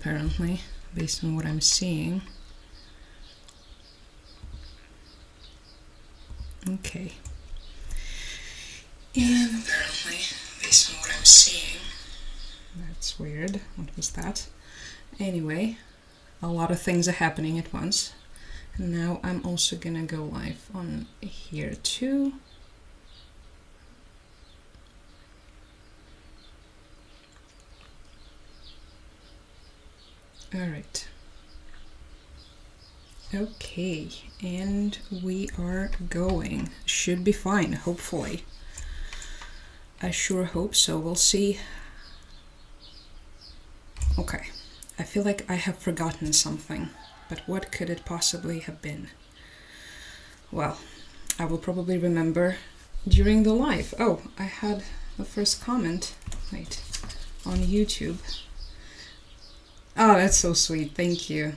apparently, based on what I'm seeing. Okay. And apparently, based on what I'm seeing. That's weird. What was that? Anyway, a lot of things are happening at once. And now I'm also gonna go live on here too. Alright. Okay, and we are going. Should be fine, hopefully. I sure hope so. We'll see. Okay, I feel like I have forgotten something, but what could it possibly have been? Well, I will probably remember during the live. Oh, I had the first comment, wait, on YouTube. Oh, that's so sweet, thank you.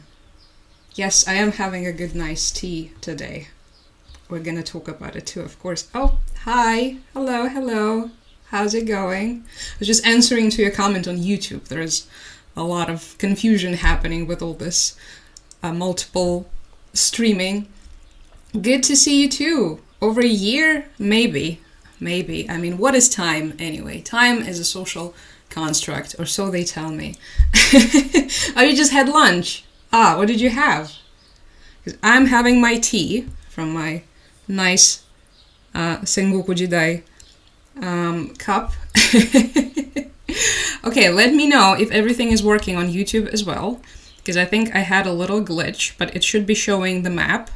Yes, I am having a good nice tea today. We're gonna talk about it too, of course. Oh, hi, hello. How's it going? I was just answering to your comment on YouTube. There's a lot of confusion happening with all this multiple streaming. Good to see you too. Over a year? Maybe. I mean, what is time anyway? Time is a social construct, or so they tell me. Oh, you just had lunch? Ah, what did you have? 'Cause I'm having my tea from my nice Sengoku Jidai cup. Okay, let me know if everything is working on YouTube as well, because I think I had a little glitch, but it should be showing the map.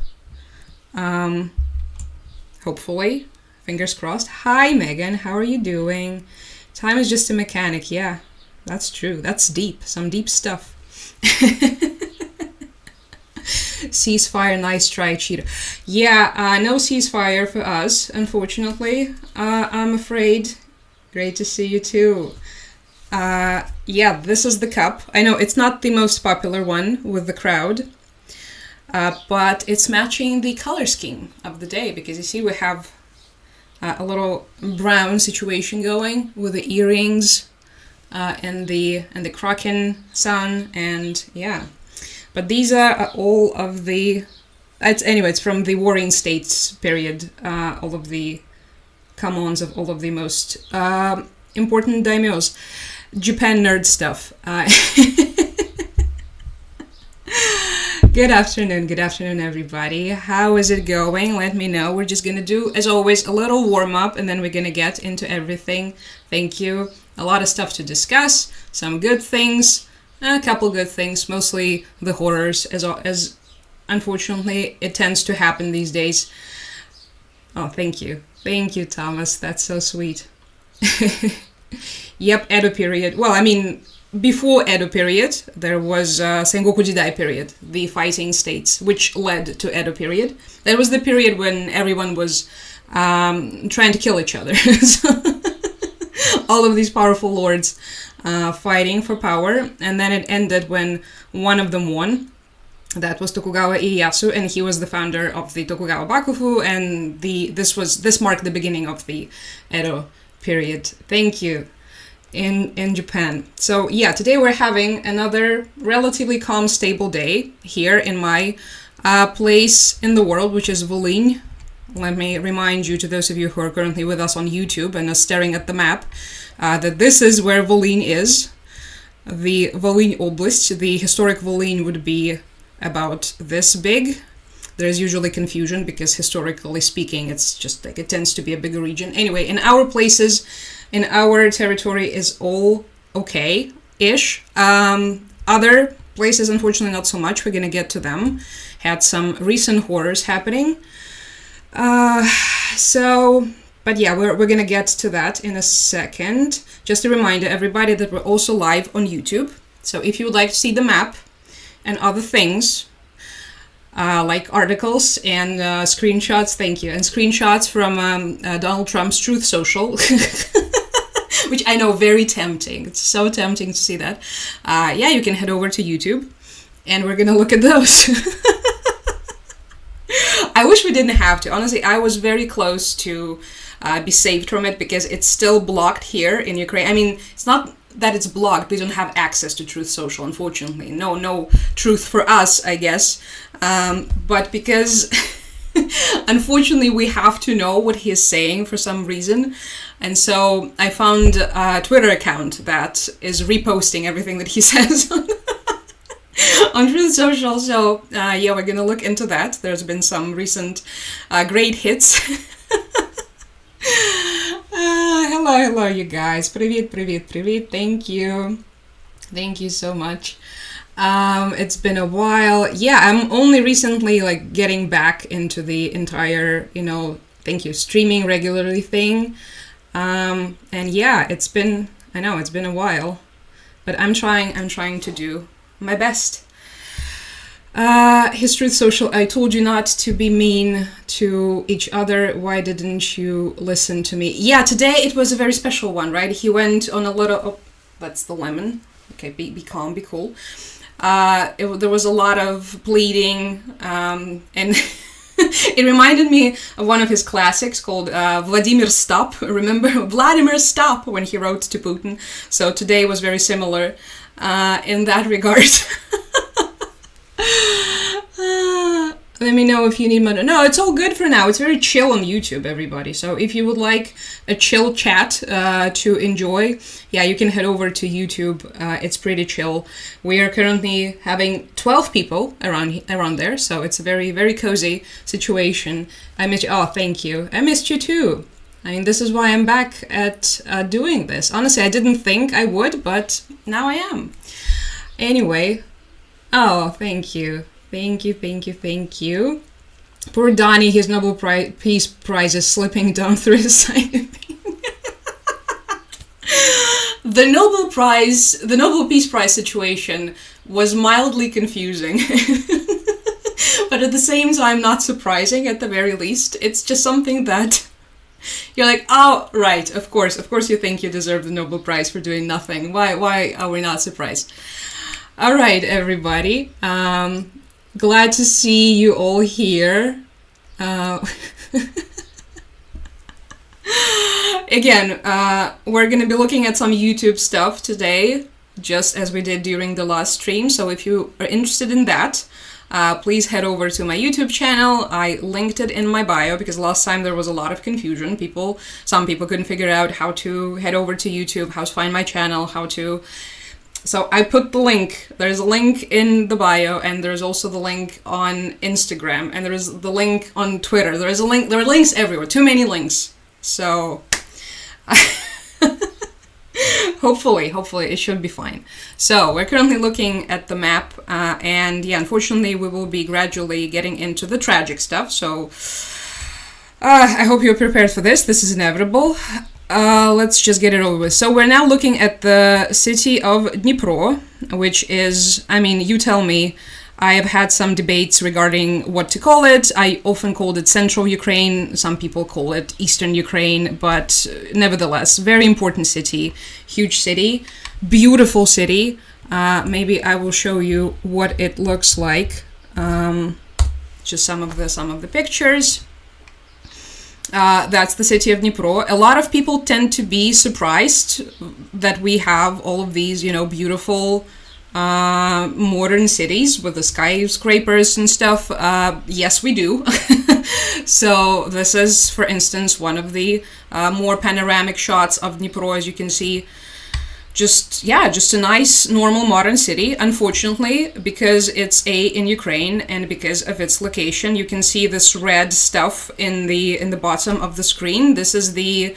Hopefully, fingers crossed. Hi Megan, how are you doing? Time is just a mechanic. Yeah, that's true. That's deep, some deep stuff. Ceasefire, nice try, cheater. Yeah, no ceasefire for us, unfortunately. I'm afraid. Great to see you too. Yeah, this is the cup. I know it's not the most popular one with the crowd, but it's matching the color scheme of the day, because you see we have a little brown situation going with the earrings and the Kraken sun, and yeah. But these are all of the... It's from the Warring States period, all of the come-ons of all of the most important daimyos. Japan nerd stuff. Good afternoon everybody. How is it going? Let me know. We're just gonna do, as always, a little warm-up, and then we're gonna get into everything. Thank you. A lot of stuff to discuss, some good things, a couple good things, mostly the horrors, as unfortunately it tends to happen these days. Oh, thank you, Thomas, that's so sweet. Yep, Edo period. Well, I mean, before Edo period, there was Sengoku Jidai period, the fighting states, which led to Edo period. That was the period when everyone was trying to kill each other. So, all of these powerful lords fighting for power, and then it ended when one of them won. That was Tokugawa Ieyasu, and he was the founder of the Tokugawa Bakufu, and this marked the beginning of the Edo period. Thank you. In Japan. So yeah, today we're having another relatively calm, stable day here in my place in the world, which is Volyn. Let me remind you, to those of you who are currently with us on YouTube and are staring at the map, that this is where Volyn is. The Volyn Oblast, the historic Volyn, would be about this big. There's usually confusion because historically speaking, it's just like it tends to be a bigger region. Anyway, in our places, in our territory is all okay-ish. Other places, unfortunately, not so much. We're gonna get to them. Had some recent horrors happening. But yeah, we're gonna get to that in a second. Just a reminder, everybody, that we're also live on YouTube. So if you would like to see the map and other things, like articles and screenshots, thank you, and screenshots from Donald Trump's Truth Social, which I know, very tempting. It's so tempting to see that. Yeah, you can head over to YouTube, and we're gonna look at those. I wish we didn't have to. Honestly, I was very close to be saved from it because it's still blocked here in Ukraine. I mean, it's not that it's blocked. We don't have access to Truth Social, unfortunately. No truth for us, I guess. But because unfortunately we have to know what he is saying for some reason. And so I found a Twitter account that is reposting everything that he says on Truth Social. So yeah, we're gonna look into that. There's been some recent great hits. Hello, you guys. Привет. Thank you so much. It's been a while. Yeah, I'm only recently like getting back into the entire, streaming regularly thing. And yeah, it's been a while, but I'm trying to do my best. His Truth Social, I told you not to be mean to each other. Why didn't you listen to me? Yeah, today it was a very special one, right? He went on a little... Oh, that's the lemon. Okay, be calm, be cool. There was a lot of pleading, and it reminded me of one of his classics called Vladimir Stop. Remember Vladimir Stop when he wrote to Putin? So today was very similar in that regard. Let me know if you need money. No, it's all good for now. It's very chill on YouTube, everybody. So if you would like a chill chat to enjoy, yeah, you can head over to YouTube. It's pretty chill. We are currently having 12 people around there, so it's a very, very cozy situation. I missed you. Oh, thank you. I missed you too. I mean, this is why I'm back at doing this. Honestly, I didn't think I would, but now I am. Anyway. Oh, thank you. Thank you. Poor Donnie, his Nobel Peace Prize is slipping down through his side. The Nobel Peace Prize situation was mildly confusing. But at the same time, not surprising at the very least. It's just something that you're like, oh, right, of course you think you deserve the Nobel Prize for doing nothing. Why are we not surprised? All right, everybody. Glad to see you all here. Again, we're going to be looking at some YouTube stuff today, just as we did during the last stream. So if you are interested in that, please head over to my YouTube channel. I linked it in my bio because last time there was a lot of confusion. Some people couldn't figure out how to head over to YouTube, how to find my channel, So I put the link. There's a link in the bio, and there's also the link on Instagram, and there's the link on Twitter. There are links everywhere. Too many links. So hopefully it should be fine. So we're currently looking at the map, and yeah, unfortunately we will be gradually getting into the tragic stuff. So I hope you're prepared for this. This is inevitable. Let's just get it over with. So we're now looking at the city of Dnipro, which is, you tell me. I have had some debates regarding what to call it. I often called it Central Ukraine. Some people call it Eastern Ukraine, but nevertheless, very important city, huge city, beautiful city. Maybe I will show you what it looks like. Just some of the pictures. That's the city of Dnipro. A lot of people tend to be surprised that we have all of these, beautiful modern cities with the skyscrapers and stuff. Yes, we do. So this is, for instance, one of the more panoramic shots of Dnipro, as you can see. Just a nice, normal, modern city. Unfortunately, because it's in Ukraine and because of its location, you can see this red stuff in the bottom of the screen. This is the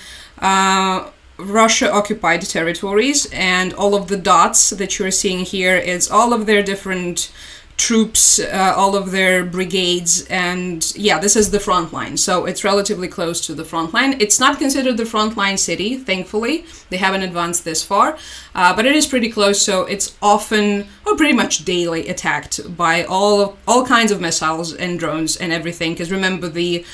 Russia-occupied territories, and all of the dots that you're seeing here is all of their different troops, all of their brigades, and yeah, this is the front line. So it's relatively close to the front line. It's not considered the frontline city, thankfully. They haven't advanced this far, but it is pretty close. So it's often, or pretty much daily, attacked by all kinds of missiles and drones and everything. Because remember, the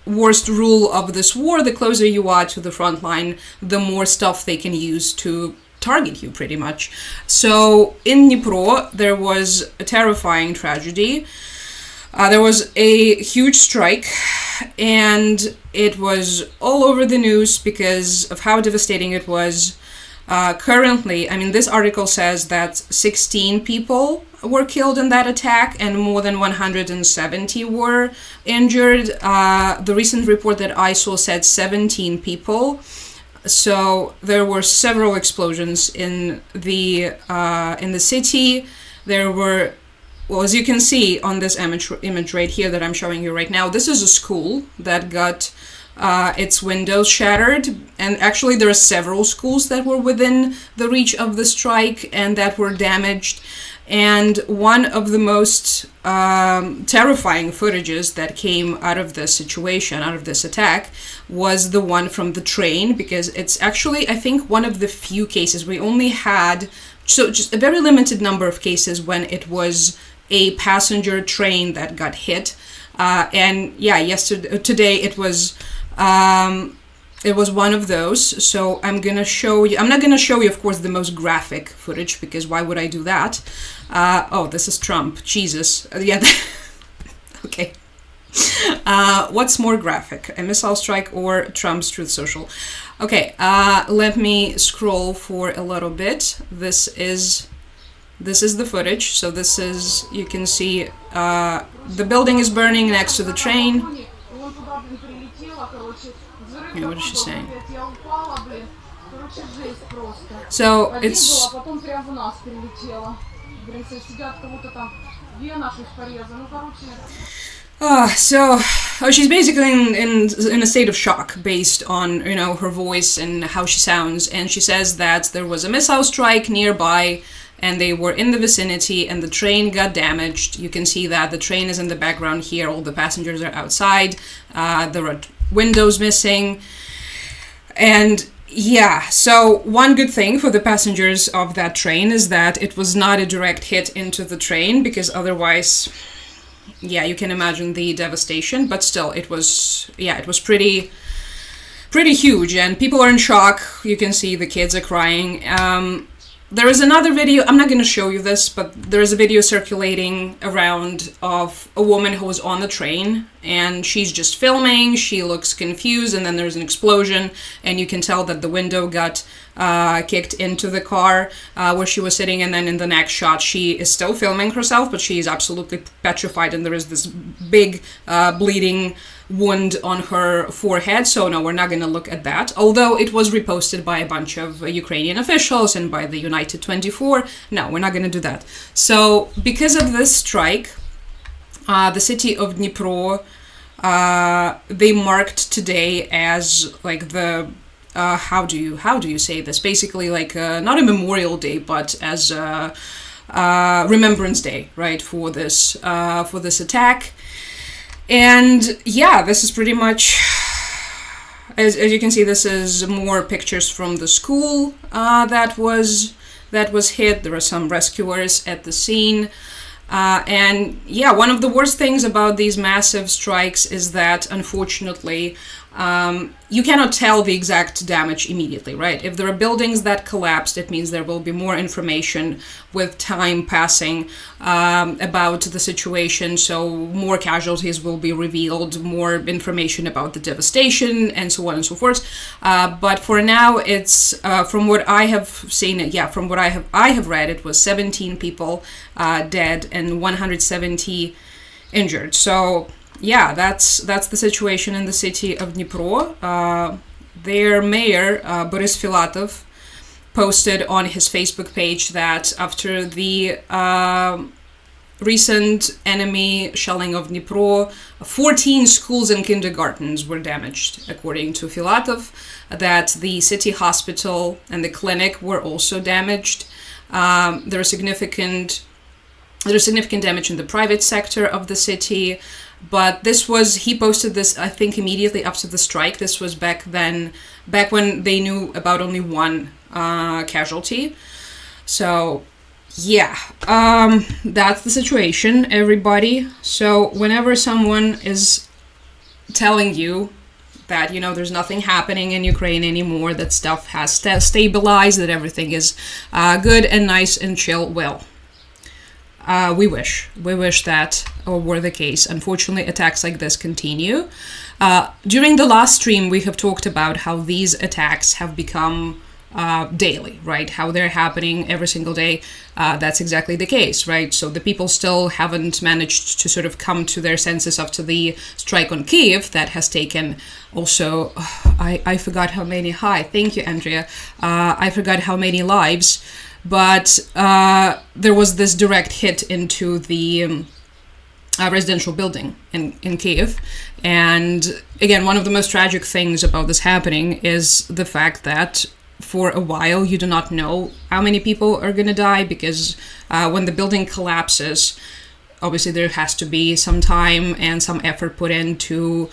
worst rule of this war: the closer you are to the front line, the more stuff they can use to target you, pretty much. So in Dnipro, there was a terrifying tragedy. There was a huge strike, and it was all over the news because of how devastating it was. Currently, I mean, this article says that 16 people were killed in that attack and more than 170 were injured. The recent report that I saw said 17 people. So there were several explosions in the city. There were, well, as you can see on this image right here that I'm showing you right now, this is a school that got its windows shattered, and actually there are several schools that were within the reach of the strike and that were damaged. And one of the most terrifying footages that came out of this situation, out of this attack, was the one from the train, because it's actually, I think, one of the few cases. We only had, so just a very limited number of cases when it was a passenger train that got hit. And yeah, today it was one of those. So I'm gonna show you. I'm not gonna show you, of course, the most graphic footage, because why would I do that? Oh, this is Trump. Jesus. Yeah. Okay. What's more graphic, a missile strike or Trump's Truth Social? Okay. Let me scroll for a little bit. This is the footage. So this is, you can see the building is burning next to the train. Yeah, what is she saying? So it's she's basically in a state of shock based on, you know, her voice and how she sounds, and she says that there was a missile strike nearby and they were in the vicinity and the train got damaged. You can see that the train is in the background here, all the passengers are outside, there are windows missing. And yeah, so one good thing for the passengers of that train is that it was not a direct hit into the train, because otherwise, yeah, you can imagine the devastation. But still, it was pretty huge, and people are in shock. You can see the kids are crying. There is another video, I'm not going to show you this, but there is a video circulating around of a woman who was on the train, and she's just filming, she looks confused, and then there's an explosion, and you can tell that the window got kicked into the car where she was sitting, and then in the next shot she is still filming herself, but she is absolutely petrified, and there is this big bleeding wound on her forehead. So no, we're not going to look at that, although it was reposted by a bunch of Ukrainian officials and by the United 24. No, we're not going to do that. So because of this strike, the city of Dnipro, they marked today as like the how do you say this, basically like not a Memorial Day, but as a Remembrance Day, right, for this attack. And yeah, this is pretty much, as you can see, this is more pictures from the school that was hit. There are some rescuers at the scene. And yeah, one of the worst things about these massive strikes is that, unfortunately, you cannot tell the exact damage immediately, right? If there are buildings that collapsed, it means there will be more information with time passing about the situation, so more casualties will be revealed, more information about the devastation, and so on and so forth. But for now, it's from what I have seen, from what I have read, it was 17 people dead and 170 injured. So yeah, that's the situation in the city of Dnipro. Their mayor, Boris Filatov, posted on his Facebook page that after the recent enemy shelling of Dnipro, 14 schools and kindergartens were damaged, according to Filatov, that the city hospital and the clinic were also damaged. There is significant damage in the private sector of the city. But he posted this, I think, immediately after the strike. This was back when they knew about only one casualty. So, yeah, that's the situation, everybody. So whenever someone is telling you that, you know, there's nothing happening in Ukraine anymore, that stuff has stabilized, that everything is good and nice and chill, well, we wish that were the case. Unfortunately, attacks like this continue. During the last stream, we have talked about how these attacks have become daily, right? How they're happening every single day. That's exactly the case, right? So the people still haven't managed to sort of come to their senses after the strike on Kyiv that has taken also, I forgot how many, hi, thank you, Andrea. I forgot how many lives, but there was this direct hit into the residential building in Kyiv. And again, one of the most tragic things about this happening is the fact that for a while you do not know how many people are going to die, because when the building collapses, obviously there has to be some time and some effort put in to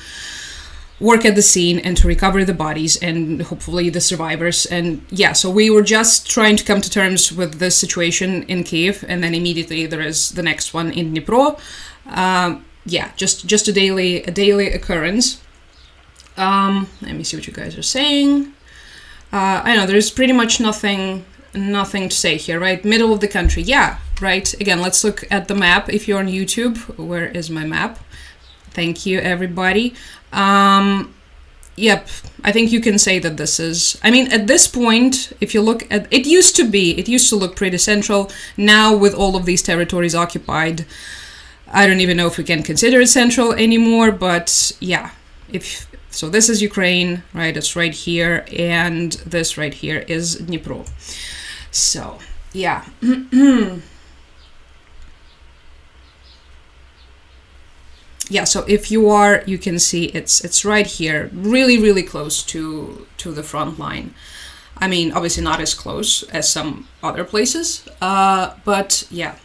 work at the scene and to recover the bodies and hopefully the survivors. And yeah, so we were just trying to come to terms with this situation in Kyiv, and then immediately there is the next one in Dnipro. Yeah, just a daily occurrence. Let me see what you guys are saying. I know there's pretty much nothing to say here, right? Middle of the country, yeah, right. Again, let's look at the map. If you're on YouTube, where is my map? Thank you, everybody. Yep, I think you can say that this is, I mean, at this point, if you look at, it used to look pretty central. Now with all of these territories occupied, I don't even know if we can consider it central anymore, but yeah, so this is Ukraine, right? It's right here, and this right here is Dnipro. So, yeah. Yeah, so if you can see it's right here, really, really close to the front line. I mean, obviously not as close as some other places, but yeah.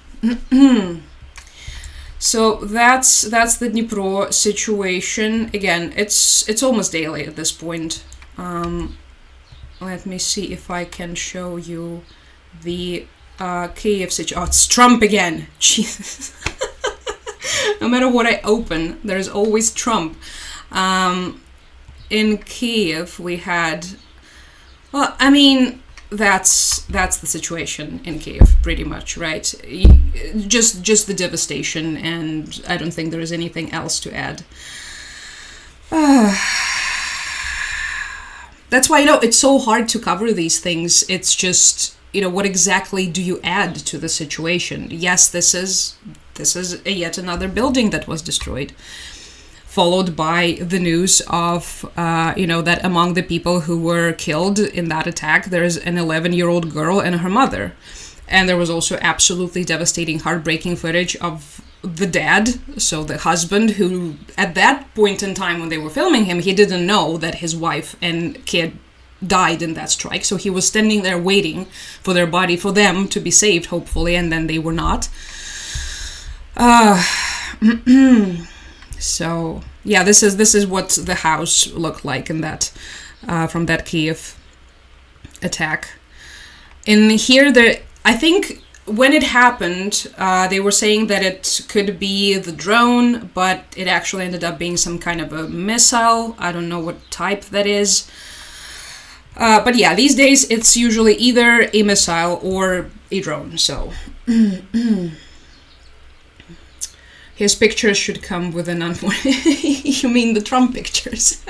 So that's the Dnipro situation. Again, it's almost daily at this point. Let me see if I can show you the Kyiv situation. Oh, it's Trump again. Jesus. No matter what I open, there's always Trump. In Kyiv, we had, well, I mean, that's the situation in Kyiv, pretty much, right? Just the devastation, and I don't think there is anything else to add. That's why, it's so hard to cover these things. It's just, what exactly do you add to the situation? Yes, this is yet another building that was destroyed, followed by the news of, that among the people who were killed in that attack, there's an 11-year-old girl and her mother. And there was also absolutely devastating, heartbreaking footage of the dad, so the husband, who at that point in time when they were filming him, he didn't know that his wife and kid died in that strike. So he was standing there waiting for their body, for them to be saved, hopefully, and then they were not. So yeah, this is what the house looked like in that from that Kyiv attack. In here, I think when it happened, they were saying that it could be the drone, but it actually ended up being some kind of a missile. I don't know what type that is. But yeah, these days it's usually either a missile or a drone. So. His pictures should come with an You mean the Trump pictures?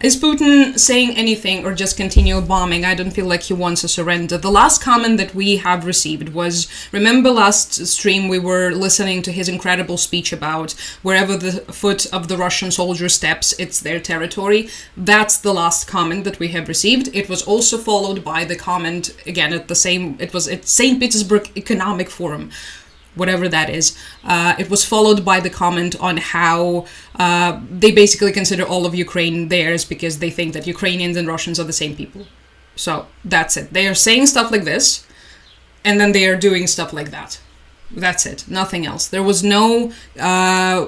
Is Putin saying anything or just continue bombing? I don't feel like he wants a surrender. The last comment that we have received was, remember last stream we were listening to his incredible speech about wherever the foot of the Russian soldier steps, it's their territory. That's the last comment that we have received. It was also followed by the comment, again, it was at St. Petersburg Economic Forum, whatever that is. It was followed by the comment on how they basically consider all of Ukraine theirs because they think that Ukrainians and Russians are the same people. So that's it. They are saying stuff like this, and then they are doing stuff like that. That's it. Nothing else. There was no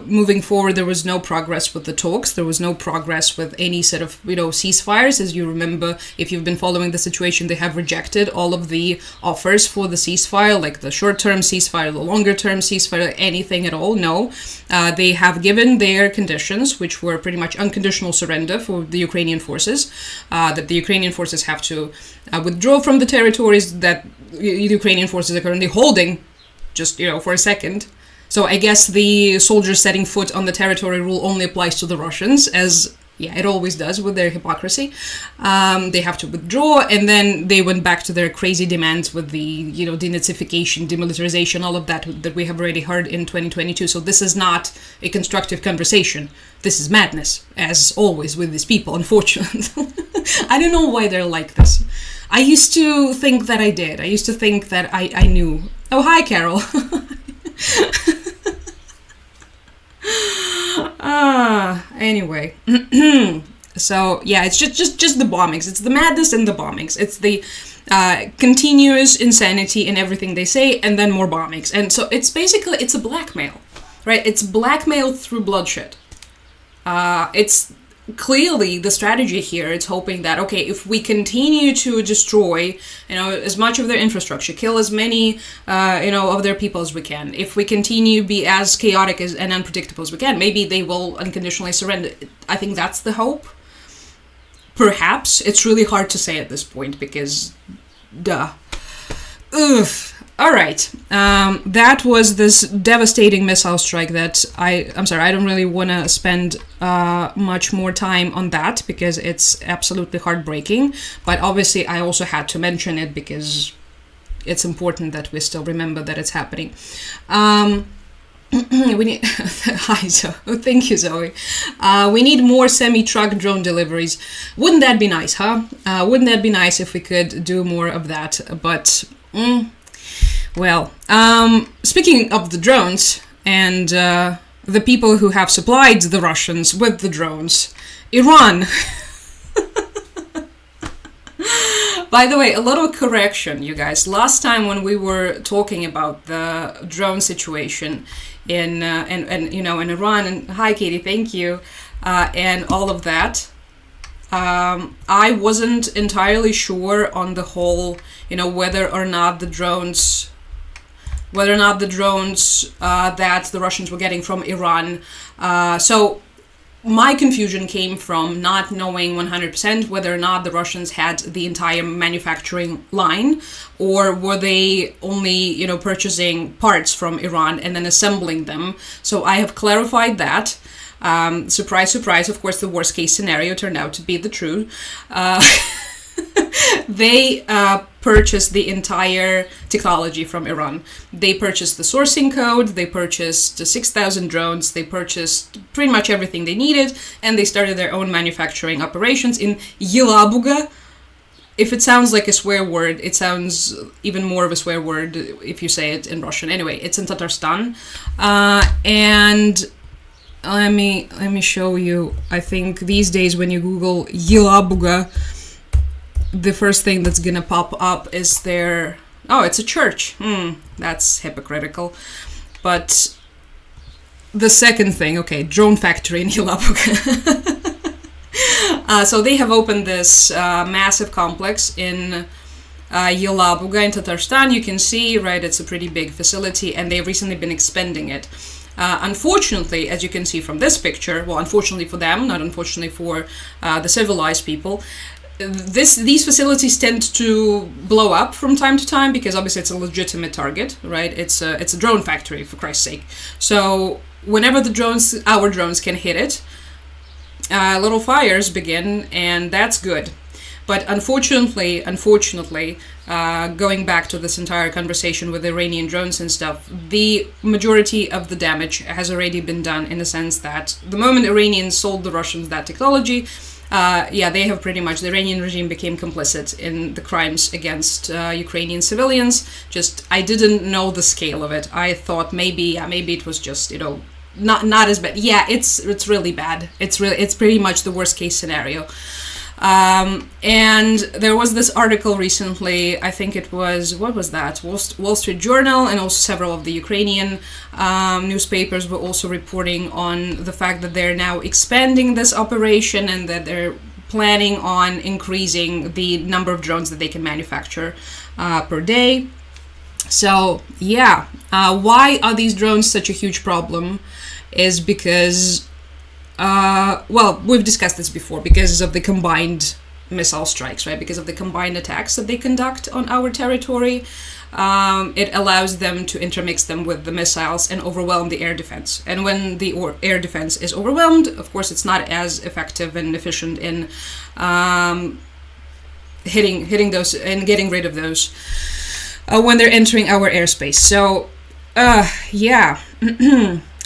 moving forward. There was no progress with the talks. There was no progress with any sort of, ceasefires. As you remember, if you've been following the situation, they have rejected all of the offers for the ceasefire, like the short-term ceasefire, the longer-term ceasefire, anything at all. No. They have given their conditions, which were pretty much unconditional surrender for the Ukrainian forces, that the Ukrainian forces have to withdraw from the territories that the Ukrainian forces are currently holding, just, for a second. So I guess the soldiers setting foot on the territory rule only applies to the Russians, as Yeah, it always does with their hypocrisy. They have to withdraw, and then they went back to their crazy demands with the, denazification, demilitarization, all of that we have already heard in 2022. So this is not a constructive conversation. This is madness, as always with these people, unfortunately. I don't know why they're like this. I used to think that I did. I used to think that I knew. Oh, hi, Carol. Anyway. So yeah, it's just the bombings. It's the madness and the bombings. It's the continuous insanity in everything they say, and then more bombings. And so it's a blackmail, right? It's blackmail through bloodshed. It's clearly the strategy here. It's hoping that, okay, if we continue to destroy, as much of their infrastructure, kill as many, of their people as we can, if we continue to be as chaotic and unpredictable as we can, maybe they will unconditionally surrender. I think that's the hope. Perhaps. It's really hard to say at this point because, duh. Ugh. All right. That was this devastating missile strike that I'm sorry, I don't really want to spend much more time on that because it's absolutely heartbreaking. But obviously, I also had to mention it because it's important that we still remember that it's happening. We need hi Zoe. Oh, thank you, Zoe. We need more semi-truck drone deliveries. Wouldn't that be nice, huh? Wouldn't that be nice if we could do more of that? But well, speaking of the drones and the people who have supplied the Russians with the drones, Iran. By the way, a little correction, you guys. Last time when we were talking about the drone situation in Iran, and hi Katie, thank you, and all of that, I wasn't entirely sure on the whole, whether or not the drones that the Russians were getting from Iran. So my confusion came from not knowing 100% whether or not the Russians had the entire manufacturing line, or were they only, purchasing parts from Iran and then assembling them. So I have clarified that. Surprise, surprise, of course, the worst case scenario turned out to be the truth. They purchased the entire technology from Iran. They purchased the sourcing code, they purchased 6,000 drones, they purchased pretty much everything they needed, and they started their own manufacturing operations in Yelabuga. If it sounds like a swear word, it sounds even more of a swear word if you say it in Russian. Anyway, it's in Tatarstan. And let me show you. I think these days when you Google Yelabuga, the first thing that's gonna pop up is their... Oh, it's a church. That's hypocritical. But the second thing, okay, drone factory in Yelabuga. So they have opened this massive complex in Yelabuga in Tatarstan. You can see, right, it's a pretty big facility, and they've recently been expanding it. Unfortunately, as you can see from this picture, well, unfortunately for them, not unfortunately for the civilized people, these facilities tend to blow up from time to time because obviously it's a legitimate target, right? It's a drone factory, for Christ's sake. So whenever our drones can hit it, little fires begin, and that's good. But unfortunately, going back to this entire conversation with Iranian drones and stuff, the majority of the damage has already been done in the sense that the moment Iranians sold the Russians that technology, they have pretty much, the Iranian regime became complicit in the crimes against Ukrainian civilians. Just, I didn't know the scale of it. I thought maybe it was just, not as bad. Yeah, it's really bad. It's pretty much the worst case scenario. And there was this article recently, I think it was, what was that? Wall Street Journal, and also several of the Ukrainian newspapers were also reporting on the fact that they're now expanding this operation and that they're planning on increasing the number of drones that they can manufacture per day. So, yeah, why are these drones such a huge problem? Is because... we've discussed this before, because of the combined missile strikes, right? Because of the combined attacks that they conduct on our territory, it allows them to intermix them with the missiles and overwhelm the air defense. And when the air defense is overwhelmed, of course, it's not as effective and efficient in hitting those and getting rid of those when they're entering our airspace. So, yeah.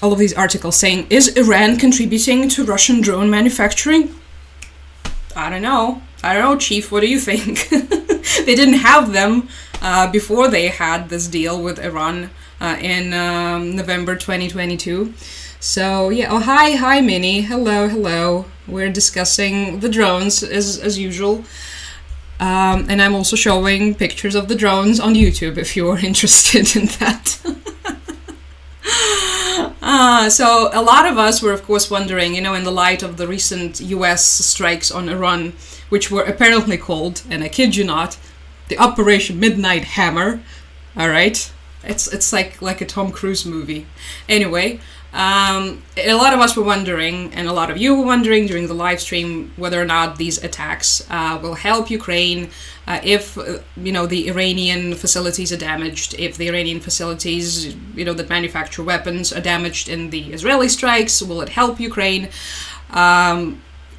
All of these articles saying, is Iran contributing to Russian drone manufacturing? I don't know, Chief. What do you think? They didn't have them before they had this deal with Iran in November 2022. So, yeah. Oh, hi, Minnie. Hello. We're discussing the drones as usual. And I'm also showing pictures of the drones on YouTube if you're interested in that. So a lot of us were, of course, wondering, in the light of the recent US strikes on Iran, which were apparently called, and I kid you not, the Operation Midnight Hammer. All right, it's like a Tom Cruise movie. Anyway, a lot of us were wondering, and a lot of you were wondering during the live stream, whether or not these attacks will help Ukraine if the Iranian facilities are damaged, if the Iranian facilities that manufacture weapons are damaged in the Israeli strikes. Will it help Ukraine?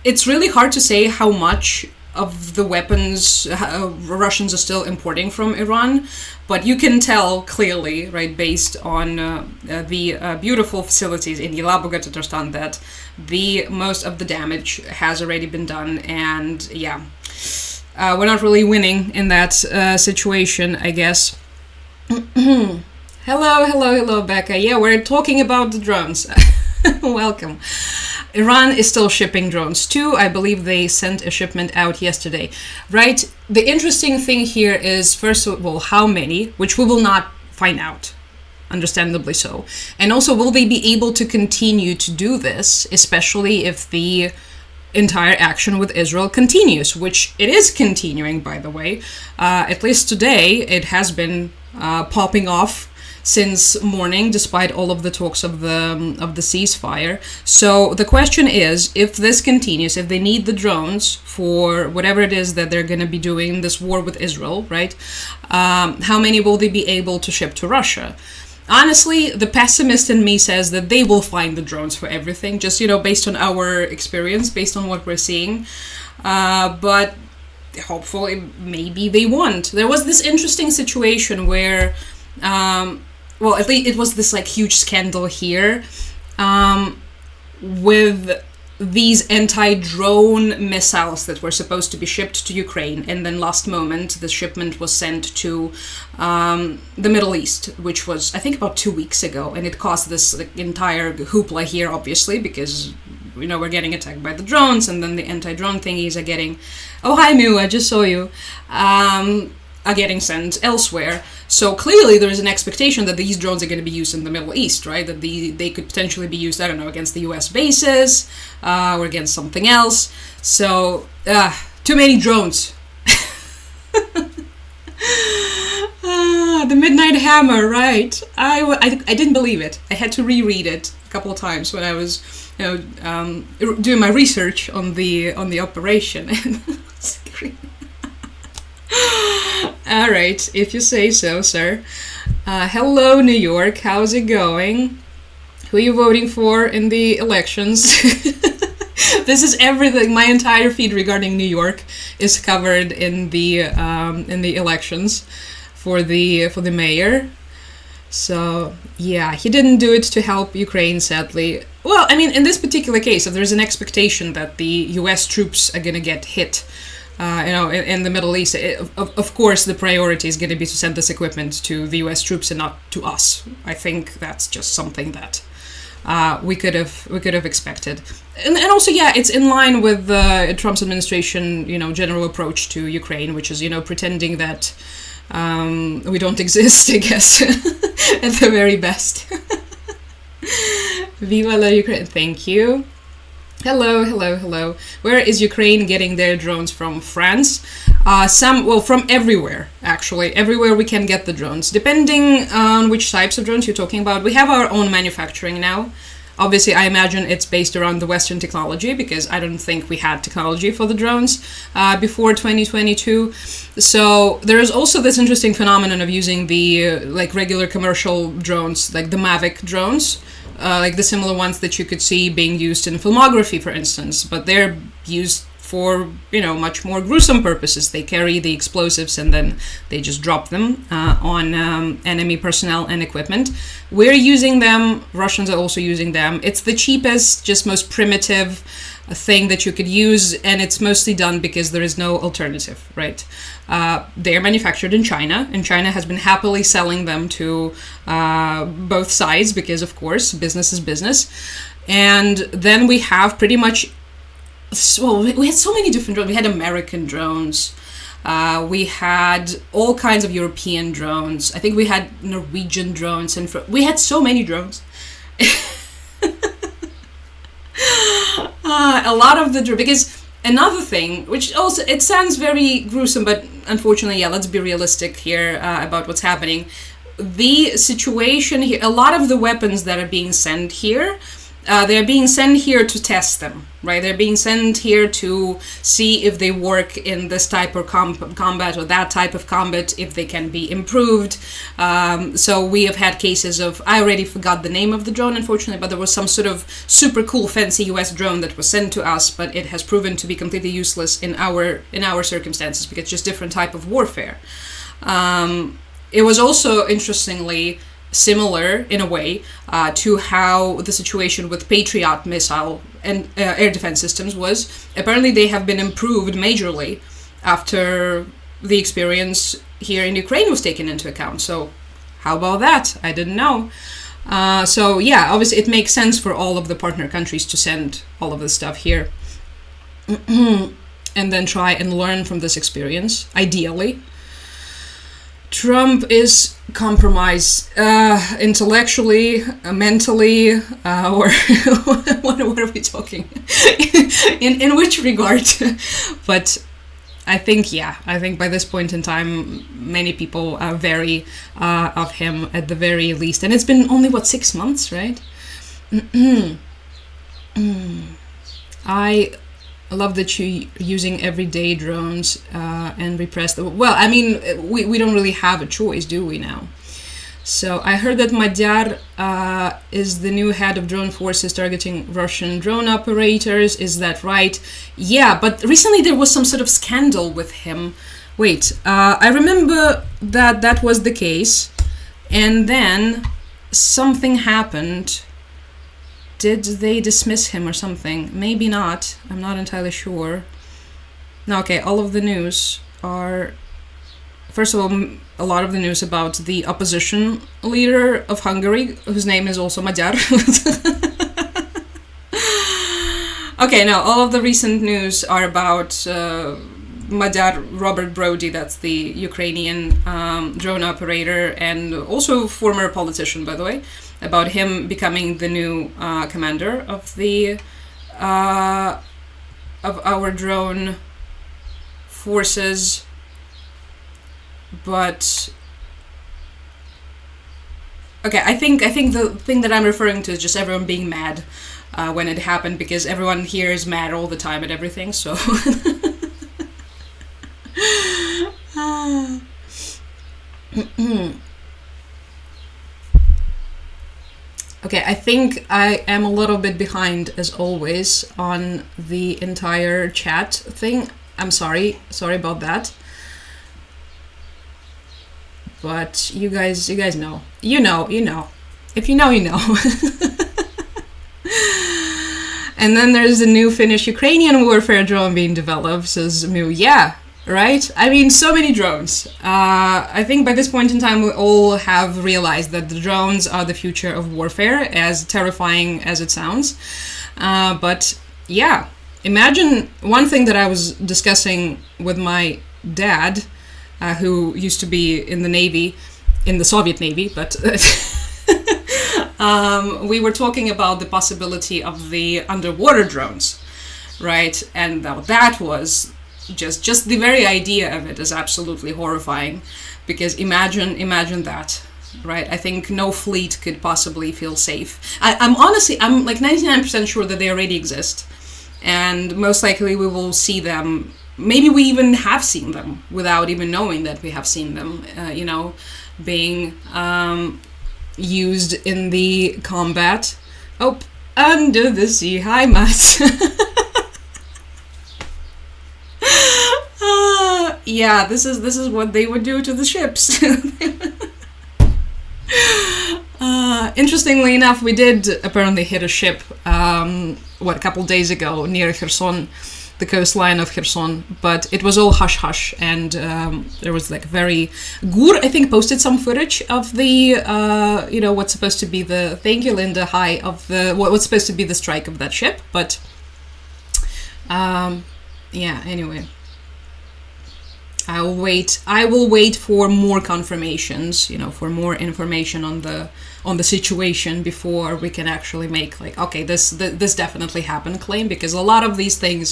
It's really hard to say how much of the weapons Russians are still importing from Iran, but you can tell clearly, right, based on the beautiful facilities in Yelabuga, Tatarstan, that the most of the damage has already been done, and yeah, we're not really winning in that situation, I guess. Hello, Becca. Yeah, we're talking about the drones. Welcome. Iran is still shipping drones too. I believe they sent a shipment out yesterday, right? The interesting thing here is, first of all, how many, which we will not find out, understandably so. And also, will they be able to continue to do this, especially if the entire action with Israel continues, which it is continuing, by the way. At least today, it has been popping off since morning, despite all of the talks of the ceasefire. So the question is, if this continues, if they need the drones for whatever it is that they're going to be doing this war with Israel, right? How many will they be able to ship to Russia? Honestly, the pessimist in me says that they will find the drones for everything, just, based on our experience, based on what we're seeing. But hopefully, maybe they won't. There was this interesting situation where, well, at least it was this huge scandal here with these anti-drone missiles that were supposed to be shipped to Ukraine, and then last moment the shipment was sent to the Middle East, which was, I think, about 2 weeks ago, and it caused this entire hoopla here, obviously, because we're getting attacked by the drones, and then the anti-drone thingies are getting, oh hi Mew, I just saw you, are getting sent elsewhere. So clearly there is an expectation that these drones are going to be used in the Middle East, right? That they could potentially be used, I don't know, against the US bases or against something else. So, too many drones. The Midnight Hammer, right? I didn't believe it. I had to reread it a couple of times when I was doing my research on the operation. All right, if you say so, sir. Hello, New York. How's it going? Who are you voting for in the elections? This is everything. My entire feed regarding New York is covered in the elections for the mayor. So yeah, he didn't do it to help Ukraine, sadly. Well, I mean, in this particular case, if there's an expectation that the U.S. troops are gonna get hit, in the Middle East, of course, the priority is going to be to send this equipment to the U.S. troops and not to us. I think that's just something that we could have expected, and also, yeah, it's in line with Trump's administration, general approach to Ukraine, which is pretending that we don't exist, I guess, at the very best. Viva la Ukraine! Thank you. Hello. Where is Ukraine getting their drones from? France? From everywhere, actually. Everywhere we can get the drones. Depending on which types of drones you're talking about. We have our own manufacturing now. Obviously, I imagine it's based around the Western technology, because I don't think we had technology for the drones before 2022. So there is also this interesting phenomenon of using the like regular commercial drones, like the Mavic drones, like the similar ones that you could see being used in filmography, for instance, but they're used for, you know, much more gruesome purposes. They carry the explosives and then they just drop them on enemy personnel and equipment. We're using them. Russians are also using them. It's the cheapest, just most primitive thing that you could use, and it's mostly done because there is no alternative, right? They are manufactured in China, and China has been happily selling them to both sides because, of course, business is business. And then we have pretty much, well, we had so many different drones. We had American drones. We had all kinds of European drones. I think we had Norwegian drones, and we had so many drones. A lot of the because another thing, which also, it sounds very gruesome, but unfortunately, yeah, let's be realistic here about what's happening. The situation here, a lot of the weapons that are being sent here, they're being sent here to test them, right? They're being sent here to see if they work in this type of combat or that type of combat, if they can be improved. So we have had cases of, I already forgot the name of the drone, unfortunately, but there was some sort of super cool fancy US drone that was sent to us, but it has proven to be completely useless in our circumstances, because it's just different type of warfare. It was also, interestingly, similar in a way to how the situation with Patriot missile and air defense systems was. Apparently they have been improved majorly after the experience here in Ukraine was taken into account. So how about that? I didn't know. So yeah, obviously it makes sense for all of the partner countries to send all of this stuff here and then try and learn from this experience, ideally. Trump is compromised intellectually, mentally, or what are we talking? in which regard? But I think by this point in time, many people are very of him at the very least. And it's been only, 6 months, right? I love that you're using everyday drones and repress them. Well, I mean, we don't really have a choice, do we now? So I heard that Madjar is the new head of drone forces targeting Russian drone operators. Is that right? Yeah, but recently there was some sort of scandal with him. Wait, I remember that was the case. And then something happened. Did they dismiss him or something? Maybe not. I'm not entirely sure. No, okay, all of the news are... First of all, a lot of the news about the opposition leader of Hungary, whose name is also Magyar. Okay, no, all of the recent news are about Magyar Robert Brody, that's the Ukrainian drone operator and also former politician, by the way, about him becoming the new commander of the of our drone forces. But okay, I think the thing that I'm referring to is just everyone being mad when it happened, because everyone here is mad all the time at everything. So okay, I think I am a little bit behind, as always, on the entire chat thing. I'm sorry about that. But you guys know. You know. If you know, you know. And then there's a new Finnish-Ukrainian warfare drone being developed, says Mu. Yeah, right? I mean, so many drones. I think by this point in time, we all have realized that the drones are the future of warfare, as terrifying as it sounds. But yeah, imagine one thing that I was discussing with my dad, who used to be in the Navy, in the Soviet Navy, but we were talking about the possibility of the underwater drones, right? And that was just the very idea of it is absolutely horrifying, because imagine that. right? I think no fleet could possibly feel safe. I'm like 99% sure that they already exist. And most likely we will see them. Maybe we even have seen them without even knowing that we have seen them, being used in the combat. Oh, under the sea. Hi, Matt. Yeah, this is what they would do to the ships. Interestingly enough, we did apparently hit a ship, a couple days ago near Kherson, the coastline of Kherson, but it was all hush-hush, and there was like very... Gur, I think, posted some footage of the, what's supposed to be the... Thank you, Linda, hi, of the... what's supposed to be the strike of that ship, but... anyway. I will wait for more confirmations, for more information on the situation before we can actually make like, okay, this definitely happened claim, because a lot of these things,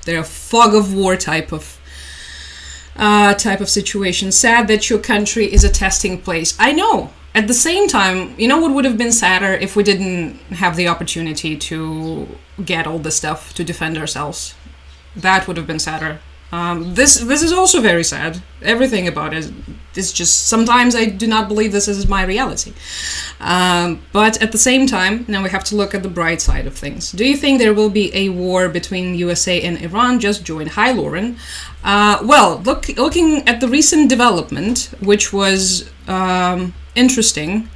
they're a fog of war type of situation. Sad that your country is a testing place. I know. At the same time, what would have been sadder if we didn't have the opportunity to get all the stuff to defend ourselves. That would have been sadder. This is also very sad. Everything about it is just, sometimes I do not believe this is my reality. But at the same time, now we have to look at the bright side of things. Do you think there will be a war between USA and Iran? Just joined. Hi, Lauren. Looking at the recent development, which was interesting,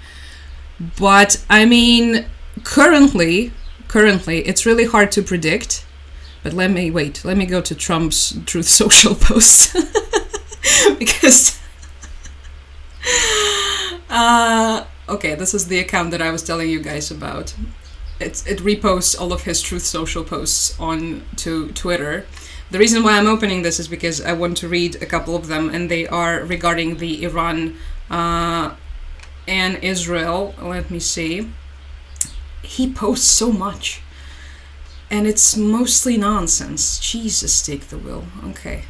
but I mean, currently, it's really hard to predict. But let me go to Trump's Truth Social posts. Because... okay, this is the account that I was telling you guys about. It reposts all of his Truth Social posts to Twitter. The reason why I'm opening this is because I want to read a couple of them, and they are regarding the Iran and Israel. Let me see. He posts so much. And it's mostly nonsense. Jesus, take the wheel. Okay.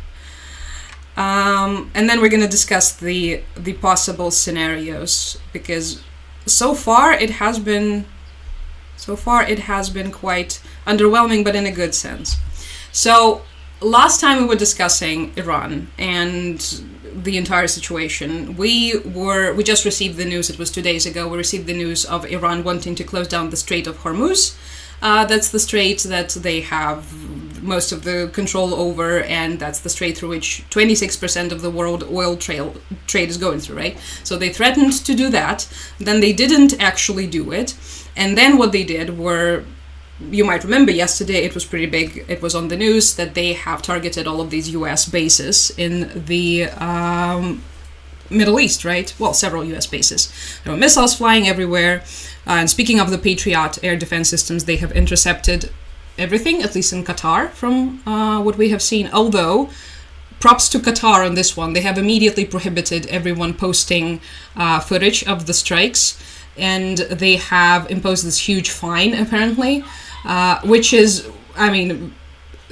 And then we're going to discuss the possible scenarios, because so far it has been quite underwhelming, but in a good sense. So last time we were discussing Iran and the entire situation. We just received the news. It was 2 days ago. We received the news of Iran wanting to close down the Strait of Hormuz. That's the strait that they have most of the control over, and that's the strait through which 26% of the world oil trade is going through, right? So they threatened to do that, then they didn't actually do it, and then what they did were, you might remember yesterday, it was pretty big, it was on the news, that they have targeted all of these US bases in the Middle East, right? Well, several US bases. There were missiles flying everywhere. And speaking of the Patriot air defense systems, they have intercepted everything, at least in Qatar, from what we have seen. Although, props to Qatar on this one. They have immediately prohibited everyone posting footage of the strikes. And they have imposed this huge fine, apparently, which is, I mean...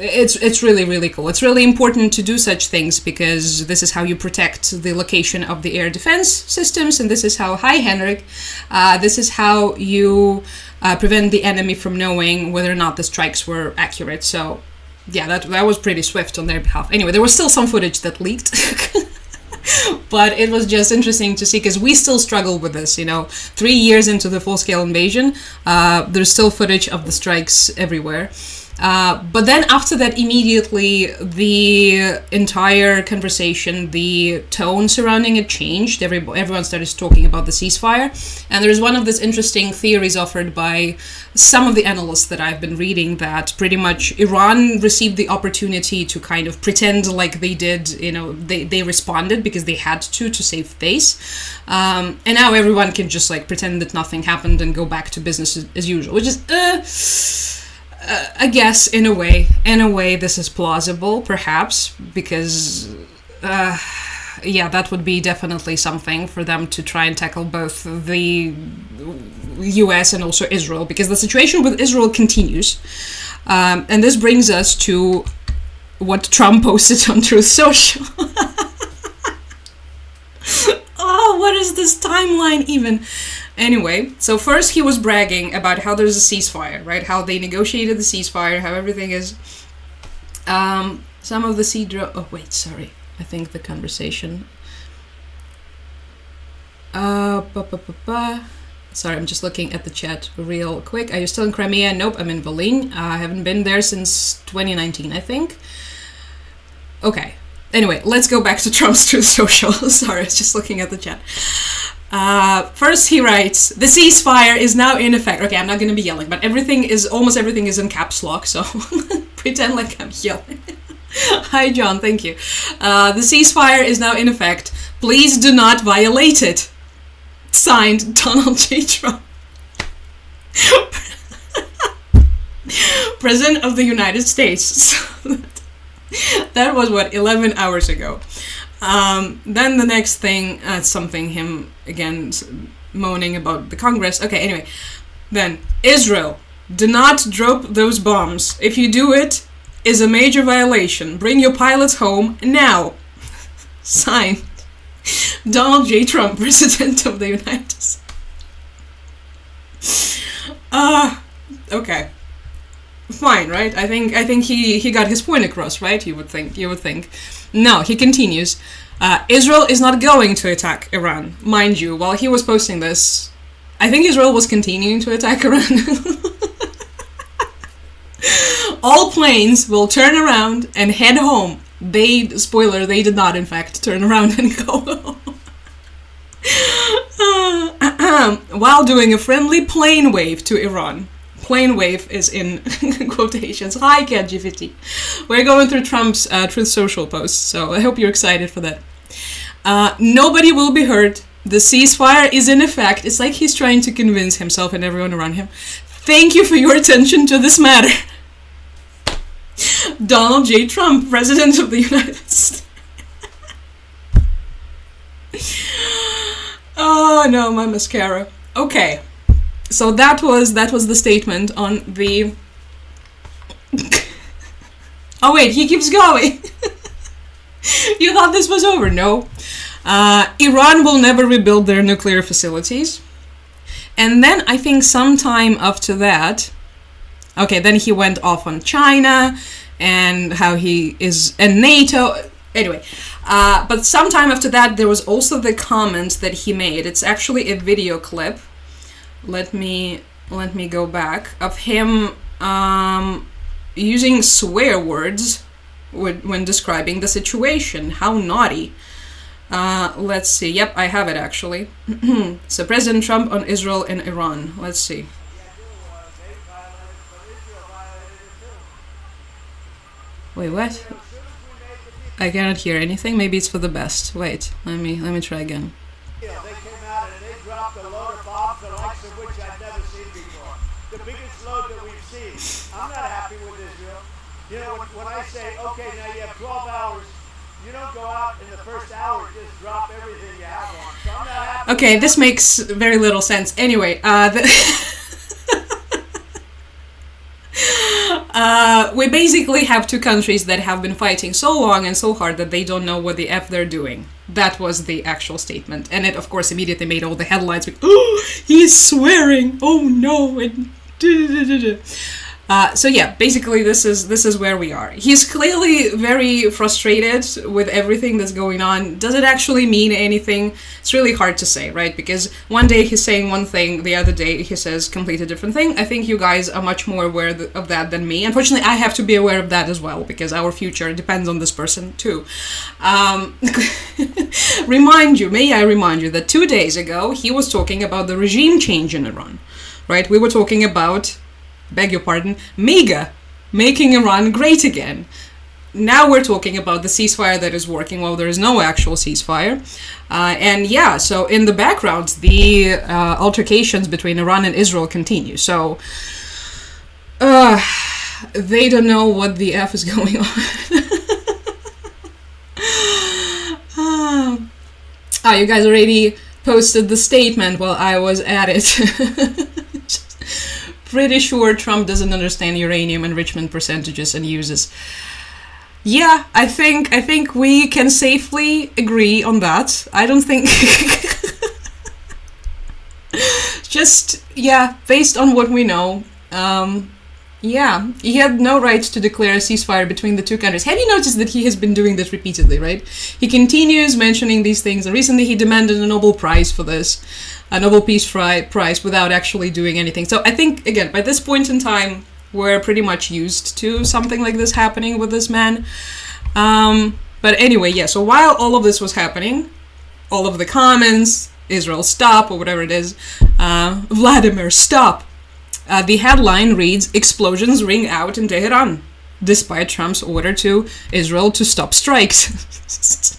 It's really, really cool. It's really important to do such things, because this is how you protect the location of the air defense systems, and this is how, hi Henrik, this is how you prevent the enemy from knowing whether or not the strikes were accurate. So yeah, that was pretty swift on their behalf. Anyway, there was still some footage that leaked. But it was just interesting to see, because we still struggle with this, 3 years into the full-scale invasion, there's still footage of the strikes everywhere. But then after that, immediately the entire conversation, the tone surrounding it changed. Everyone started talking about the ceasefire. And there's one of these interesting theories offered by some of the analysts that I've been reading, that pretty much Iran received the opportunity to kind of pretend like they did, they responded because they had to save face. And now everyone can just like pretend that nothing happened and go back to business as usual, which is... I guess in a way this is plausible, perhaps, because that would be definitely something for them to try and tackle both the US and also Israel, because the situation with Israel continues. And this brings us to what Trump posted on Truth Social. Oh, what is this time timeline even? Anyway, so first he was bragging about how there's a ceasefire, right? How they negotiated the ceasefire, how everything is. Some of the sea drone. Oh wait, sorry. I think the conversation. Sorry, I'm just looking at the chat real quick. Are you still in Crimea? Nope, I'm in Volyn. I haven't been there since 2019, I think. Okay. Anyway, let's go back to Trump's Truth Social. Sorry, I was just looking at the chat. First he writes, the ceasefire is now in effect. Okay, I'm not going to be yelling, but almost everything is in caps lock, so pretend like I'm yelling. Hi, John, thank you. The ceasefire is now in effect. Please do not violate it. Signed, Donald J. Trump. President of the United States. That was, 11 hours ago. Then the next thing, something him, again, moaning about the Congress. Okay, anyway. Then, Israel, do not drop those bombs. If you do it, is a major violation. Bring your pilots home now. Signed, Donald J. Trump, President of the United States. Okay. Fine, right? I think he got his point across, right? You would think. No, he continues. Israel is not going to attack Iran. Mind you, while he was posting this, I think Israel was continuing to attack Iran. All planes will turn around and head home. Spoiler, they did not, in fact, turn around and go home. While doing a friendly plane wave to Iran. Plane wave is in quotations. Hi, CatGPT. We're going through Trump's Truth Social posts, so I hope you're excited for that. Nobody will be hurt. The ceasefire is in effect. It's like he's trying to convince himself and everyone around him. Thank you for your attention to this matter. Donald J. Trump, President of the United States. Oh no, my mascara. Okay. So that was the statement on the... Oh wait, he keeps going. You thought this was over? No. Iran will never rebuild their nuclear facilities. And then I think sometime after that... Okay, then he went off on China and how he is... And NATO... Anyway, but sometime after that there was also the comment that he made. It's actually a video clip. Let me go back of him using swear words when describing the situation. How naughty. Let's see. Yep, I have it actually. So President Trump on Israel and Iran. Let's see. Wait, what? I cannot hear anything. Maybe it's for the best. Wait, let me try again. They came out and they dropped a load of bombs, the likes of which I've never seen before. The biggest load that we've seen. I'm not happy with Israel. You know, when I say, okay, now you have 12 hours, you don't go out in the first hour, just drop everything you have on. So I'm not happy. Okay, this makes very little sense. Anyway, we basically have two countries that have been fighting so long and so hard that they don't know what the F they're doing. That was the actual statement. And it, of course, immediately made all the headlines with, oh, he's swearing, oh no, and so yeah, basically this is where we are. He's clearly very frustrated with everything that's going on. Does it actually mean anything? It's really hard to say, right? Because one day he's saying one thing, the other day he says completely different thing. I think you guys are much more aware of that than me. Unfortunately, I have to be aware of that as well, because our future depends on this person too. May I remind you that 2 days ago he was talking about the regime change in Iran, right? We were talking about, beg your pardon, MIGA, making Iran great again. Now we're talking about the ceasefire that is working while there is no actual ceasefire. And yeah, so in the background, the altercations between Iran and Israel continue. So they don't know what the F is going on. Oh, you guys already posted the statement while I was at it. Pretty sure Trump doesn't understand uranium enrichment percentages and uses. Yeah, I think we can safely agree on that. I don't think just, yeah, based on what we know, yeah, he had no right to declare a ceasefire between the two countries. Have you noticed that he has been doing this repeatedly, right? He continues mentioning these things, and recently he demanded a Nobel Prize for this, a Nobel Peace Prize, without actually doing anything. So I think, again, by this point in time, we're pretty much used to something like this happening with this man. But anyway, yeah, so while all of this was happening, all of the comments, Israel stop, or whatever it is, Vladimir stop. The headline reads, explosions ring out in Tehran, despite Trump's order to Israel to stop strikes.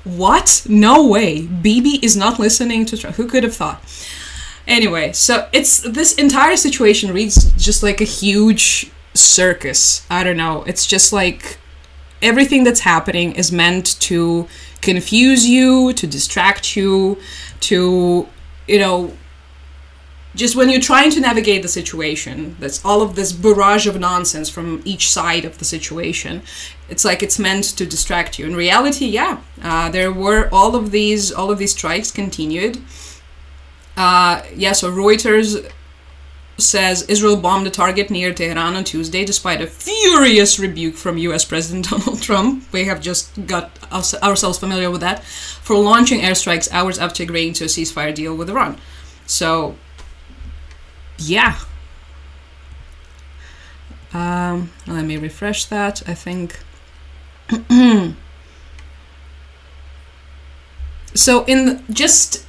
What? No way. Bibi is not listening to Trump. Who could have thought? Anyway, so this entire situation reads just like a huge circus. I don't know. It's just like everything that's happening is meant to confuse you, to distract you, to, just when you're trying to navigate the situation, that's all of this barrage of nonsense from each side of the situation. It's like it's meant to distract you. In reality, yeah, there were all of these strikes continued. So Reuters says Israel bombed a target near Tehran on Tuesday despite a furious rebuke from US President Donald Trump. We have just got ourselves familiar with that, for launching airstrikes hours after agreeing to a ceasefire deal with Iran. So, yeah. Let me refresh that, I think. So, just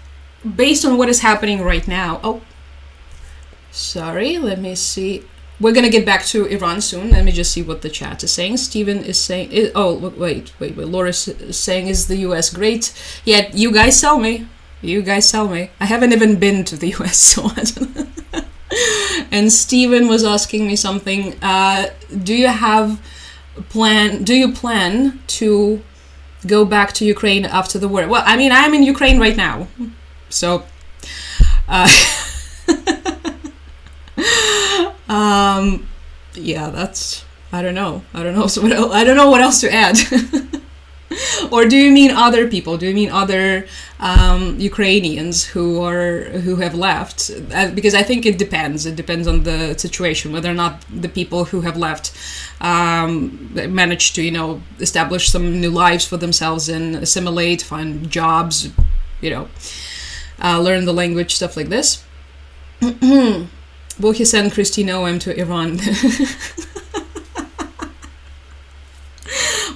based on what is happening right now... Sorry, let me see. We're gonna get back to Iran soon. Let me just see what the chat is saying. Steven is saying... wait. Laura's saying, is the US great? Yeah, you guys tell me. I haven't even been to the US, so I don't know. And Steven was asking me something. Do you plan to go back to Ukraine after the war? Well, I mean, I'm in Ukraine right now. So... yeah, that's... I don't know. So I don't know what else to add. Or do you mean other people? Do you mean other Ukrainians who have left? Because I think it depends. It depends on the situation, whether or not the people who have left manage to, establish some new lives for themselves and assimilate, find jobs, learn the language, stuff like this. Will he send Christine Oem to Iran?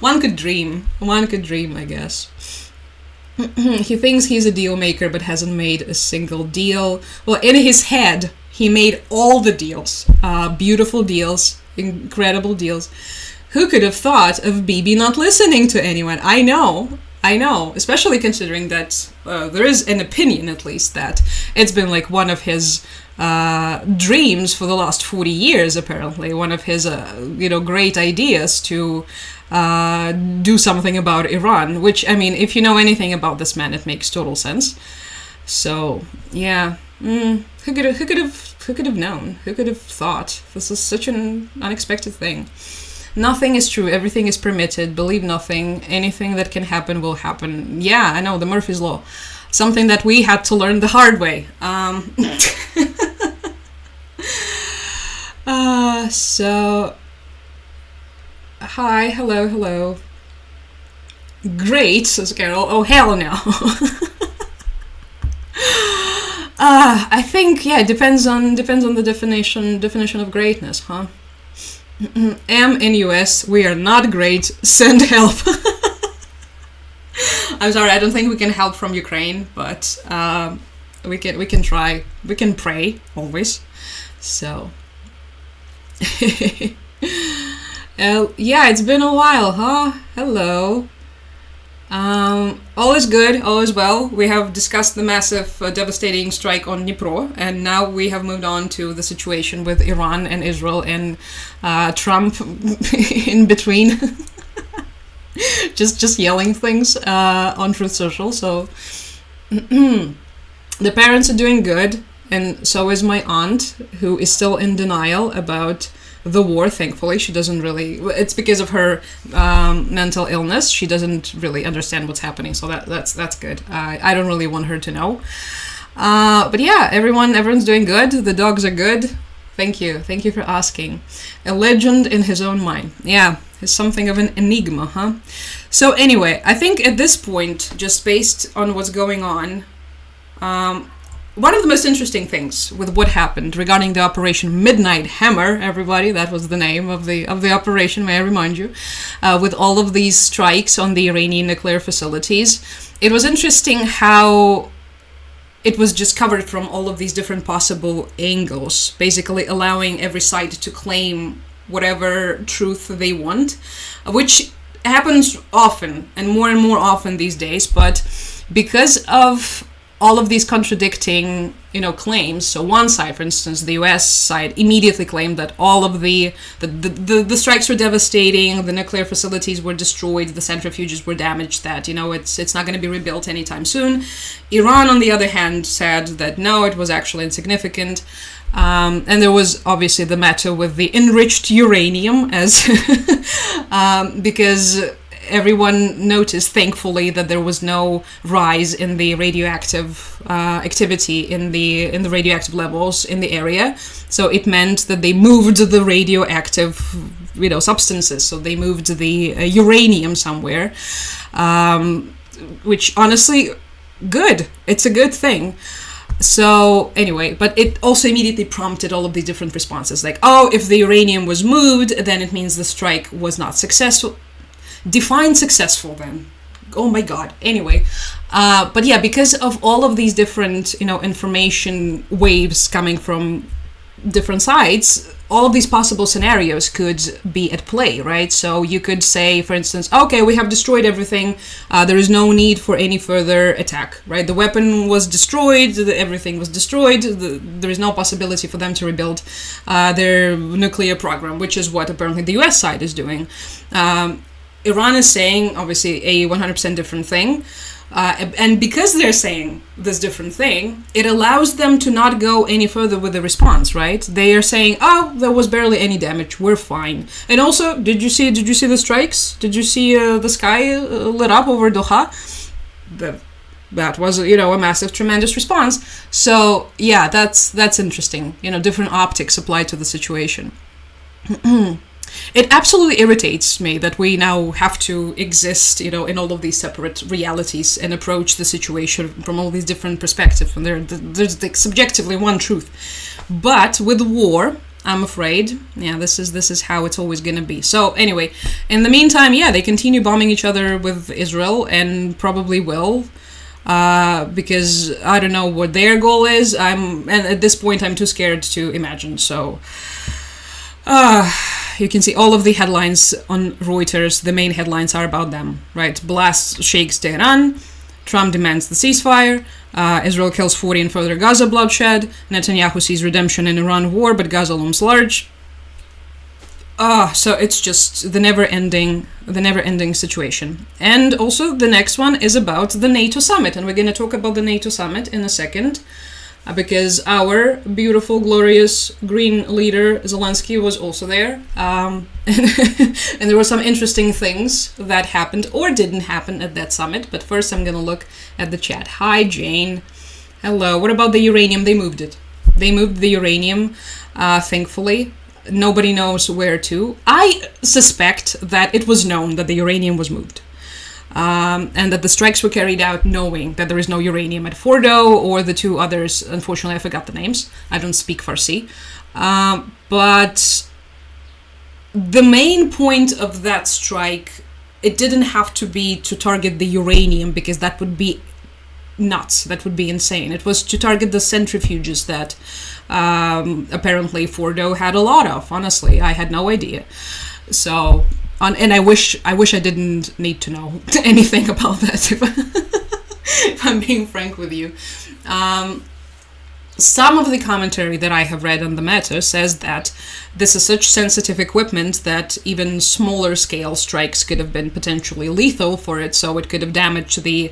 One could dream, I guess. He thinks he's a deal maker, but hasn't made a single deal. Well, in his head, he made all the deals. Beautiful deals, incredible deals. Who could have thought of Bibi not listening to anyone? I know. Especially considering that there is an opinion, at least, that it's been like one of his dreams for the last 40 years, apparently. One of his, great ideas to do something about Iran, which, I mean, if you know anything about this man, it makes total sense. So, yeah. Who could have known? Who could have thought? This is such an unexpected thing. Nothing is true. Everything is permitted. Believe nothing. Anything that can happen will happen. Yeah, I know, the Murphy's Law. Something that we had to learn the hard way. So... Hi, hello. Great, says Carol. Oh, hell no. I think, yeah, it depends on the definition of greatness, huh? M in US, we are not great. Send help. I'm sorry, I don't think we can help from Ukraine, but we can try. We can pray always. So. Yeah, it's been a while, huh? Hello. All is good, all is well. We have discussed the massive, devastating strike on Dnipro, and now we have moved on to the situation with Iran and Israel and Trump in between. just yelling things on Truth Social. So the parents are doing good, and so is my aunt, who is still in denial about the war. Thankfully, she doesn't really... It's because of her mental illness. She doesn't really understand what's happening, so that's good. I don't really want her to know. But yeah, everyone's doing good. The dogs are good. Thank you for asking. A legend in his own mind. Yeah, he's something of an enigma, huh? So anyway, I think at this point, just based on what's going on, one of the most interesting things with what happened regarding the Operation Midnight Hammer, everybody, that was the name of the operation, may I remind you, with all of these strikes on the Iranian nuclear facilities, it was interesting how it was just covered from all of these different possible angles, basically allowing every side to claim whatever truth they want, which happens often and more often these days. But because of all of these contradicting, claims, so one side, for instance, the US side immediately claimed that all of the strikes were devastating, the nuclear facilities were destroyed, the centrifuges were damaged, that, it's not going to be rebuilt anytime soon. Iran, on the other hand, said that no, it was actually insignificant. And there was obviously the matter with the enriched uranium, as because everyone noticed, thankfully, that there was no rise in the radioactive activity in the radioactive levels in the area. So it meant that they moved the radioactive, substances. So they moved the uranium somewhere, which honestly, good. It's a good thing. So anyway, but it also immediately prompted all of the different responses. Like, oh, if the uranium was moved, then it means the strike was not successful. Define successful then. Oh my god. Anyway, but yeah, because of all of these different, information waves coming from different sides, all of these possible scenarios could be at play, right? So you could say, for instance, okay, we have destroyed everything. There is no need for any further attack, right? The weapon was destroyed. Everything was destroyed. There is no possibility for them to rebuild their nuclear program, which is what apparently the US side is doing. Iran is saying, obviously, a 100% different thing. And because they're saying this different thing, it allows them to not go any further with the response, right? They are saying, oh, there was barely any damage, we're fine. And also, did you see the strikes? Did you see the sky lit up over Doha? That was, a massive, tremendous response. So, yeah, that's interesting. Different optics applied to the situation. It absolutely irritates me that we now have to exist, in all of these separate realities and approach the situation from all these different perspectives. And there's like subjectively one truth. But with war, I'm afraid, this is how it's always going to be. So anyway, in the meantime, they continue bombing each other with Israel and probably will. Because I don't know what their goal is. And at this point, I'm too scared to imagine. So, you can see all of the headlines on Reuters. The main headlines are about them, right? Blast shakes Tehran. Trump demands the ceasefire. Israel kills 40 in further Gaza bloodshed. Netanyahu sees redemption in Iran war, but Gaza looms large. So it's just the never-ending situation. And also the next one is about the NATO summit, and we're going to talk about the NATO summit in a second. Because our beautiful, glorious green leader Zelensky was also there. And there were some interesting things that happened or didn't happen at that summit. But first I'm going to look at the chat. Hi, Jane. Hello. What about the uranium? They moved it. They moved the uranium, thankfully. Nobody knows where to. I suspect that it was known that the uranium was moved. And that the strikes were carried out knowing that there is no uranium at Fordo or the two others. Unfortunately, I forgot the names. I don't speak Farsi. But the main point of that strike, it didn't have to be to target the uranium, because that would be nuts. That would be insane. It was to target the centrifuges that apparently Fordo had a lot of. Honestly, I had no idea. So... and I wish I didn't need to know anything about that, if I'm being frank with you. Some of the commentary that I have read on the matter says that this is such sensitive equipment that even smaller scale strikes could have been potentially lethal for it, so it could have damaged the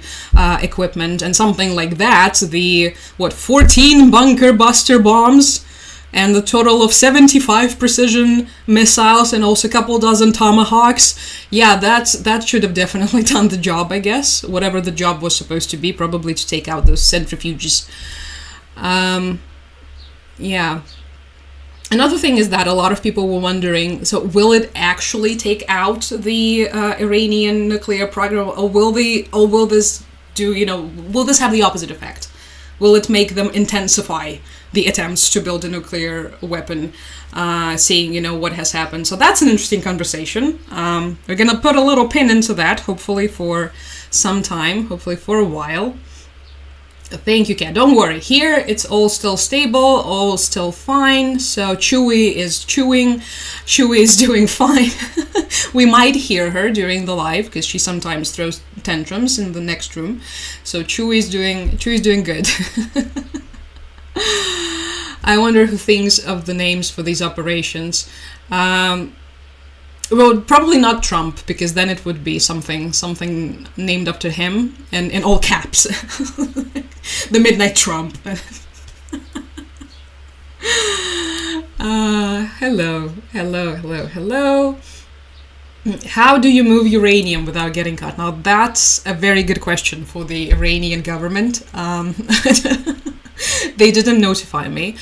equipment, and something like that, 14 bunker buster bombs, and the total of 75 precision missiles and also a couple dozen tomahawks. Yeah, that should have definitely done the job, I guess. Whatever the job was supposed to be, probably to take out those centrifuges. Yeah. Another thing is that a lot of people were wondering, so will it actually take out the Iranian nuclear program, or will this will this have the opposite effect? Will it make them intensify the attempts to build a nuclear weapon, seeing, what has happened? So that's an interesting conversation. We're going to put a little pin into that, hopefully for some time, hopefully for a while. Thank you, Kat. Don't worry. Here, it's all still stable, all still fine. So Chewy is chewing. Chewy is doing fine. We might hear her during the live because she sometimes throws tantrums in the next room. So Chewy's doing good. I wonder who thinks of the names for these operations. Well, probably not Trump, because then it would be something named after him, and in all caps. The Midnight Trump. Hello. How do you move uranium without getting caught? Now, that's a very good question for the Iranian government. They didn't notify me.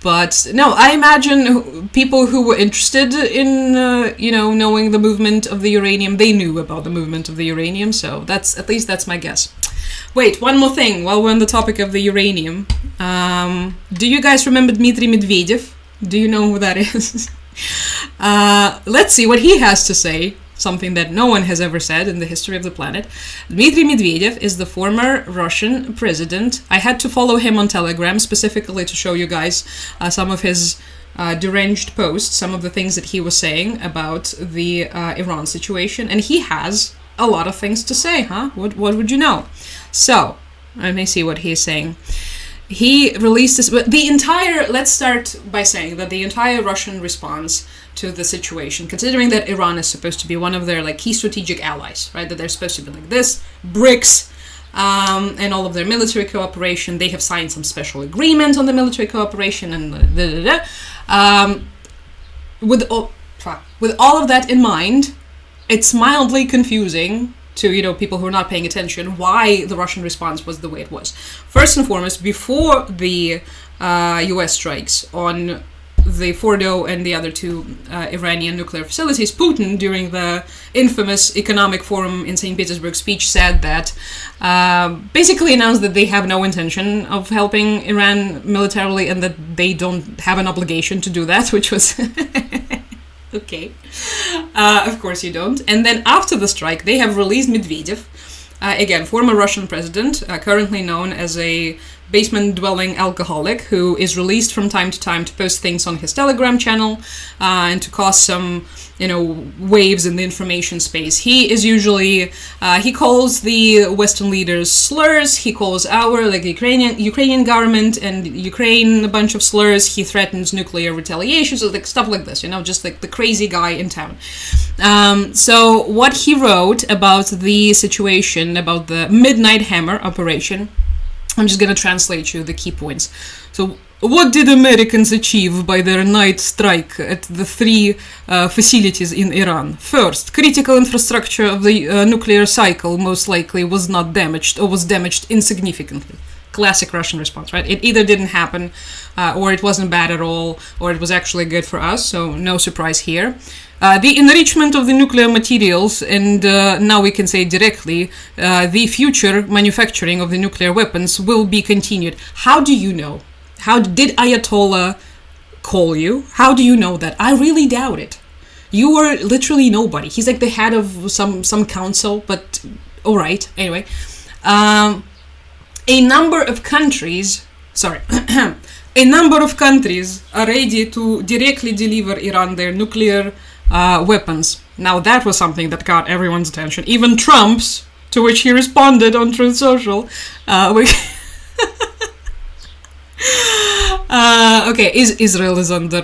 But no, I imagine people who were interested in, knowing the movement of the uranium, they knew about the movement of the uranium. So that's my guess. Wait, one more thing while we're on the topic of the uranium. Do you guys remember Dmitry Medvedev? Do you know who that is? Let's see what he has to say. Something that no one has ever said in the history of the planet. Dmitry Medvedev is the former Russian president. I had to follow him on Telegram specifically to show you guys some of his deranged posts, some of the things that he was saying about the Iran situation. And he has a lot of things to say, huh? What would you know? So, let me see what he's saying. He released this, but let's start by saying that the entire Russian response to the situation, considering that Iran is supposed to be one of their key strategic allies, right? That they're supposed to be like this, BRICS, and all of their military cooperation. They have signed some special agreement on the military cooperation and with all of that in mind, it's mildly confusing to people who are not paying attention why the Russian response was the way it was. First and foremost, before the U.S. strikes on the Fordo and the other two Iranian nuclear facilities, Putin, during the infamous economic forum in St. Petersburg speech, said that basically announced that they have no intention of helping Iran militarily and that they don't have an obligation to do that, which was okay. Of course you don't. And then after the strike, they have released Medvedev, again, former Russian president, currently known as a basement-dwelling alcoholic who is released from time to time to post things on his Telegram channel and to cause some, waves in the information space. He is usually, he calls the Western leaders slurs, he calls our, Ukrainian government and Ukraine a bunch of slurs, he threatens nuclear retaliation, so stuff like this, just the crazy guy in town. So what he wrote about the situation, about the Midnight Hammer operation, I'm just going to translate you the key points. So, what did Americans achieve by their night strike at the three facilities in Iran? First, critical infrastructure of the nuclear cycle most likely was not damaged or was damaged insignificantly. Classic Russian response, right? It either didn't happen or it wasn't bad at all or it was actually good for us, so no surprise here. The enrichment of the nuclear materials, and now we can say directly, the future manufacturing of the nuclear weapons will be continued. How do you know? How did Ayatollah call you? How do you know that? I really doubt it. You were literally nobody. He's like the head of some council, but all right. Anyway, a number of countries are ready to directly deliver Iran their nuclear weapons. Now that was something that got everyone's attention, even Trump's, to which he responded on Truth Social. Okay, Israel is under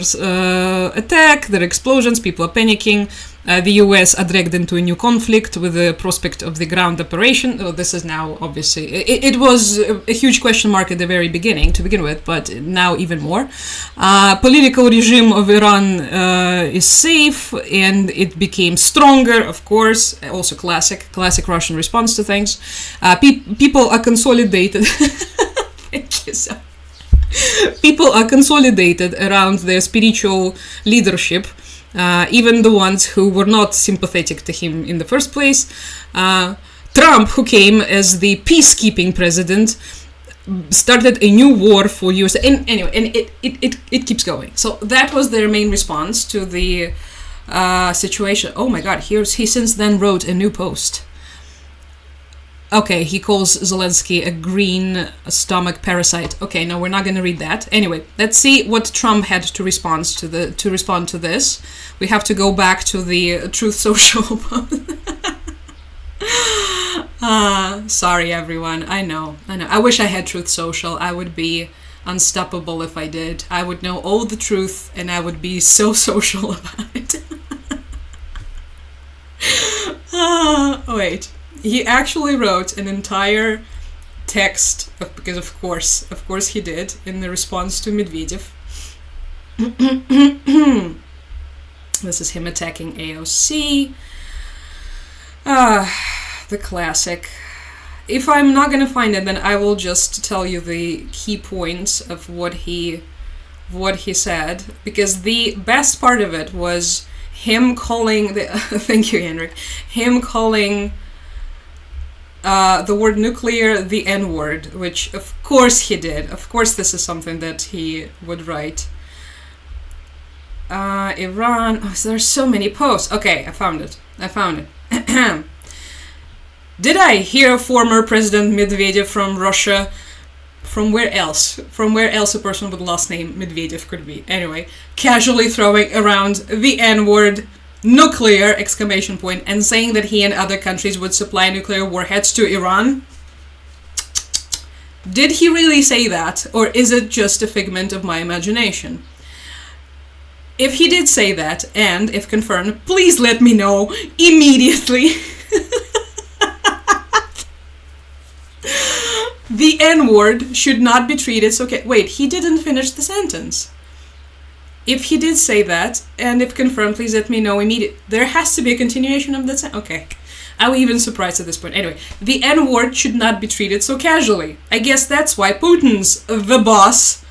attack, there are explosions, people are panicking. The US are dragged into a new conflict with the prospect of the ground operation. This is now, obviously, it was a huge question mark at the very beginning, to begin with, but now even more. Political regime of Iran is safe, and it became stronger, of course, also classic Russian response to things. People are consolidated. Thank you so much. People are consolidated around their spiritual leadership, even the ones who were not sympathetic to him in the first place. Trump, who came as the peacekeeping president, started a new war for years. And anyway, and it keeps going. So that was their main response to the situation. Oh my God, he since then wrote a new post. Okay, he calls Zelensky a green stomach parasite. Okay, no, we're not going to read that. Anyway, let's see what Trump had to respond to this. We have to go back to the Truth Social. Sorry, everyone. I know. I wish I had Truth Social. I would be unstoppable if I did. I would know all the truth, and I would be so social about it. Wait. He actually wrote an entire text, because of course he did, in the response to Medvedev. This is him attacking AOC. The classic. If I'm not gonna find it, then I will just tell you the key points of what he said, because the best part of it was him calling thank you, Henrik. Him calling the word nuclear the N-word, which of course he did. Of course this is something that he would write. Iran. Oh, there's so many posts. Okay, I found it. Did I hear former President Medvedev from Russia? From where else? From where else a person with last name Medvedev could be? Anyway, casually throwing around the N-word, nuclear, ! And saying that he and other countries would supply nuclear warheads to Iran? Did he really say that, or is it just a figment of my imagination? If he did say that, and if confirmed, please let me know immediately. The N-word should not be treated so... Wait, he didn't finish the sentence. If he did say that, and if confirmed, please let me know immediately. There has to be a continuation of that sentence. Okay. I'm even surprised at this point. Anyway, the N-word should not be treated so casually. I guess that's why Putin's the boss.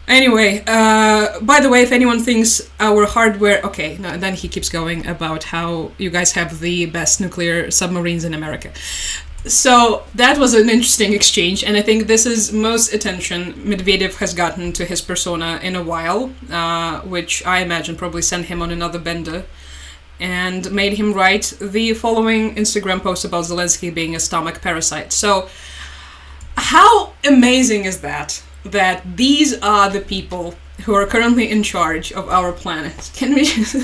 Anyway, by the way, if anyone thinks our hardware... Okay, no, then he keeps going about how you guys have the best nuclear submarines in America. So that was an interesting exchange, and I think this is most attention Medvedev has gotten to his persona in a while, which I imagine probably sent him on another bender and made him write the following Instagram post about Zelensky being a stomach parasite. So how amazing is that? That these are the people who are currently in charge of our planet. Can we just...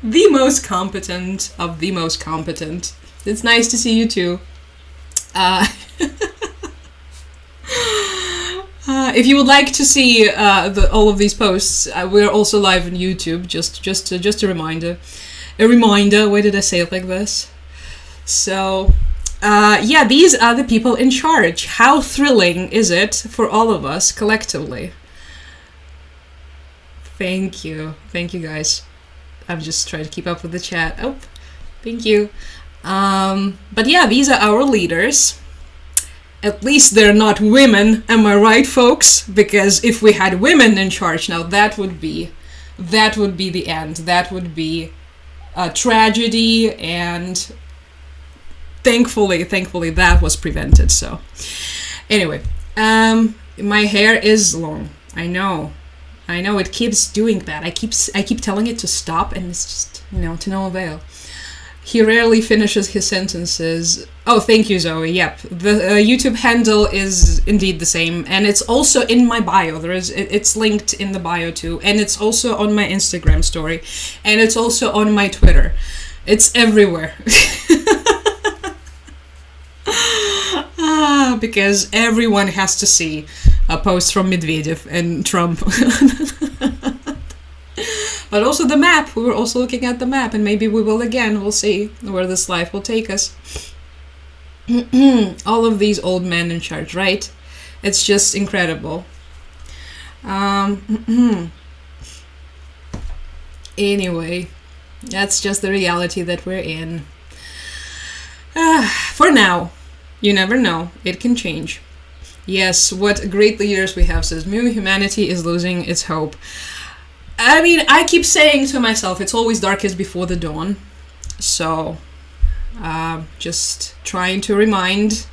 The most competent of the most competent. It's nice to see you too. If you would like to see all of these posts, we're also live on YouTube. Just a reminder. A reminder. Why did I say it like this? So, yeah, these are the people in charge. How thrilling is it for all of us collectively? Thank you guys. I'm just trying to keep up with the chat. Oh, thank you. But yeah, these are our leaders. At least they're not women, am I right, folks? Because if we had women in charge now, that would be the end. That would be a tragedy, and thankfully that was prevented. So anyway, my hair is long. I know it keeps doing that. I keep telling it to stop, and it's just, to no avail. He rarely finishes his sentences. Oh, thank you, Zoe. Yep, the YouTube handle is indeed the same, and it's also in my bio. It's linked in the bio too, and it's also on my Instagram story, and it's also on my Twitter. It's everywhere. Because everyone has to see a post from Medvedev and Trump. But also the map. We were also looking at the map, and maybe we will again. We'll see where this life will take us. All of these old men in charge, right? It's just incredible. Anyway, that's just the reality that we're in. For now. You never know. It can change. Yes, what great leaders we have, says Mu. Humanity is losing its hope. I mean, I keep saying to myself, it's always darkest before the dawn. So, just trying to remind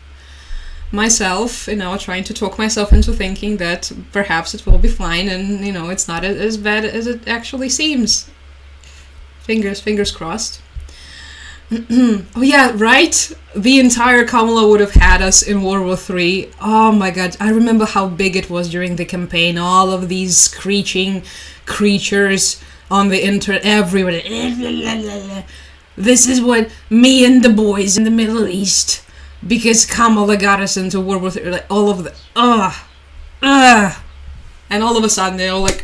myself, trying to talk myself into thinking that perhaps it will be fine, and, it's not as bad as it actually seems. Fingers crossed. Oh yeah, right? The entire Kamala would have had us in World War III. Oh my god, I remember how big it was during the campaign. All of these screeching creatures on the internet, everywhere. This is what me and the boys in the Middle East, because Kamala got us into World War III. Like, all of the, and all of a sudden they're all like,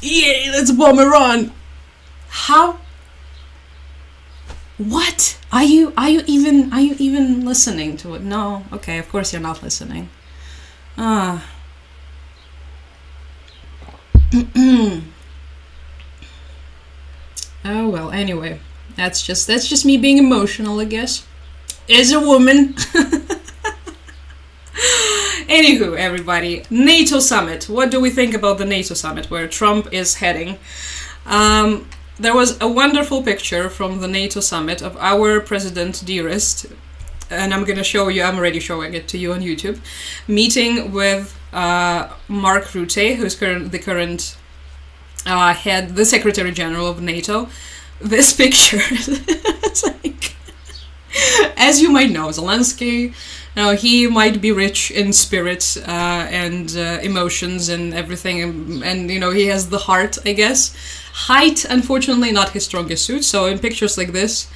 yay, let's bomb Iran. How? What? Are you even listening to it? No. Okay, of course you're not listening. Oh well, anyway. That's just me being emotional, I guess. As a woman. Anywho, everybody, NATO summit. What do we think about the NATO summit where Trump is heading? There was a wonderful picture from the NATO summit of our president, dearest, and I'm going to show you, I'm already showing it to you on YouTube, meeting with Mark Rutte, who's the current head, the Secretary General of NATO. This picture, it's like, as you might know, Zelensky, he might be rich in spirit and emotions and everything, and he has the heart, I guess. Height, unfortunately, not his strongest suit. So in pictures like this,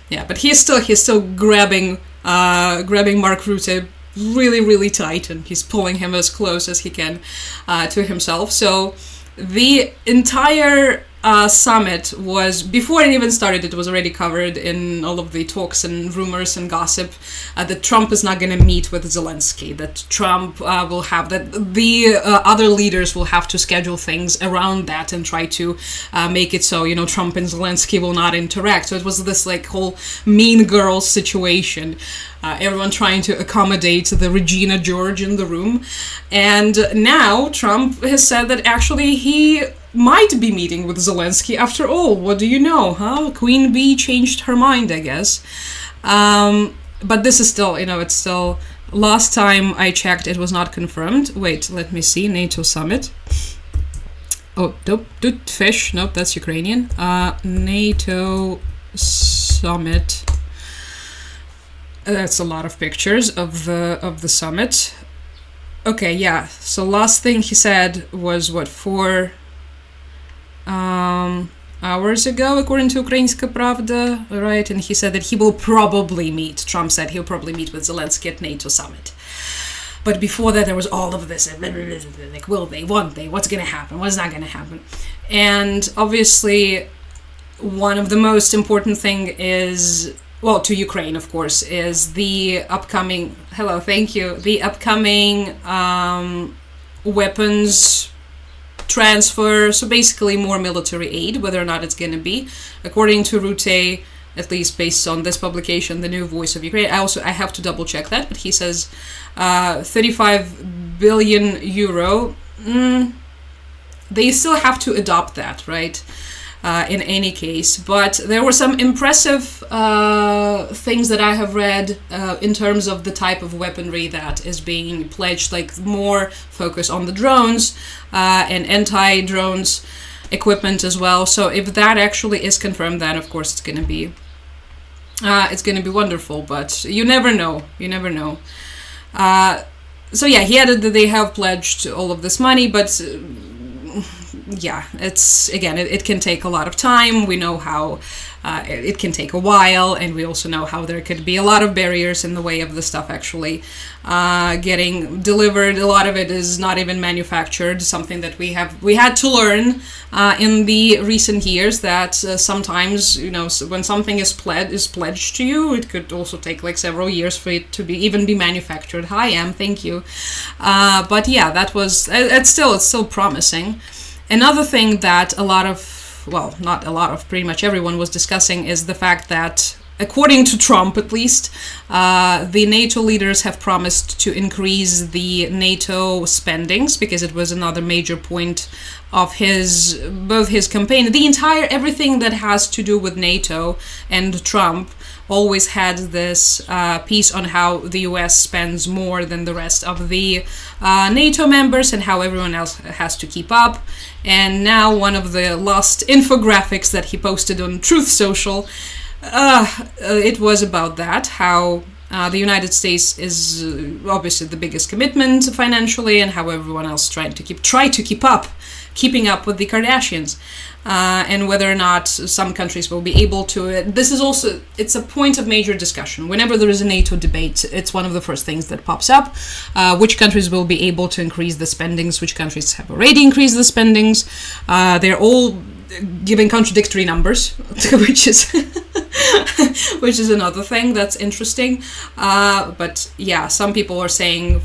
yeah, but he's still grabbing Mark Rutte really, really tight, and he's pulling him as close as he can to himself. So the entire summit was, before it even started, it was already covered in all of the talks and rumors and gossip that Trump is not going to meet with Zelensky, that Trump will have, that the other leaders will have to schedule things around that and try to make it so, Trump and Zelensky will not interact. So it was this like whole mean girls situation. Everyone trying to accommodate the Regina George in the room. And now Trump has said that actually he might be meeting with Zelensky after all. What do you know, huh? Queen Bee changed her mind, I guess. But this is still, it's still, last time I checked, it was not confirmed. Wait, let me see, NATO summit. Oh, nope, fish, nope, that's Ukrainian. NATO summit. That's a lot of pictures of the summit. Okay, yeah, so last thing he said was, 4 hours ago, according to Ukrainska Pravda, right? And he said that he will probably meet, Trump said he'll probably meet with Zelensky at NATO summit. But before that, there was all of this, like, will they, won't they, what's going to happen, what's not going to happen? And obviously, one of the most important thing is, well, to Ukraine, of course, is the upcoming, the upcoming weapons transfer, so basically more military aid, whether or not it's going to be. According to Rutte, at least based on this publication, The New Voice of Ukraine, I have to double check that, but he says 35 billion euro. They still have to adopt that, right? In any case, but there were some impressive things that I have read in terms of the type of weaponry that is being pledged, like more focus on the drones and anti-drones equipment as well. So if that actually is confirmed, then of course it's going to be wonderful. But you never know. So yeah, he added that they have pledged all of this money, but. Yeah, it's, again, it can take a lot of time. We know how it can take a while, and we also know how there could be a lot of barriers in the way of the stuff actually getting delivered. A lot of it is not even manufactured, something that we had to learn in the recent years, that sometimes, when something is pledged to you, it could also take like several years for it to even be manufactured. Hi, Em, thank you. But yeah, that was, it's still promising. Another thing that pretty much everyone was discussing is the fact that according to Trump at least, the NATO leaders have promised to increase the NATO spendings, because it was another major point of both his campaign. Everything that has to do with NATO and Trump always had this piece on how the US spends more than the rest of the NATO members and how everyone else has to keep up. And now one of the last infographics that he posted on Truth Social, it was about that, how the United States is obviously the biggest commitment financially, and how everyone else try to keeping up with the Kardashians, and whether or not some countries will be able to. This is also, it's a point of major discussion. Whenever there is a NATO debate, it's one of the first things that pops up. Which countries will be able to increase the spendings? Which countries have already increased the spendings? They're all giving contradictory numbers, which is which is another thing that's interesting. But yeah, some people are saying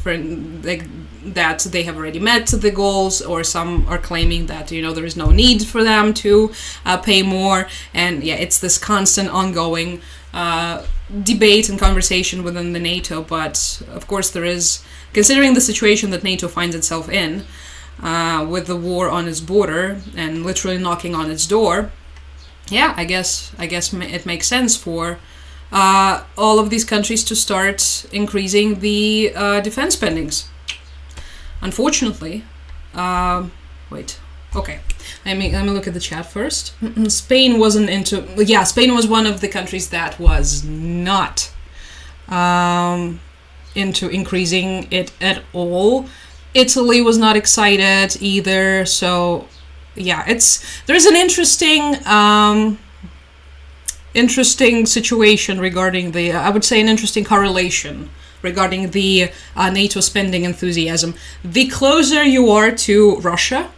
that they have already met the goals, or some are claiming that there is no need for them to pay more. And yeah, it's this constant ongoing debate and conversation within the NATO. But of course there is, considering the situation that NATO finds itself in, with the war on its border and literally knocking on its door, yeah, I guess it makes sense for all of these countries to start increasing the defense spendings. Unfortunately, wait, okay, let me look at the chat first. Spain wasn't into, Spain was one of the countries that was not into increasing it at all. Italy was not excited either, so yeah, there's an interesting situation regarding I would say an interesting correlation regarding the NATO spending enthusiasm. The closer you are to Russia,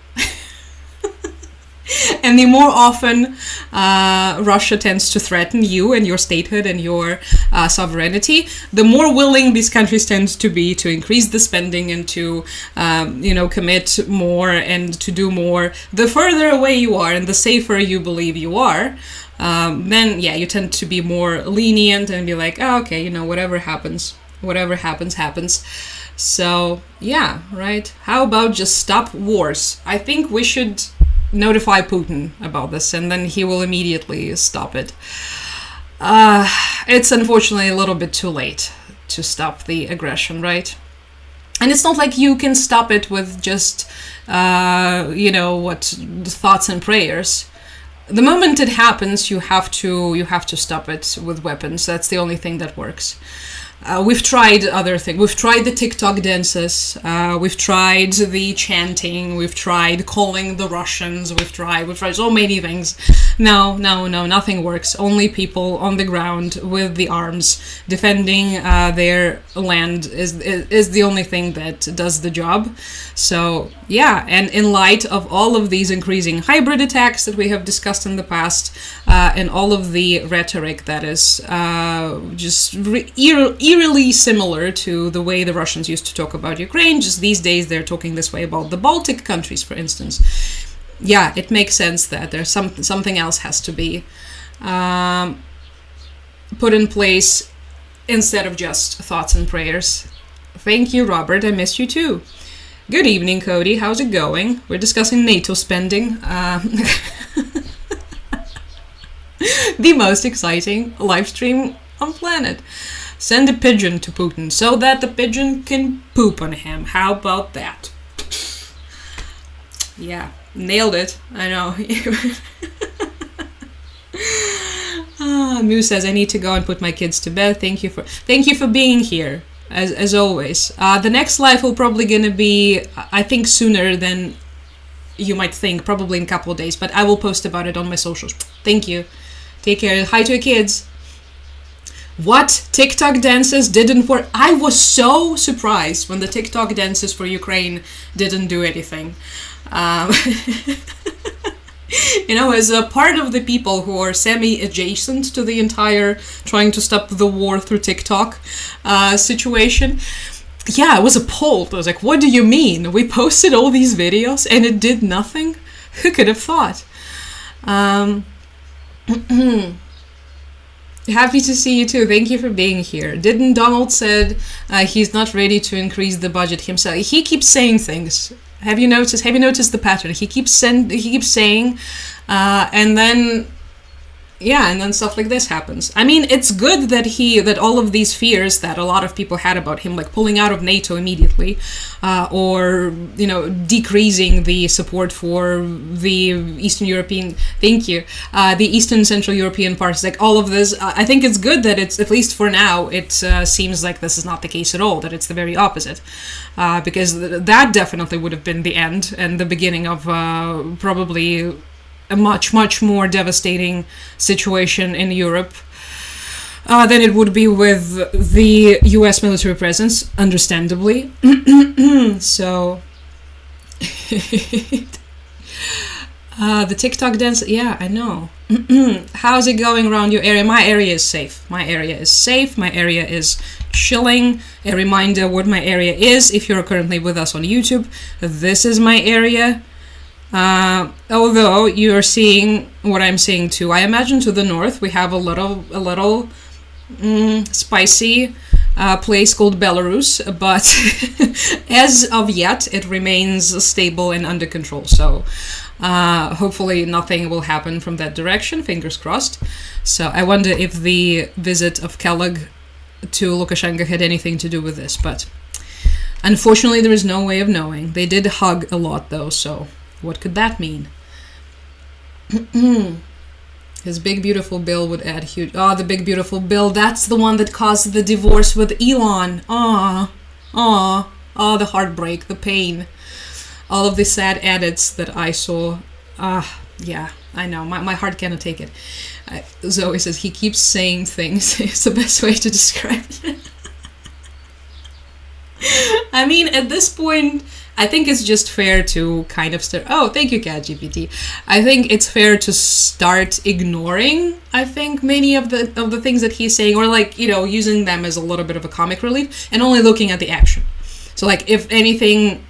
and the more often Russia tends to threaten you and your statehood and your sovereignty, the more willing these countries tend to be to increase the spending and to, commit more and to do more. The further away you are and the safer you believe you are, then yeah, you tend to be more lenient and be like, oh, okay, whatever happens, happens. So yeah, right. How about just stop wars? I think we should notify Putin about this, and then he will immediately stop it. It's unfortunately a little bit too late to stop the aggression, right? And it's not like you can stop it with just, thoughts and prayers. The moment it happens, you have to stop it with weapons. That's the only thing that works. We've tried other things. We've tried the TikTok dances. We've tried the chanting. We've tried calling the Russians. We've tried so many things. No, nothing works. Only people on the ground with the arms defending their land is the only thing that does the job. So yeah, and in light of all of these increasing hybrid attacks that we have discussed in the past, and all of the rhetoric that is just eerily similar to the way the Russians used to talk about Ukraine, just these days they're talking this way about the Baltic countries, for instance. Yeah, it makes sense that there's something else has to be put in place instead of just thoughts and prayers. Thank you, Robert. I missed you too. Good evening, Cody. How's it going? We're discussing NATO spending. The most exciting live stream on planet. Send a pigeon to Putin so that the pigeon can poop on him. How about that? Yeah, nailed it. I know. Moo says, I need to go and put my kids to bed. Thank you for being here, as always. The next live will probably gonna be, I think, sooner than you might think, probably in a couple of days, but I will post about it on my socials. Thank you. Take care. Hi to your kids. What? TikTok dances didn't work? I was so surprised when the TikTok dances for Ukraine didn't do anything. As a part of the people who are semi-adjacent to the entire trying to stop the war through TikTok situation, yeah, I was appalled. I was like, what do you mean? We posted all these videos and it did nothing? Who could have thought? Happy to see you too. Thank you for being here. Didn't Donald said he's not ready to increase the budget himself? He keeps saying things. Have you noticed? Have you noticed the pattern? He keeps saying, and then. Yeah, and then stuff like this happens. I mean, it's good that all of these fears that a lot of people had about him, like pulling out of NATO immediately, or decreasing the support for the Eastern European, the Eastern Central European parties, like all of this. I think it's good that it's, at least for now, it seems like this is not the case at all. That it's the very opposite, because that definitely would have been the end and the beginning of probably a much, much more devastating situation in Europe than it would be with the US military presence, understandably. So, the TikTok dance, yeah, I know. How's it going around your area? My area is safe. My area is safe. My area is chilling. A reminder what my area is. If you're currently with us on YouTube, this is my area. Although you're seeing what I'm seeing too, I imagine to the north we have a little spicy place called Belarus, but as of yet it remains stable and under control. So hopefully nothing will happen from that direction. Fingers crossed. So I wonder if the visit of Kellogg to Lukashenko had anything to do with this, but unfortunately there is no way of knowing. They did hug a lot though, so. What could that mean? His big beautiful bill would add huge... Oh, the big beautiful bill. That's the one that caused the divorce with Elon. Oh, the heartbreak, the pain. All of the sad edits that I saw. Yeah, I know. My heart cannot take it. Zoe says he keeps saying things. It's the best way to describe it. I mean, at this point... I think it's just fair to kind of start... Oh, thank you, ChatGPT. I think it's fair to start ignoring, I think, many of the things that he's saying, or like, using them as a little bit of a comic relief, and only looking at the action. So like, if anything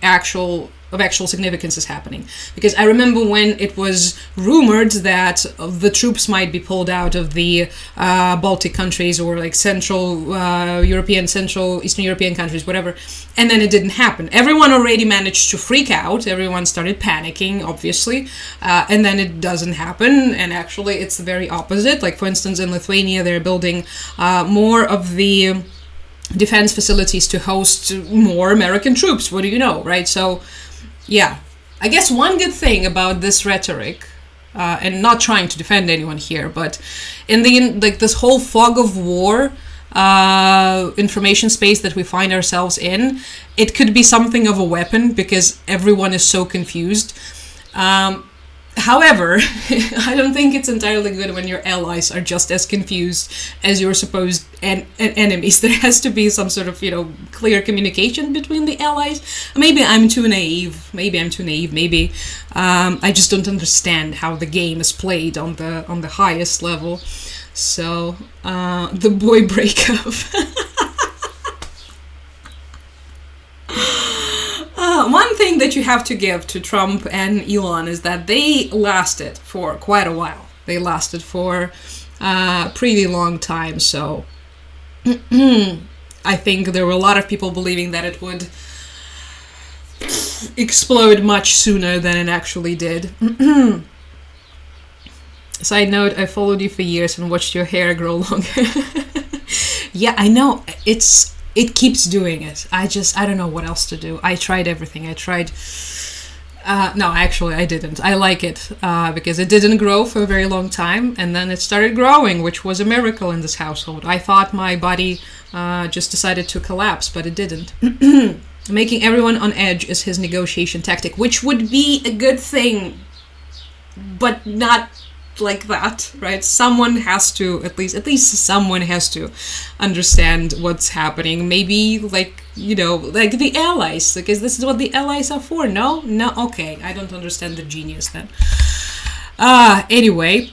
of actual significance is happening. Because I remember when it was rumored that the troops might be pulled out of the Baltic countries or like Central Eastern European countries, whatever, and then it didn't happen. Everyone already managed to freak out. Everyone started panicking, obviously, and then it doesn't happen, and actually it's the very opposite. Like, for instance, in Lithuania, they're building more of the defense facilities to host more American troops. What do you know, right? So, yeah, I guess one good thing about this rhetoric, and not trying to defend anyone here, but in this whole fog of war information space that we find ourselves in, it could be something of a weapon because everyone is so confused. However, I don't think it's entirely good when your allies are just as confused as your supposed enemies. There has to be some sort of, clear communication between the allies. Maybe I'm too naive. Maybe I just don't understand how the game is played on the highest level. So, the boy breakup. One thing that you have to give to Trump and Elon is that they lasted for quite a while. They lasted for a pretty long time, so I think there were a lot of people believing that it would explode much sooner than it actually did. Side note, I followed you for years and watched your hair grow longer. Yeah, I know. It keeps doing it. I don't know what else to do. I tried everything. No, actually, I didn't. I like it because it didn't grow for a very long time, and then it started growing, which was a miracle in this household. I thought my body just decided to collapse, but it didn't. Making everyone on edge is his negotiation tactic, which would be a good thing, but not like that, right? Someone has to, at least someone has to understand what's happening. Maybe like the allies, because this is what the allies are for. No, okay, I don't understand the genius then. Anyway,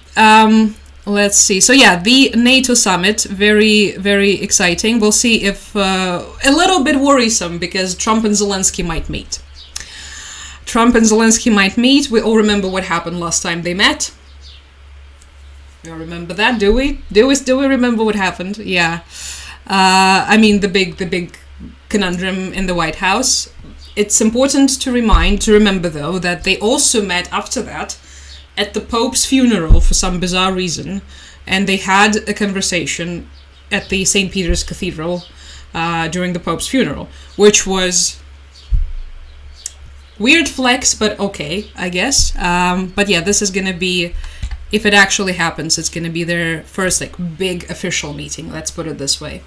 let's see. So yeah, the NATO summit, very, very exciting. We'll see if a little bit worrisome because Trump and Zelensky might meet. We all remember what happened last time they met. don't remember that, do we? Do we remember what happened? Yeah. I mean, the big conundrum in the White House. It's important to remember though, that they also met after that at the Pope's funeral for some bizarre reason, and they had a conversation at the St. Peter's Cathedral during the Pope's funeral, which was weird flex, but okay, I guess. But yeah, this is gonna be, if it actually happens, it's gonna be their first like big official meeting. Let's put it this way.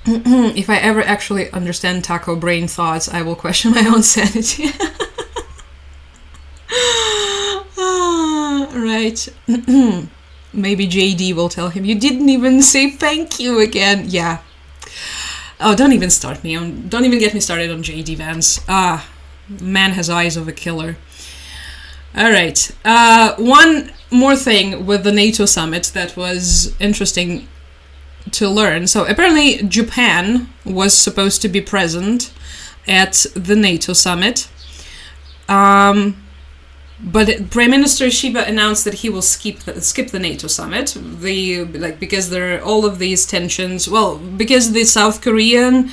If I ever actually understand taco brain thoughts, I will question my own sanity. Right. Maybe JD will tell him, you didn't even say thank you again. Yeah. Oh, don't even start me on. Don't even get me started on JD Vance. Man has eyes of a killer. All right. One more thing with the NATO summit that was interesting to learn. So apparently Japan was supposed to be present at the NATO summit. But Prime Minister Shiba announced that he will skip the NATO summit. Because there are all of these tensions. Well, because the South Koreans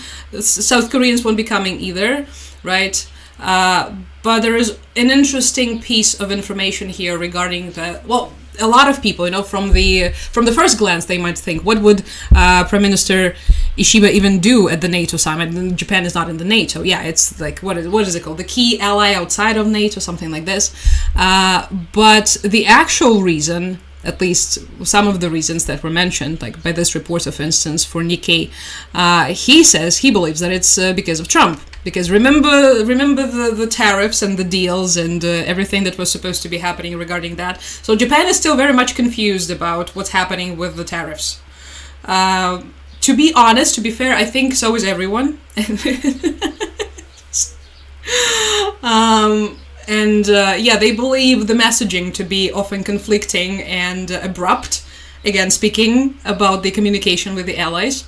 won't be coming either, right? But there is an interesting piece of information here regarding a lot of people, from the first glance, they might think, what would Prime Minister Ishiba even do at the NATO summit? Japan is not in the NATO. Yeah, it's like, what is it called? The key ally outside of NATO, something like this. But the actual reason, at least some of the reasons that were mentioned, like by this reporter, for instance, for Nikkei, he believes that it's because of Trump. Because remember the tariffs and the deals and everything that was supposed to be happening regarding that. So Japan is still very much confused about what's happening with the tariffs. To be honest, to be fair, I think so is everyone. They believe the messaging to be often conflicting and abrupt, again, speaking about the communication with the allies.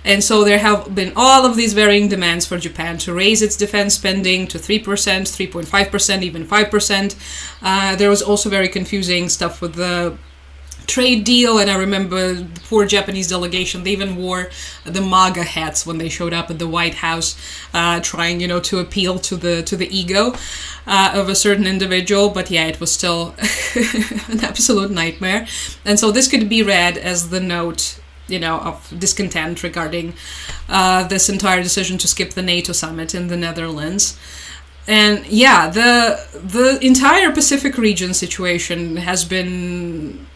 And so there have been all of these varying demands for Japan to raise its defense spending to 3%, 3.5%, even 5%. There was also very confusing stuff with the trade deal, and I remember the poor Japanese delegation, they even wore the MIGA hats when they showed up at the White House, trying, to appeal to the ego of a certain individual. But yeah, it was still an absolute nightmare. And so this could be read as the note, of discontent regarding this entire decision to skip the NATO summit in the Netherlands. And yeah, the entire Pacific region situation has been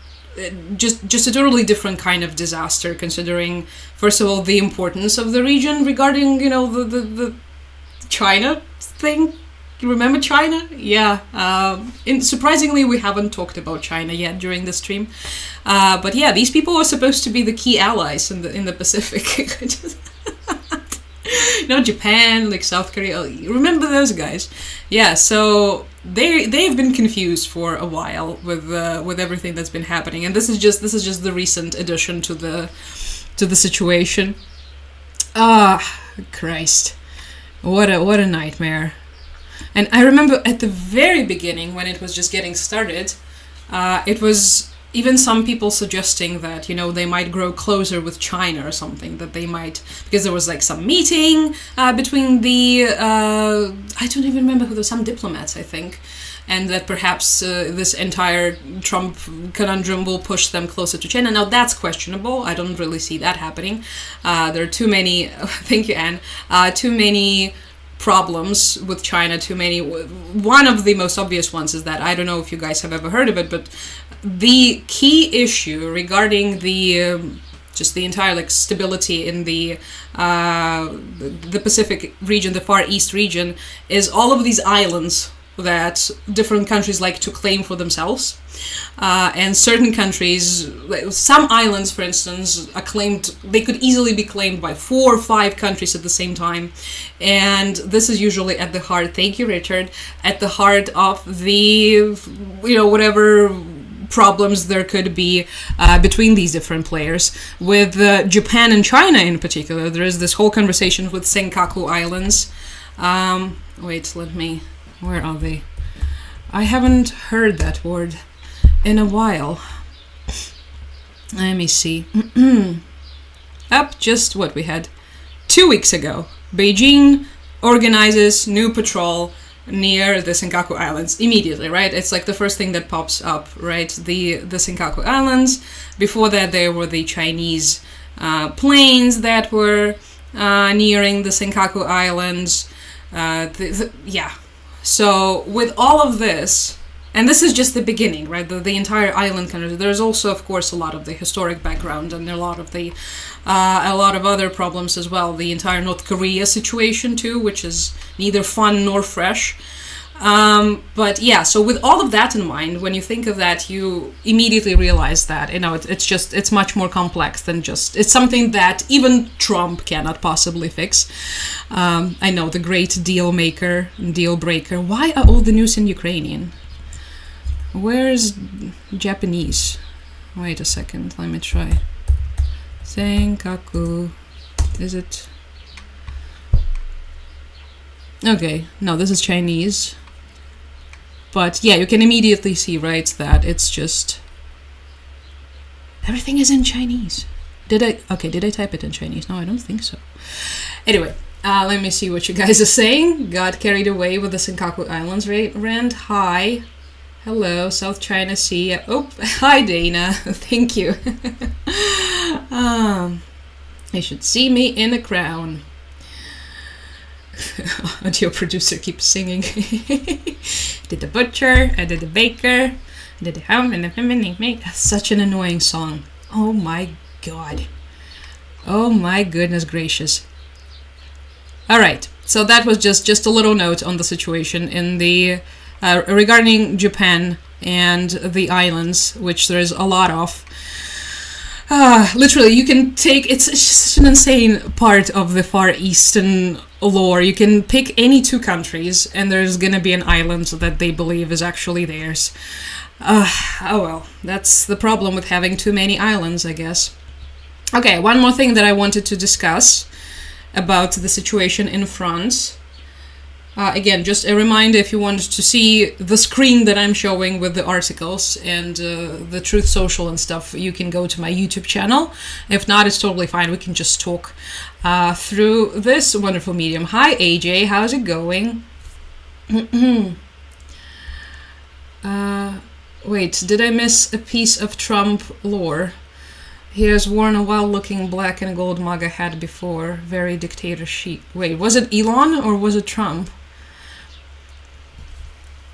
just a totally different kind of disaster, considering, first of all, the importance of the region regarding, the China thing. You remember China? Yeah. Surprisingly, we haven't talked about China yet during the stream. But yeah, these people are supposed to be the key allies in the Pacific. Japan, like South Korea. Remember those guys? Yeah. So they've been confused for a while with everything that's been happening, and this is just the recent addition to the situation. Christ, what a nightmare. And I remember at the very beginning, when it was just getting started, it was even some people suggesting that, they might grow closer with China or something, that they might, because there was like some meeting between the, I don't even remember who, there were some diplomats, I think, and that perhaps this entire Trump conundrum will push them closer to China. Now that's questionable. I don't really see that happening. There are too many, thank you, Anne, too many problems with China, too many. One of the most obvious ones is that, I don't know if you guys have ever heard of it, but the key issue regarding the just the entire stability in the Pacific region, the Far East region, is all of these islands that different countries like to claim for themselves. And certain countries, some islands, for instance, are claimed, they could easily be claimed by 4 or 5 countries at the same time. And this is usually at the heart, thank you, Richard, at the heart of the, whatever problems there could be between these different players. With Japan and China in particular, there is this whole conversation with Senkaku Islands. Where are they? I haven't heard that word in a while. Let me see. Up just what we had 2 weeks ago. Beijing organizes new patrol near the Senkaku Islands immediately, right? It's like the first thing that pops up, right? The Senkaku Islands. Before that, there were the Chinese planes that were nearing the Senkaku Islands. Yeah. So with all of this, and this is just the beginning, right? The entire island country. There's also, of course, a lot of the historic background and a lot of other problems as well. The entire North Korea situation too, which is neither fun nor fresh. But yeah, so with all of that in mind, when you think of that, you immediately realize that, it's much more complex than it's something that even Trump cannot possibly fix. I know, the great deal breaker. Why are all the news in Ukrainian? Where's Japanese? Wait a second, let me try. Senkaku. Is it? Okay, no, this is Chinese. But yeah, you can immediately see, right, that it's just... everything is in Chinese. Did I type it in Chinese? No, I don't think so. Anyway, let me see what you guys are saying. Got carried away with the Senkaku Islands, Rand. Hi. Hello, South China Sea. Oh, hi, Dana. Thank you. You should see me in a crown. Audio producer keeps singing. Did the butcher, I did the baker, did the ham and the feminine make. That's such an annoying song. Oh my god. Oh my goodness gracious. Alright, so that was just a little note on the situation in the regarding Japan and the islands, which there's a lot of. Literally, you can take... It's just an insane part of the Far Eastern lore. You can pick any two countries, and there's gonna be an island that they believe is actually theirs. Oh well, that's the problem with having too many islands, I guess. Okay, one more thing that I wanted to discuss about the situation in France. Again, just a reminder, if you want to see the screen that I'm showing with the articles and the Truth Social and stuff, you can go to my YouTube channel. If not, it's totally fine. We can just talk through this wonderful medium. Hi, AJ. How's it going? Wait, did I miss a piece of Trump lore? He has worn a wild-looking black and gold MAGA hat before. Very dictator chic. Wait, was it Elon or was it Trump?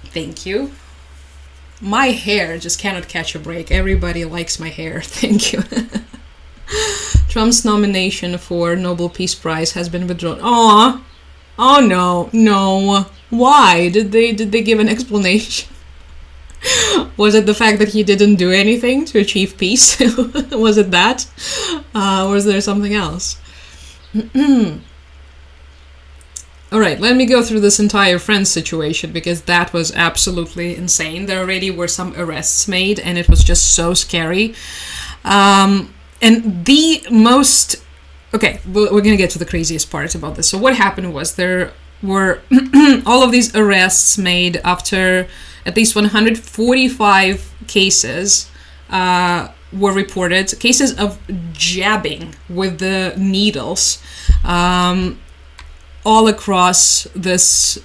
Thank you. My hair just cannot catch a break. Everybody likes my hair. Thank you. Trump's nomination for Nobel Peace Prize has been withdrawn. Aw. Oh no. Why? Did they give an explanation? Was it the fact that he didn't do anything to achieve peace? Was it that? Or was there something else? Alright, let me go through this entire Friends situation, because that was absolutely insane. There already were some arrests made, and it was just so scary. And the most... Okay, we're gonna get to the craziest part about this. So what happened was there were all of these arrests made after at least 145 cases were reported. Cases of jabbing with the needles. All across this,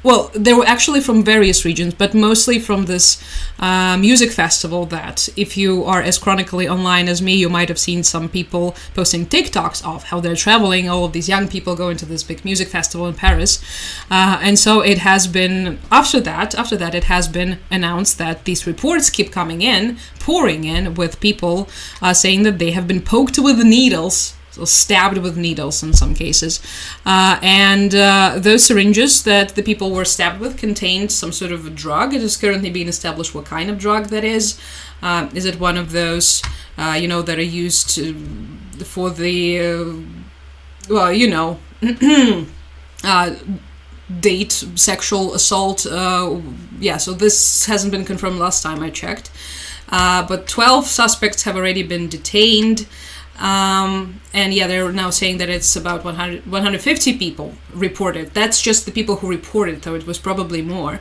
well, they were actually from various regions, but mostly from this music festival that, if you are as chronically online as me, you might have seen some people posting TikToks of how they're traveling, all of these young people going to this big music festival in Paris. And so it has been, after that, it has been announced that these reports keep pouring in with people saying that they have been poked with needles, stabbed with needles in some cases. And those syringes that the people were stabbed with contained some sort of a drug. It is currently being established what kind of drug that is. Is it one of those, that are used for the, date, sexual assault? So this hasn't been confirmed last time I checked. But 12 suspects have already been detained. And yeah, they're now saying that it's about 150 people reported. That's just the people who reported, though it was probably more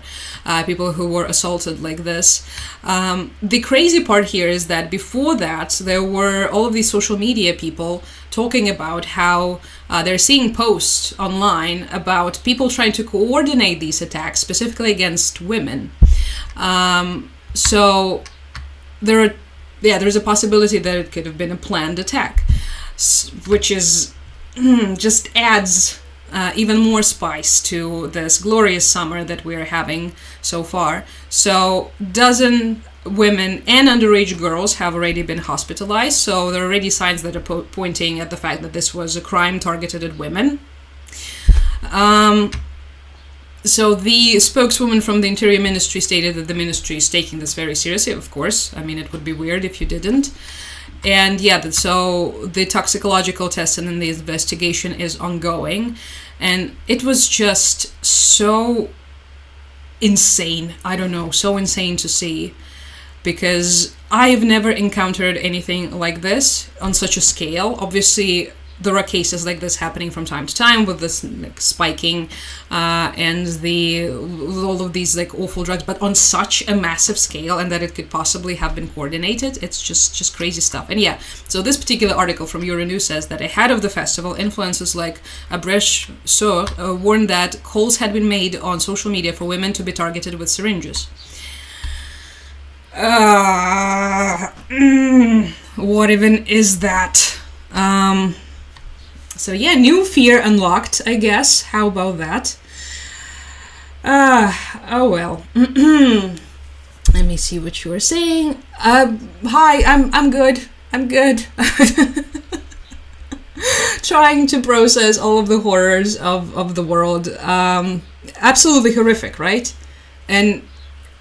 people who were assaulted like this. The crazy part here is that before that, there were all of these social media people talking about how they're seeing posts online about people trying to coordinate these attacks, specifically against women. So there's a possibility that it could have been a planned attack, which is just adds even more spice to this glorious summer that we're having so far. So, dozen women and underage girls have already been hospitalized, so there are already signs that are pointing at the fact that this was a crime targeted at women. So the spokeswoman from the Interior Ministry stated that the ministry is taking this very seriously, of course. I mean, it would be weird if you didn't. And yeah, so the toxicological test and then the investigation is ongoing. And it was just so insane. I don't know, so insane to see. Because I've never encountered anything like this on such a scale. Obviously, there are cases like this happening from time to time with this spiking and all of these awful drugs, but on such a massive scale, and that it could possibly have been coordinated. It's just crazy stuff. And yeah, so this particular article from Euronews says that ahead of the festival, influencers like Abresh Sur warned that calls had been made on social media for women to be targeted with syringes. What even is that? So yeah, new fear unlocked, I guess. How about that? Oh well. Let me see what you were saying. Hi, I'm good. I'm good. Trying to process all of the horrors of the world. Absolutely horrific, right? And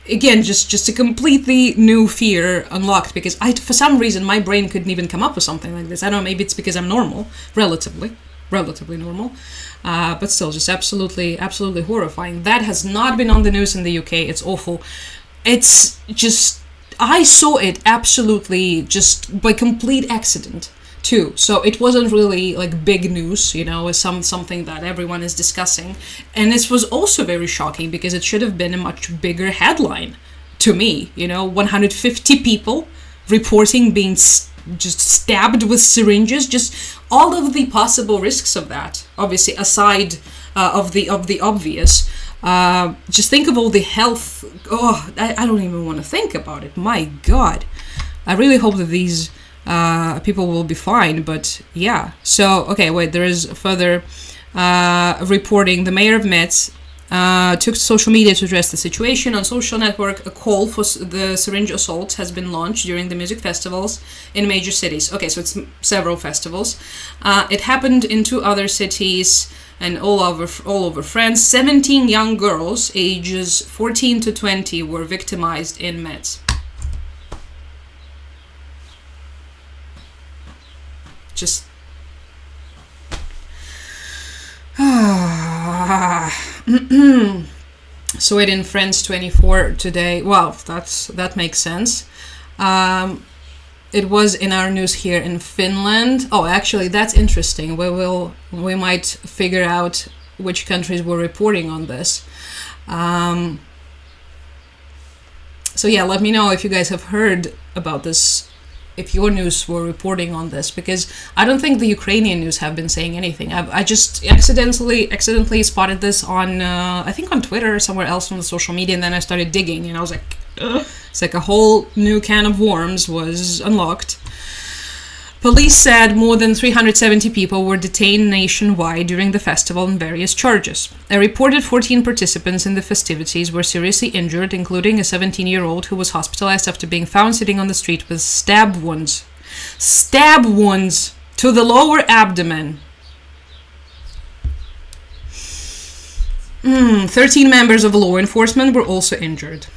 again, just a completely new fear unlocked, because for some reason my brain couldn't even come up with something like this. I don't know, maybe it's because I'm normal, relatively normal, but still just absolutely horrifying. That has not been on the news in the UK. It's awful. It's just, I saw it absolutely just by complete accident too. So it wasn't really big news, it's something that everyone is discussing. And this was also very shocking because it should have been a much bigger headline to me. 150 people reporting being just stabbed with syringes, just all of the possible risks of that, obviously aside of the obvious. Just think of all the health. I don't even want to think about it. My God. I really hope that these people will be fine, but yeah. So, okay, wait, there is further reporting. The mayor of Metz took to social media to address the situation. On social network, a call for the syringe assault has been launched during the music festivals in major cities. Okay, so it's several festivals. It happened in 2 other cities and all over France. 17 young girls, ages 14 to 20, were victimized in Metz. Just so it in France 24 today. Well, that makes sense. It was in our news here in Finland. Oh, actually, that's interesting. We might figure out which countries were reporting on this. So yeah, let me know if you guys have heard about this, if your news were reporting on this, because I don't think the Ukrainian news have been saying anything. I just accidentally spotted this on, I think on Twitter or somewhere else on the social media, and then I started digging, and I was like, ugh. It's like a whole new can of worms was unlocked. Police said more than 370 people were detained nationwide during the festival on various charges. A reported 14 participants in the festivities were seriously injured, including a 17-year-old who was hospitalized after being found sitting on the street with stab wounds. Stab wounds to the lower abdomen. 13 members of law enforcement were also injured.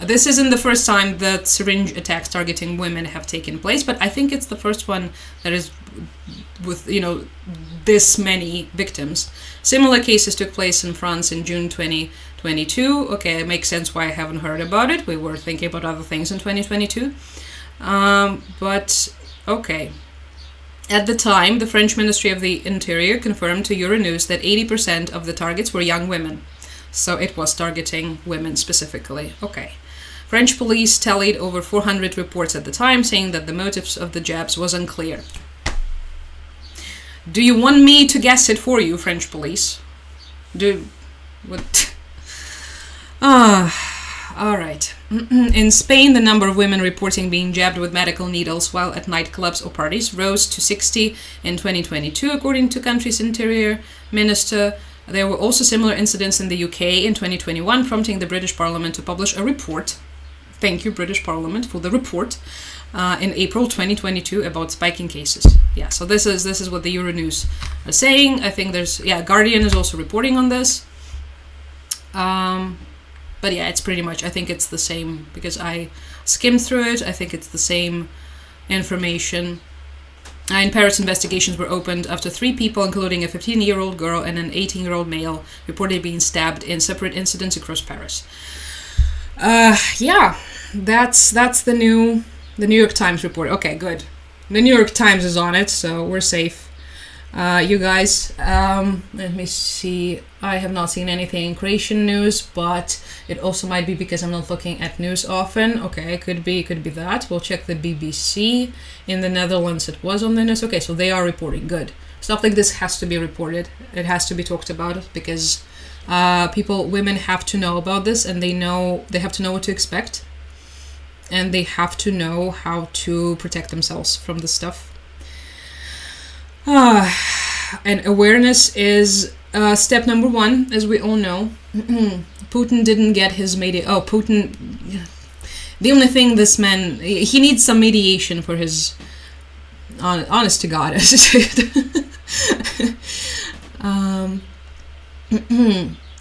This isn't the first time that syringe attacks targeting women have taken place, but I think it's the first one that is with this many victims. Similar cases took place in France in June 2022. Okay, it makes sense why I haven't heard about it. We were thinking about other things in 2022. But okay. At the time, the French Ministry of the Interior confirmed to Euronews that 80% of the targets were young women. So it was targeting women specifically. Okay. French police tallied over 400 reports at the time, saying that the motives of the jabs was unclear. Do you want me to guess it for you, French police? What? All right. In Spain, the number of women reporting being jabbed with medical needles while at nightclubs or parties rose to 60 in 2022, according to country's interior minister. There were also similar incidents in the UK in 2021, prompting the British Parliament to publish a report. Thank you, British Parliament, for the report in April 2022 about spiking cases. Yeah, so this is what the Euronews are saying. I think Guardian is also reporting on this. But yeah, it's pretty much, I think it's the same, because I skimmed through it. I think it's the same information. In Paris, investigations were opened after 3 people, including a 15-year-old girl and an 18-year-old male, reported being stabbed in separate incidents across Paris. Yeah, that's the New York Times report. Okay, good. The New York Times is on it, so we're safe. You guys, let me see. I have not seen anything in Croatian news, but it also might be because I'm not looking at news often. Okay, it could be that. We'll check the BBC. In the Netherlands, it was on the news. Okay, so they are reporting. Good. Stuff like this has to be reported. It has to be talked about, because women have to know about this, and they have to know what to expect, and they have to know how to protect themselves from this stuff. And awareness is step number 1, as we all know. Putin didn't get his Putin. The only thing this man, he needs some mediation for his honest to God attitude.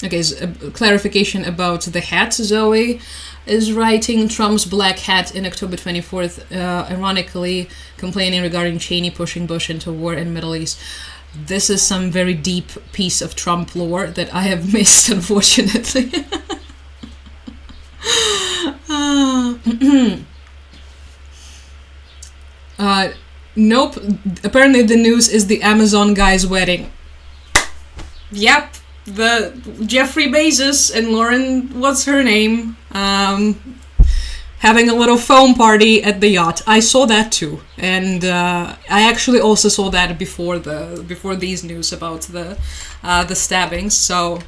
Okay, so a clarification about the hat. Zoe is writing Trump's black hat in October 24th, ironically complaining regarding Cheney pushing Bush into war in Middle East. This is some very deep piece of Trump lore that I have missed, unfortunately. Nope. Apparently the news is the Amazon guy's wedding. Yep. The Jeffrey Bezos and Lauren, what's her name, having a little foam party at the yacht. I saw that too, and I actually also saw that before these news about the stabbings. So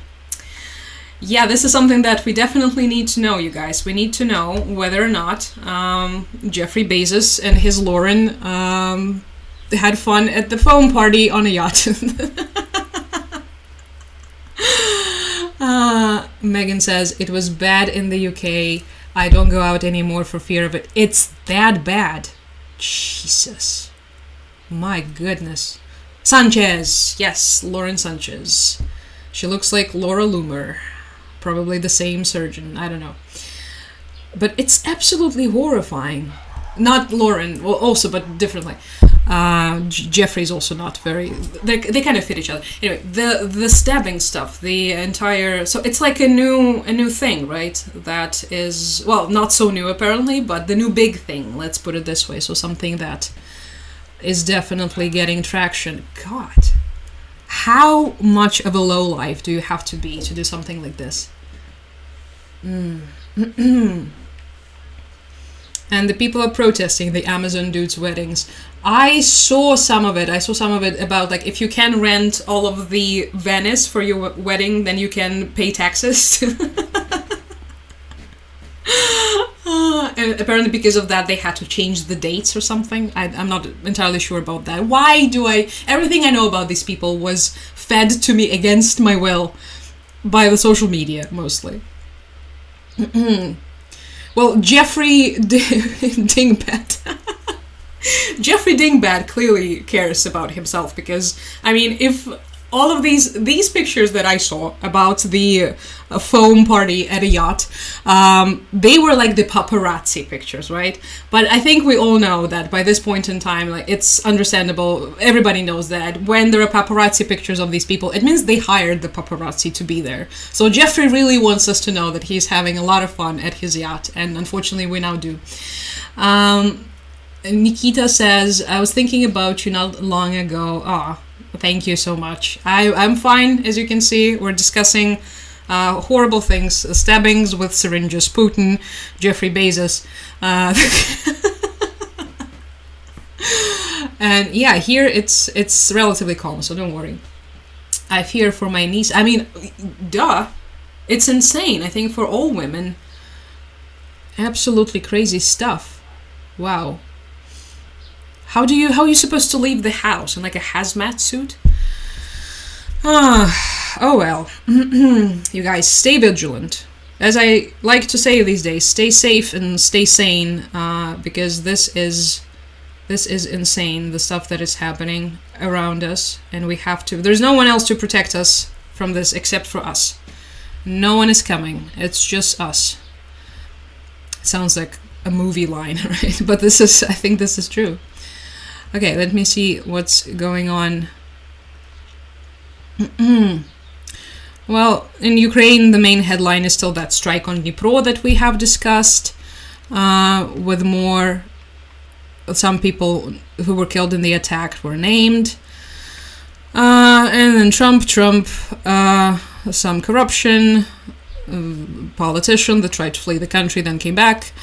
yeah, this is something that we definitely need to know, you guys. We need to know whether or not Jeffrey Bezos and his Lauren had fun at the foam party on a yacht. Megan says, it was bad in the UK. I don't go out anymore for fear of it. It's that bad. Jesus. My goodness. Sanchez. Yes, Lauren Sanchez. She looks like Laura Loomer. Probably the same surgeon. I don't know. But it's absolutely horrifying. Not Lauren, well, also, but differently. Jeffrey's also not very. They kind of fit each other. Anyway, the stabbing stuff, the entire. So it's like a new thing, right? That is, well, not so new apparently, but the new big thing. Let's put it this way. So something that is definitely getting traction. God, how much of a lowlife do you have to be to do something like this? And the people are protesting the Amazon dudes' weddings. I saw some of it. About, like, if you can rent all of the Venice for your wedding, then you can pay taxes. And apparently because of that, they had to change the dates or something. I'm not entirely sure about that. Everything I know about these people was fed to me against my will by the social media, mostly. Well, Jeffrey Dingbat. Jeffrey Dingbat clearly cares about himself, because, I mean, if all of these pictures that I saw about the foam party at a yacht, they were like the paparazzi pictures, right? But I think we all know that by this point in time, like, it's understandable. Everybody knows that when there are paparazzi pictures of these people, it means they hired the paparazzi to be there. So Jeffrey really wants us to know that he's having a lot of fun at his yacht, and unfortunately we now do. Nikita says, I was thinking about you not long ago. Thank you so much. I'm fine, as you can see. We're discussing horrible things, stabbings with syringes, Putin, Jeffrey Bezos. And yeah, here it's relatively calm, so don't worry. I fear for my niece. I mean, duh. It's insane, I think, for all women. Absolutely crazy stuff. Wow. How are you supposed to leave the house? In like a hazmat suit? Oh well. You guys, stay vigilant. As I like to say these days, stay safe and stay sane, because this is insane, the stuff that is happening around us, and we have to. There's no one else to protect us from this except for us. No one is coming. It's just us. Sounds like a movie line, right? But I think this is true. Okay, let me see what's going on. Well, in Ukraine, the main headline is still that strike on Dnipro that we have discussed, with some people who were killed in the attack were named. And then Trump, some corruption, politician that tried to flee the country, then came back.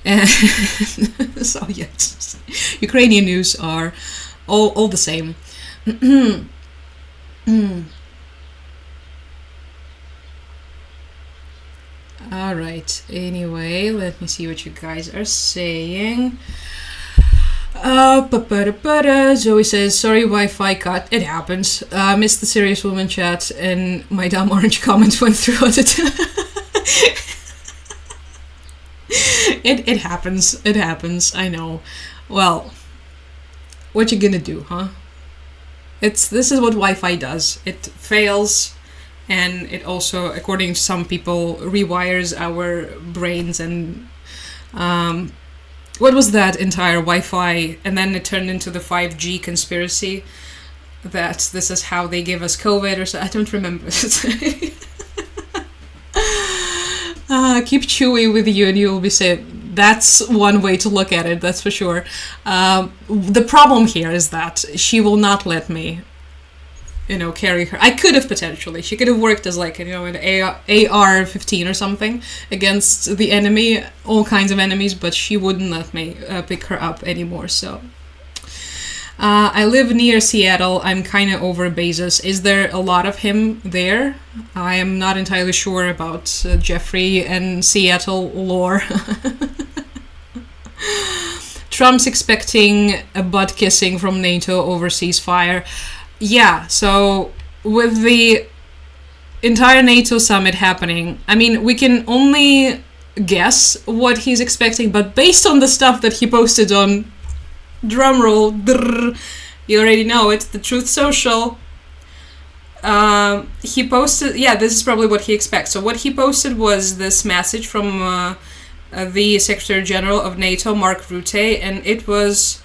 And so yes, Ukrainian news are all the same. All right. Anyway, let me see what you guys are saying. Zoe says, sorry, Wi-Fi cut. It happens. Missed the serious woman chat, and my dumb orange comment went through it. It happens. It happens. I know. Well, what you gonna do, huh? This is what Wi-Fi does. It fails, and it also, according to some people, rewires our brains. And what was that entire Wi-Fi? And then it turned into the 5G conspiracy. That this is how they give us COVID, or so. I don't remember. Keep Chewy with you and you will be safe. That's one way to look at it, that's for sure. The problem here is that she will not let me, carry her. I could have potentially. She could have worked as like, an AR-15 or something against the enemy, all kinds of enemies, but she wouldn't let me pick her up anymore, so. I live near Seattle. I'm kind of over Bezos. Is there a lot of him there? I am not entirely sure about Jeffrey and Seattle lore. Trump's expecting a butt kissing from NATO over ceasefire. Yeah, so with the entire NATO summit happening, I mean, we can only guess what he's expecting, but based on the stuff that he posted on drumroll, you already know it, the Truth Social, he posted, this is probably what he expects. So what he posted was this message from the Secretary General of NATO, Mark Rutte, and it was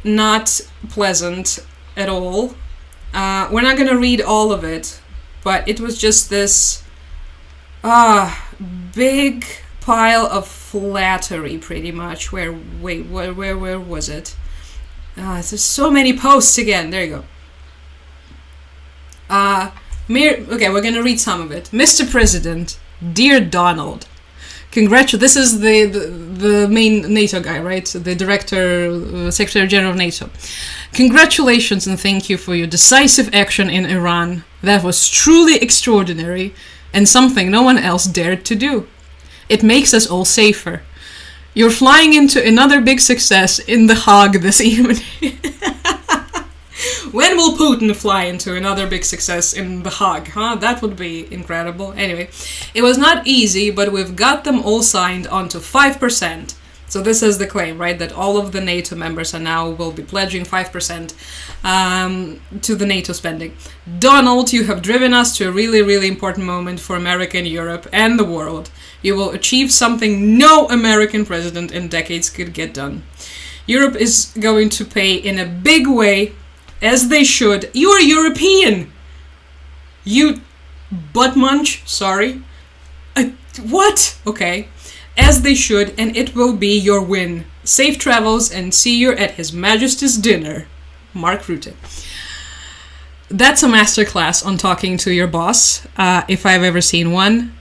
not pleasant at all. We're not going to read all of it, but it was just this big pile of flattery, pretty much. Where was it? There's so many posts again. There you go. Okay, we're gonna read some of it. Mr. President, dear Donald, this is the main NATO guy, right? The director, Secretary General of NATO. Congratulations and thank you for your decisive action in Iran. That was truly extraordinary and something no one else dared to do. It makes us all safer. You're flying into another big success in The Hague this evening. When will Putin fly into another big success in The Hague, huh? That would be incredible. Anyway, it was not easy, but we've got them all signed onto 5%. So this is the claim, right? That all of the NATO members are now will be pledging 5% to the NATO spending. Donald, you have driven us to a really, really important moment for America and Europe and the world. You will achieve something no American president in decades could get done. Europe is going to pay in a big way, as they should. You're European! You butt munch, sorry. What? Okay. As they should, and it will be your win. Safe travels and see you at His Majesty's dinner. Mark Rutte. That's a masterclass on talking to your boss, if I've ever seen one.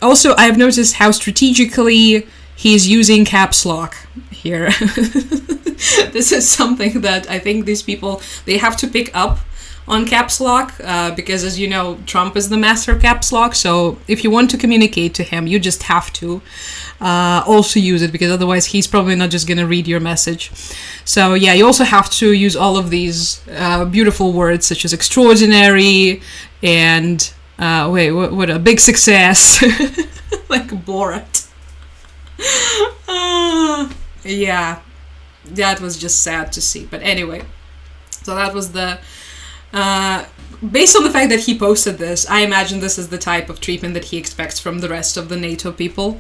Also, I've noticed how strategically he's using caps lock here. This is something that I think these people, they have to pick up on caps lock, because as you know, Trump is the master caps lock. So if you want to communicate to him, you just have to also use it, because otherwise he's probably not just going to read your message. So yeah, you also have to use all of these beautiful words such as extraordinary and what a big success, like Borat. Yeah, that was just sad to see. But anyway, so that was the based on the fact that he posted this, I imagine this is the type of treatment that he expects from the rest of the NATO people.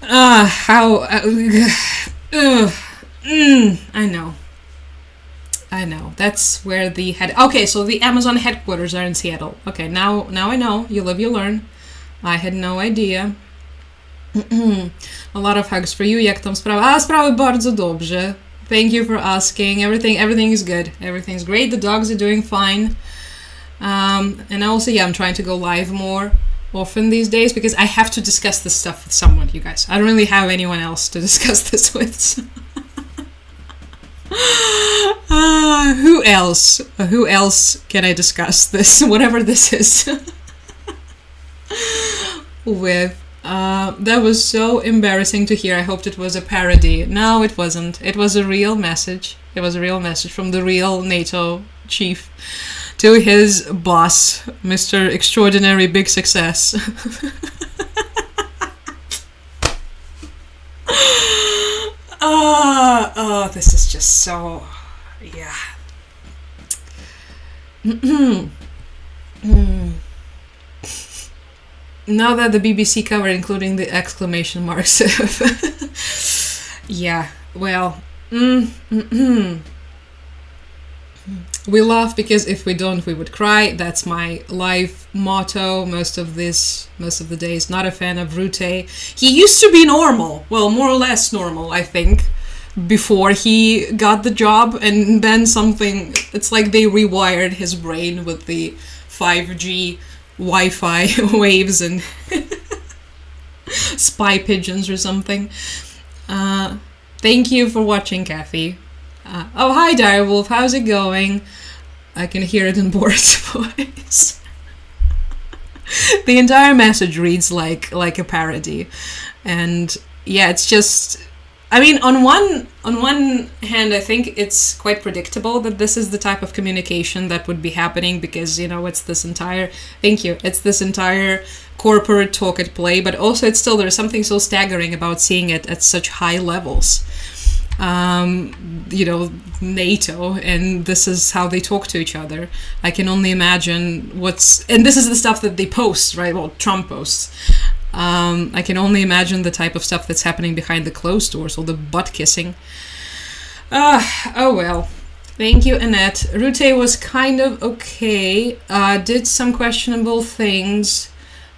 I know. That's where the okay, so the Amazon headquarters are in Seattle. Okay, now I know. You live, you learn. I had no idea. A lot of hugs for you. Jak tam sprawa? Sprawy bardzo dobrze. Thank you for asking. Everything is good. Everything's great. The dogs are doing fine. And also, I'm trying to go live more often these days because I have to discuss this stuff with someone, you guys. I don't really have anyone else to discuss this with. So. Who else? Who else can I discuss this, whatever this is, with? That was so embarrassing to hear. I hoped it was a parody. No, it wasn't. It was a real message. It was a real message from the real NATO chief to his boss, Mr. Extraordinary Big Success. This is just so... yeah. Now that the BBC covered, including the exclamation marks. Yeah, well, we laugh because if we don't, we would cry. That's my life motto most of the days. Not a fan of Rutte. He used to be normal, well, more or less normal, I think, before he got the job, and then something, it's like they rewired his brain with the 5G Wi-Fi waves and spy pigeons or something. Thank you for watching, Kathy. Oh, hi, Direwolf. How's it going? I can hear it in Boris' voice. The entire message reads like a parody, and yeah, it's just. I mean, on one hand, I think it's quite predictable that this is the type of communication that would be happening because, it's this entire corporate talk at play, but also there's something so staggering about seeing it at such high levels. NATO, and this is how they talk to each other. I can only imagine and this is the stuff that they post, right? Well, Trump posts. I can only imagine the type of stuff that's happening behind the closed doors, or the butt kissing. Oh well. Thank you, Annette. Rutte was kind of okay. Did some questionable things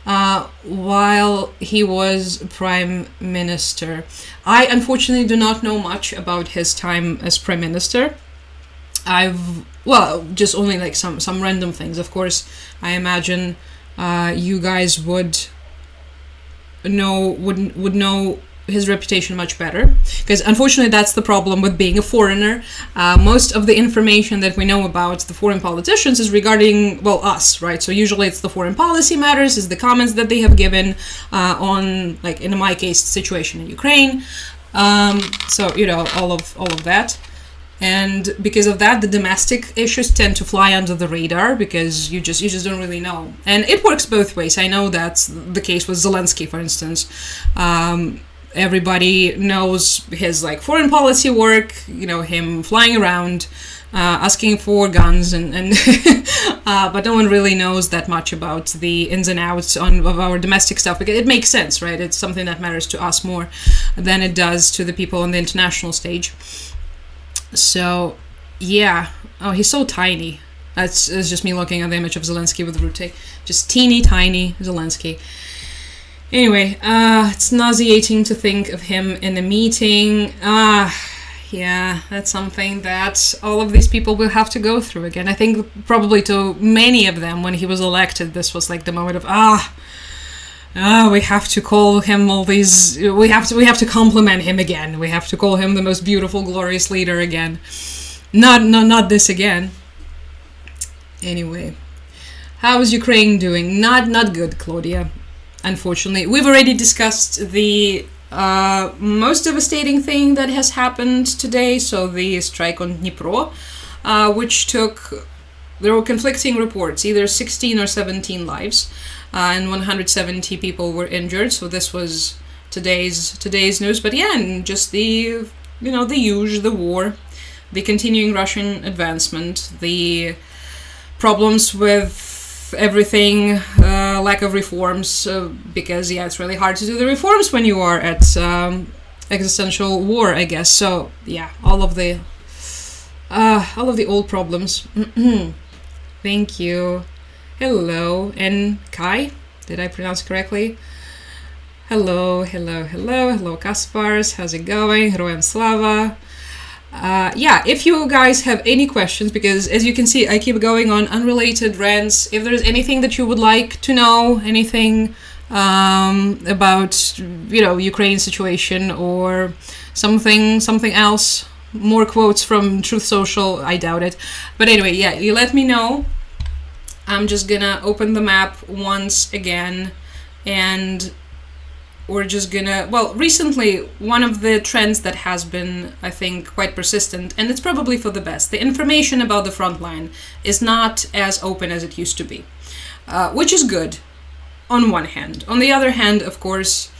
while he was Prime Minister. I unfortunately do not know much about his time as Prime Minister. Just only like some random things. Of course, I imagine you guys would know his reputation much better, because unfortunately that's the problem with being a foreigner. Most of the information that we know about the foreign politicians is regarding, us, right? So usually it's the foreign policy matters, is the comments that they have given on, like in my case, the situation in Ukraine. So all of that. And because of that, the domestic issues tend to fly under the radar because you just don't really know. And it works both ways. I know that's the case with Zelensky, for instance. everybody knows his like foreign policy work, him flying around, asking for guns, and but no one really knows that much about the ins and outs of our domestic stuff, because it makes sense, right? It's something that matters to us more than it does to the people on the international stage. So, yeah. Oh, he's so tiny. That's just me looking at the image of Zelensky with Rute. Just teeny tiny Zelensky. Anyway, it's nauseating to think of him in a meeting. Yeah, that's something that all of these people will have to go through again. I think probably to many of them, when he was elected, this was like the moment of, we have to call him all these, we have to compliment him again. We have to call him the most beautiful, glorious leader again. Not this again. Anyway, how is Ukraine doing? Not good, Claudia. Unfortunately, we've already discussed the most devastating thing that has happened today. So the strike on Dnipro, which there were conflicting reports, either 16 or 17 lives, and 170 people were injured. So this was today's news. But yeah, and just the the war, the continuing Russian advancement, the problems with everything, lack of reforms, because it's really hard to do the reforms when you are at existential war, I guess. So yeah, all of the old problems. Thank you. Hello, and Kai, did I pronounce correctly? Hello, Kaspars, how's it going? Heroям Slava. If you guys have any questions, because as you can see, I keep going on unrelated rants. If there's anything that you would like to know, anything about, Ukraine situation or something else, more quotes from Truth Social, I doubt it. But anyway, you let me know. I'm just gonna open the map once again, and we're just gonna, recently, one of the trends that has been, I think, quite persistent, and it's probably for the best, the information about the front line is not as open as it used to be, which is good, on one hand. On the other hand, of course,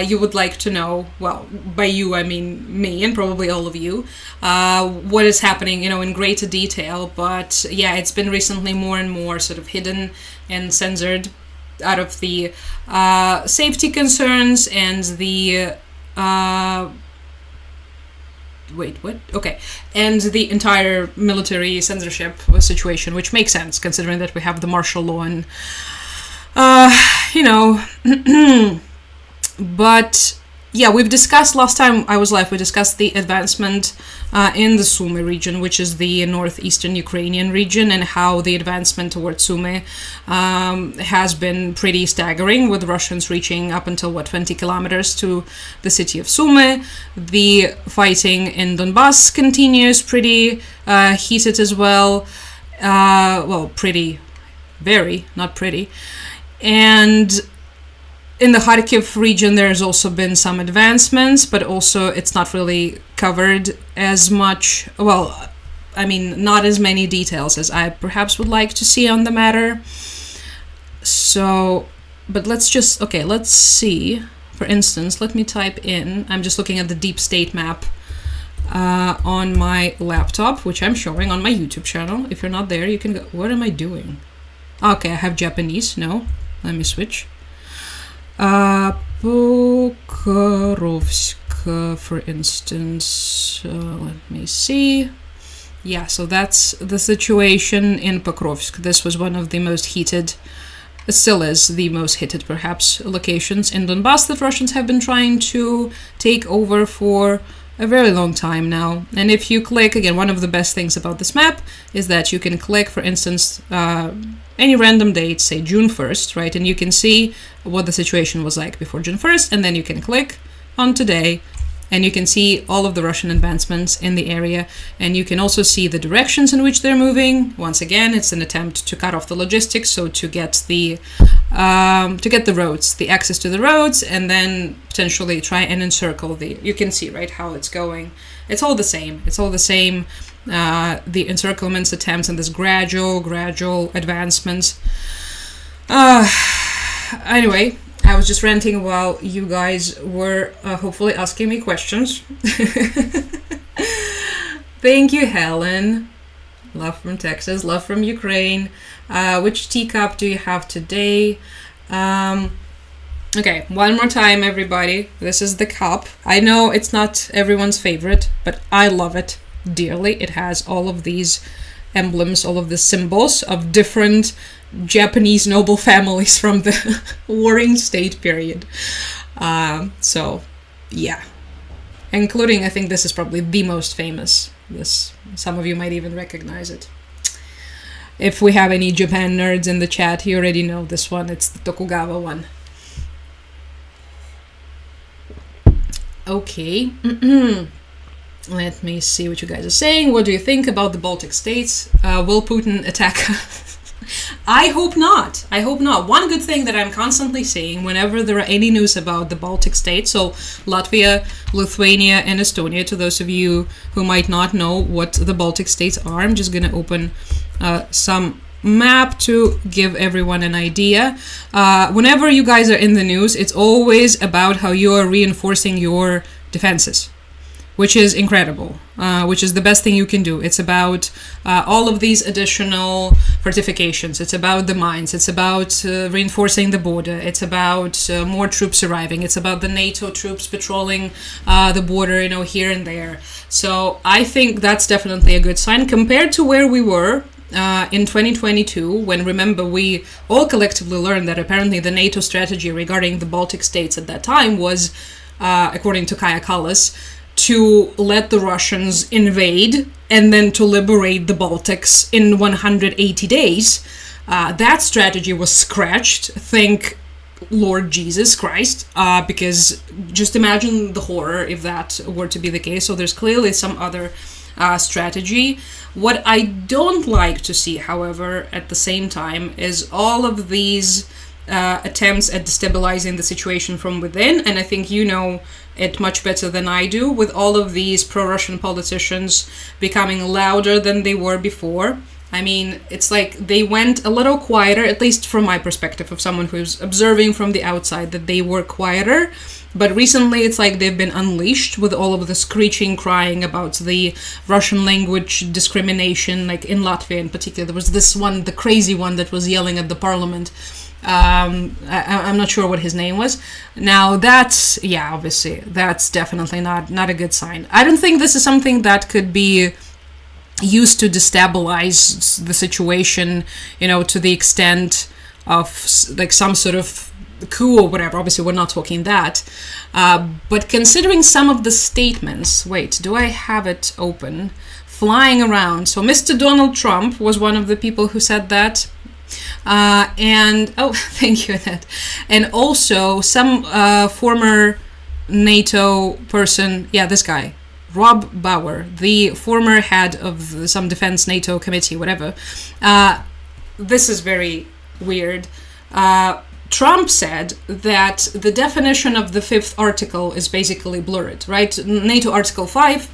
you would like to know, by you, I mean me, and probably all of you, what is happening, in greater detail, but it's been recently more and more sort of hidden and censored, out of the safety concerns and the and the entire military censorship situation, which makes sense considering that we have the martial law and but we've discussed last time I was live, we discussed the advancement in the Sumy region, which is the northeastern Ukrainian region, and how the advancement towards Sumy has been pretty staggering, with Russians reaching up until 20 kilometers to the city of Sumy. The fighting in Donbass continues pretty heated as well. Not pretty. And in the Kharkiv region, there's also been some advancements, but also it's not really covered as much. Not as many details as I perhaps would like to see on the matter. So, but let's see. For instance, let me type in, I'm just looking at the deep state map on my laptop, which I'm showing on my YouTube channel. If you're not there, you can go. What am I doing? Okay, I have Japanese. No, let me switch. Pokrovsk, for instance, let me see. So that's the situation in Pokrovsk. This was one of the most heated, still is the most heated perhaps, locations in Donbass that Russians have been trying to take over for a very long time now. And if you click, again, one of the best things about this map is that you can click, for instance, any random date, say June 1st, right? And you can see what the situation was like before June 1st, and then you can click on today, and you can see all of the Russian advancements in the area, and you can also see the directions in which they're moving. Once again, it's an attempt to cut off the logistics, so to get the roads, the access to the roads, and then potentially try and encircle you can see, right, how it's going. It's all the same. The encirclements attempts and this gradual advancements. Anyway, I was just ranting while you guys were hopefully asking me questions. Thank you, Helen. Love from Texas, love from Ukraine. Which teacup do you have today? Okay, one more time, everybody. This is the cup. I know it's not everyone's favorite, but I love it dearly. It has all of these emblems, all of the symbols of different Japanese noble families from the Warring State period. So, yeah. Including, I think this is probably the most famous. Some of you might even recognize it. If we have any Japan nerds in the chat, you already know this one. It's the Tokugawa one. Okay. Let me see what you guys are saying. What do you think about the Baltic states? Will Putin attack? I hope not. I hope not. One good thing that I'm constantly seeing whenever there are any news about the Baltic states, so Latvia, Lithuania, and Estonia, to those of you who might not know what the Baltic states are, I'm just going to open some map to give everyone an idea. Whenever you guys are in the news, it's always about how you are reinforcing your defenses, which is incredible, which is the best thing you can do. It's about all of these additional fortifications. It's about the mines. It's about reinforcing the border. It's about more troops arriving. It's about the NATO troops patrolling the border, here and there. So I think that's definitely a good sign compared to where we were in 2022, when, remember, we all collectively learned that apparently the NATO strategy regarding the Baltic states at that time was, according to Kaja Kallas, to let the Russians invade and then to liberate the Baltics in 180 days. That strategy was scratched, thank Lord Jesus Christ, because just imagine the horror if that were to be the case. So there's clearly some other strategy. What I don't like to see, however, at the same time, is all of these attempts at destabilizing the situation from within, and I think you know it much better than I do, with all of these pro-Russian politicians becoming louder than they were before. I mean, it's like they went a little quieter, at least from my perspective, of someone who's observing from the outside, that they were quieter. But recently it's like they've been unleashed with all of the screeching, crying about the Russian language discrimination, like in Latvia in particular. There was this one, the crazy one, that was yelling at the parliament. I'm not sure what his name was. Now that's, obviously, that's definitely not a good sign. I don't think this is something that could be used to destabilize the situation, to the extent of like some sort of coup or whatever. Obviously, we're not talking that. But considering some of the statements, wait, do I have it open? Flying around. So Mr. Donald Trump was one of the people who said that. And thank you, Annette. And also some former NATO person, this guy, Rob Bauer, the former head of some defense NATO committee, whatever. This is very weird. Trump said that the definition of the fifth article is basically blurred, right? NATO Article 5,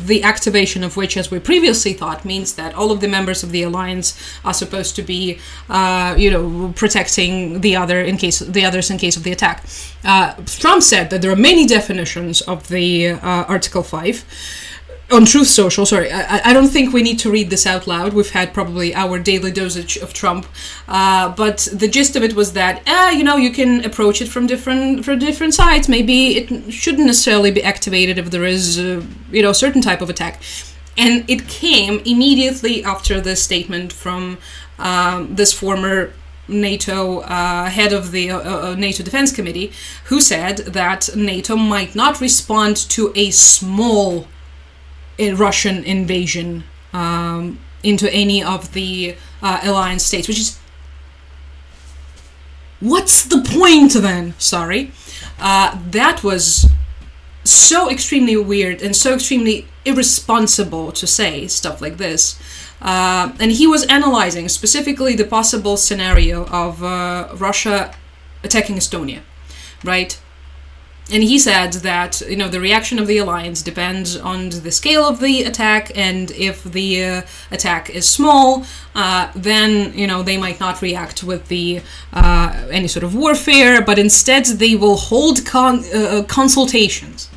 the activation of which, as we previously thought, means that all of the members of the alliance are supposed to be, protecting the others in case of the attack. Trump said that there are many definitions of the Article 5. On Truth Social, sorry, I don't think we need to read this out loud. We've had probably our daily dosage of Trump. But the gist of it was that, you can approach it from different sides. Maybe it shouldn't necessarily be activated if there is, a certain type of attack. And it came immediately after the statement from this former NATO head of the NATO Defense Committee, who said that NATO might not respond to a small Russian invasion into any of the alliance states, which is, what's the point then? Sorry. That was so extremely weird and so extremely irresponsible to say stuff like this. And he was analyzing specifically the possible scenario of Russia attacking Estonia, right? And he said that, the reaction of the alliance depends on the scale of the attack, and if the attack is small, then, they might not react with the any sort of warfare, but instead they will hold consultations.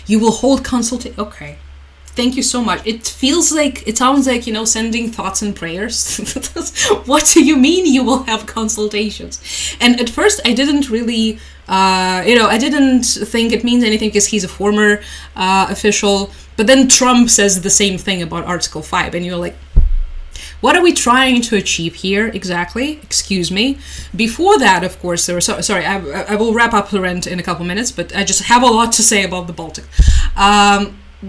You will hold okay. Thank you so much. It sounds like, sending thoughts and prayers. What do you mean you will have consultations? And at first I didn't really, I didn't think it means anything because he's a former official. But then Trump says the same thing about Article 5. And you're like, what are we trying to achieve here exactly? Excuse me. Before that, of course, there were... Sorry, I will wrap up the rant in a couple minutes, but I just have a lot to say about the Baltic.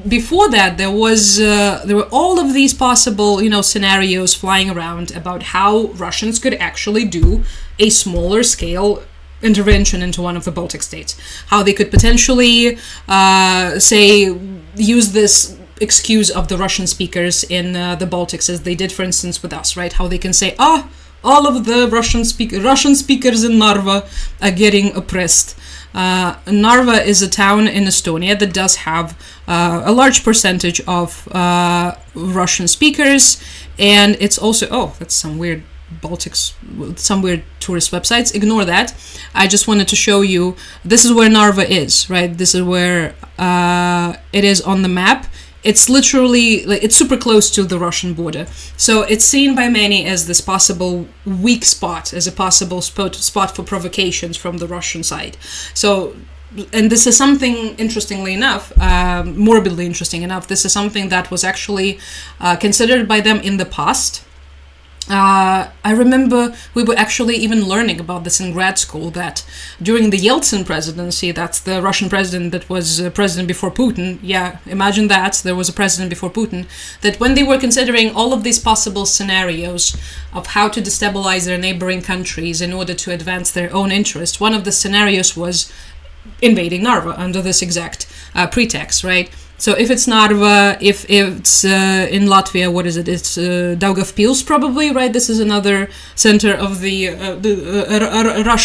Before that, there were all of these possible, scenarios flying around about how Russians could actually do a smaller scale intervention into one of the Baltic states. How they could potentially, use this excuse of the Russian speakers in the Baltics, as they did, for instance, with us, right? How they can say, all of the Russian speakers in Narva are getting oppressed. Narva is a town in Estonia that does have a large percentage of Russian speakers, and it's also, that's some weird Baltics, some weird tourist websites. Ignore that. I just wanted to show you, this is where Narva is, right? This is where it is on the map. It's literally, it's super close to the Russian border. So it's seen by many as this possible weak spot, as a possible spot for provocations from the Russian side. So, and this is something, interestingly enough, morbidly interesting enough, this is something that was actually considered by them in the past. I remember we were actually even learning about this in grad school, that during the Yeltsin presidency, that's the Russian president that was president before Putin, yeah, imagine that, there was a president before Putin, that when they were considering all of these possible scenarios of how to destabilize their neighboring countries in order to advance their own interest, one of the scenarios was invading Narva under this exact pretext, right? So if it's Narva, if it's in Latvia, what is it? It's Daugavpils probably, right? This is another center of the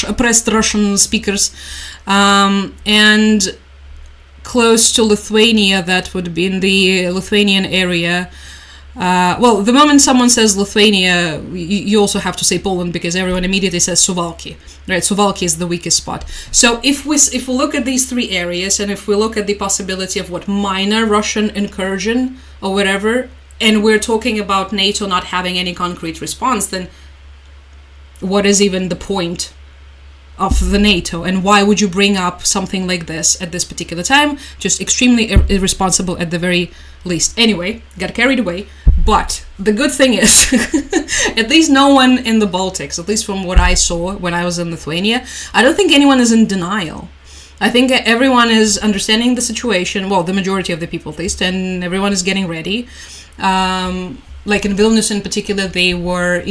oppressed Russian speakers. And close to Lithuania, that would be in the Lithuanian area. Well, the moment someone says Lithuania, you also have to say Poland, because everyone immediately says Suwalki, right? Suwalki is the weakest spot. So if we look at these three areas, and if we look at the possibility of what minor Russian incursion or whatever, and we're talking about NATO not having any concrete response, then what is even the point of the NATO, and why would you bring up something like this at this particular time? Just extremely irresponsible at the very least. Anyway, got carried away. But the good thing is, at least no one in the Baltics, at least from what I saw when I was in Lithuania, I don't think anyone is in denial. I think everyone is understanding the situation, well, the majority of the people at least, and everyone is getting ready. Like in Vilnius in particular,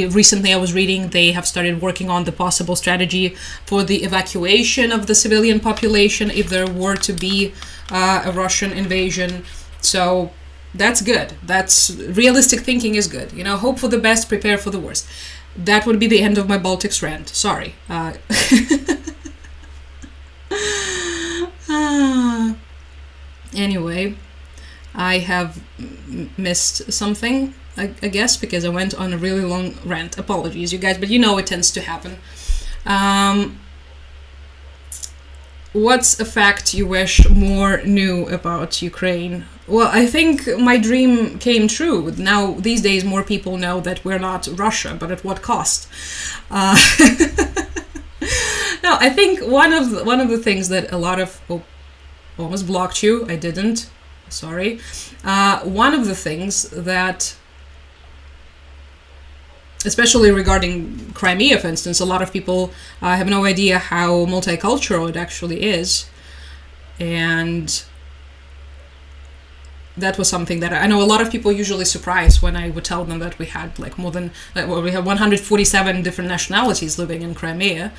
recently I was reading, they have started working on the possible strategy for the evacuation of the civilian population if there were to be a Russian invasion. So that's good. That's realistic thinking is good. Hope for the best, prepare for the worst. That would be the end of my Baltics rant. Sorry. Anyway, I have missed something, I guess, because I went on a really long rant. Apologies, you guys, but it tends to happen. What's a fact you wish more knew about Ukraine? Well, I think my dream came true. Now, these days, more people know that we're not Russia, but at what cost? No, I think one of the things that a lot of... Oh, almost blocked you. I didn't. Sorry. One of the things that... especially regarding Crimea, for instance, a lot of people have no idea how multicultural it actually is. And that was something that I know a lot of people usually surprised when I would tell them that we had we have 147 different nationalities living in Crimea.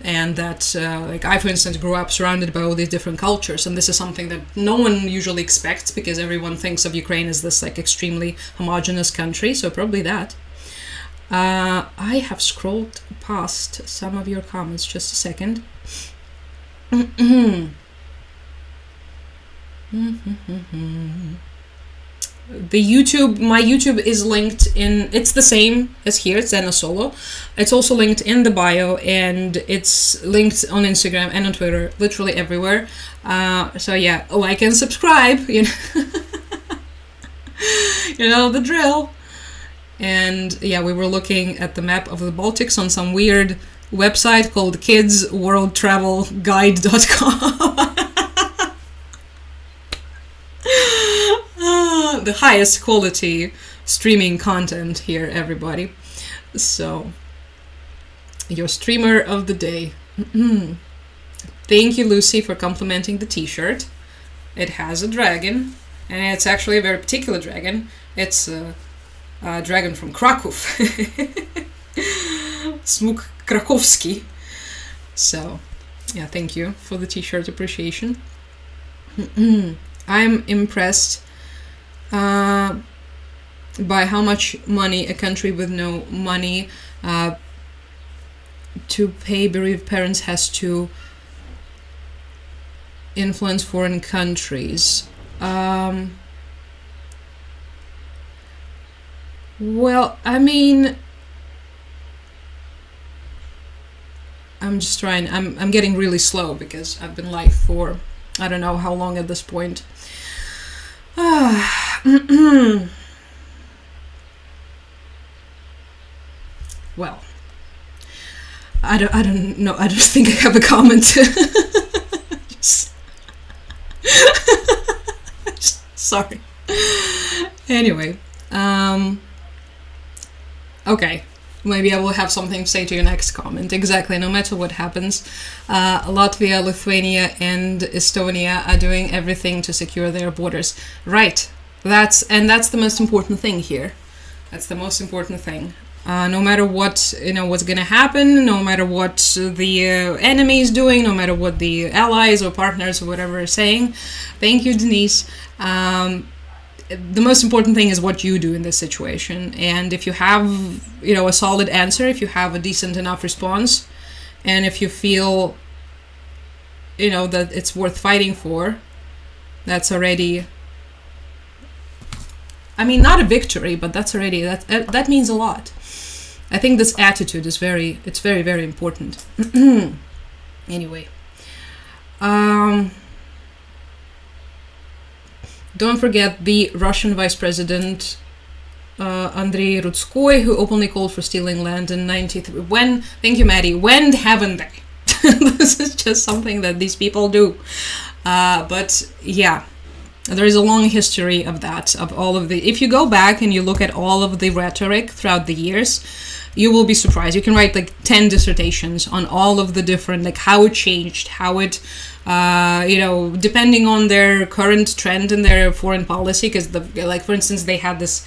And that, I, for instance, grew up surrounded by all these different cultures. And this is something that no one usually expects, because everyone thinks of Ukraine as this, extremely homogenous country. So probably that. I have scrolled past some of your comments. Just a second. My YouTube is linked in, it's the same as here, it's Anna Solo. It's also linked in the bio, and it's linked on Instagram and on Twitter, literally everywhere. So yeah, like and subscribe, you know. You know the drill. And yeah, we were looking at the map of the Baltics on some weird website called kidsworldtravelguide.com. The highest quality streaming content here, everybody. So, your streamer of the day. Thank you, Lucy, for complimenting the t-shirt. It has a dragon, and it's actually a very particular dragon. It's a dragon from Krakow. Smuk Krakowski. So, yeah, thank you for the t-shirt appreciation. I'm impressed by how much money a country with no money to pay bereaved parents has to influence foreign countries. Well, I mean, I'm just trying. I'm getting really slow because I've been live for I don't know how long at this point. Well, I don't know. I don't think I have a comment. Sorry. Anyway, okay. Maybe I will have something to say to your next comment. Exactly, no matter what happens, Latvia, Lithuania, and Estonia are doing everything to secure their borders. Right, that's the most important thing here. That's the most important thing. No matter what, what's gonna happen, no matter what the enemy is doing, no matter what the allies or partners or whatever are saying. Thank you, Denise. The most important thing is what you do in this situation. And if you have, a solid answer, if you have a decent enough response, and if you feel, that it's worth fighting for, that's already, I mean, not a victory, but that's already, that means a lot. I think this attitude is very, very important. Anyway. Don't forget the Russian Vice President Andrei Rudskoy, who openly called for stealing land in 93. When? Thank you, Maddie. When haven't they? This is just something that these people do. But yeah, there is a long history of that, of all of the... If you go back and you look at all of the rhetoric throughout the years, you will be surprised. You can write like 10 dissertations on all of the different, like how it changed, how it... depending on their current trend in their foreign policy, because for instance, they had this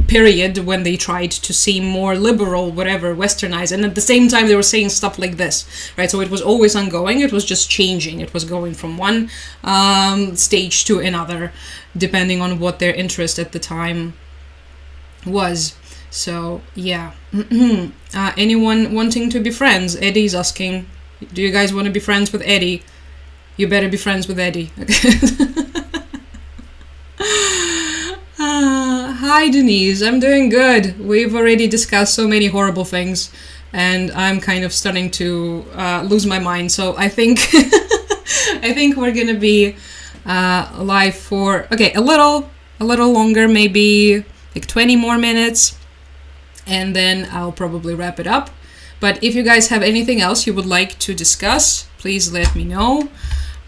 period when they tried to seem more liberal, whatever, westernized, and at the same time they were saying stuff like this, right? So it was always ongoing. It was just changing. It was going from one stage to another, depending on what their interest at the time was. So yeah. Anyone wanting to be friends? Eddie's asking, do you guys want to be friends with Eddie? You better be friends with Eddie. Hi, Denise. I'm doing good. We've already discussed so many horrible things, and I'm kind of starting to lose my mind. So I think I think we're gonna be live for a little longer, maybe like 20 more minutes, and then I'll probably wrap it up. But if you guys have anything else you would like to discuss, please let me know.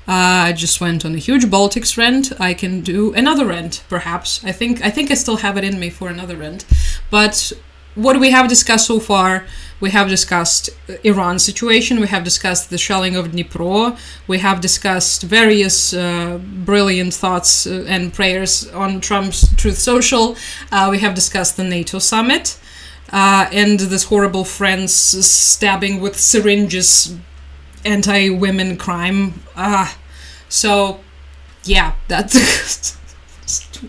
I just went on a huge Baltics rant. I can do another rant, perhaps. I think I still have it in me for another rant. But what we have discussed so far, we have discussed Iran's situation, we have discussed the shelling of Dnipro, we have discussed various brilliant thoughts and prayers on Trump's Truth Social, we have discussed the NATO summit, and this horrible France stabbing with syringes, anti-women crime. So, yeah, that's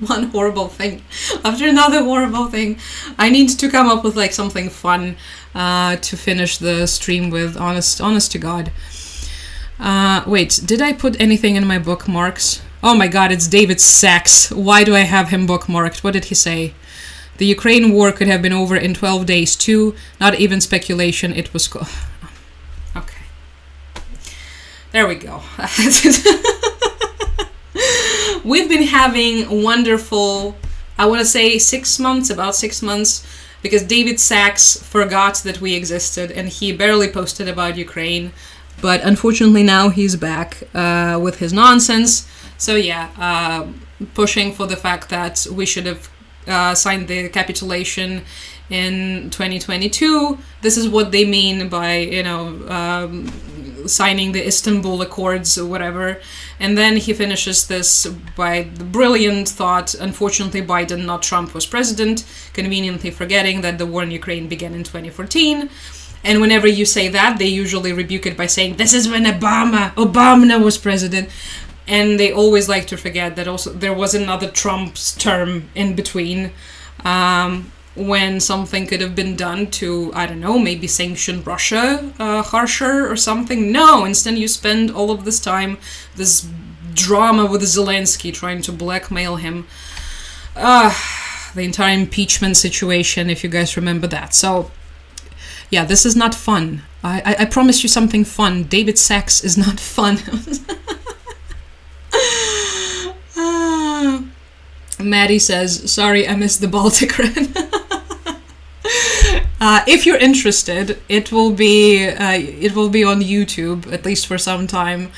one horrible thing After another horrible thing, I need to come up with like something fun to finish the stream with. Honest to God. Wait, did I put anything in my bookmarks? Oh my God, it's David Sachs. Why do I have him bookmarked? What did he say? The Ukraine war could have been over in 12 days too. Not even speculation. It was. Okay. There we go. We've been having wonderful, I want to say about 6 months, because David Sachs forgot that we existed and he barely posted about Ukraine. But unfortunately now he's back with his nonsense. So yeah, pushing for the fact that we should have signed the capitulation in 2022. This is what they mean by, signing the Istanbul Accords or whatever. And then he finishes this by the brilliant thought, unfortunately Biden, not Trump, was president, conveniently forgetting that the war in Ukraine began in 2014. And whenever you say that, they usually rebuke it by saying, this is when Obama was president. And they always like to forget that also there was another Trump's term in between, when something could have been done to, I don't know, maybe sanction Russia harsher or something. No, instead you spend all of this time, this drama with Zelensky trying to blackmail him. The entire impeachment situation, if you guys remember that. So, yeah, this is not fun. I promise you something fun. David Sachs is not fun. Maddie says, sorry, I missed the Baltic Red. If you're interested, it will be on YouTube, at least for some time.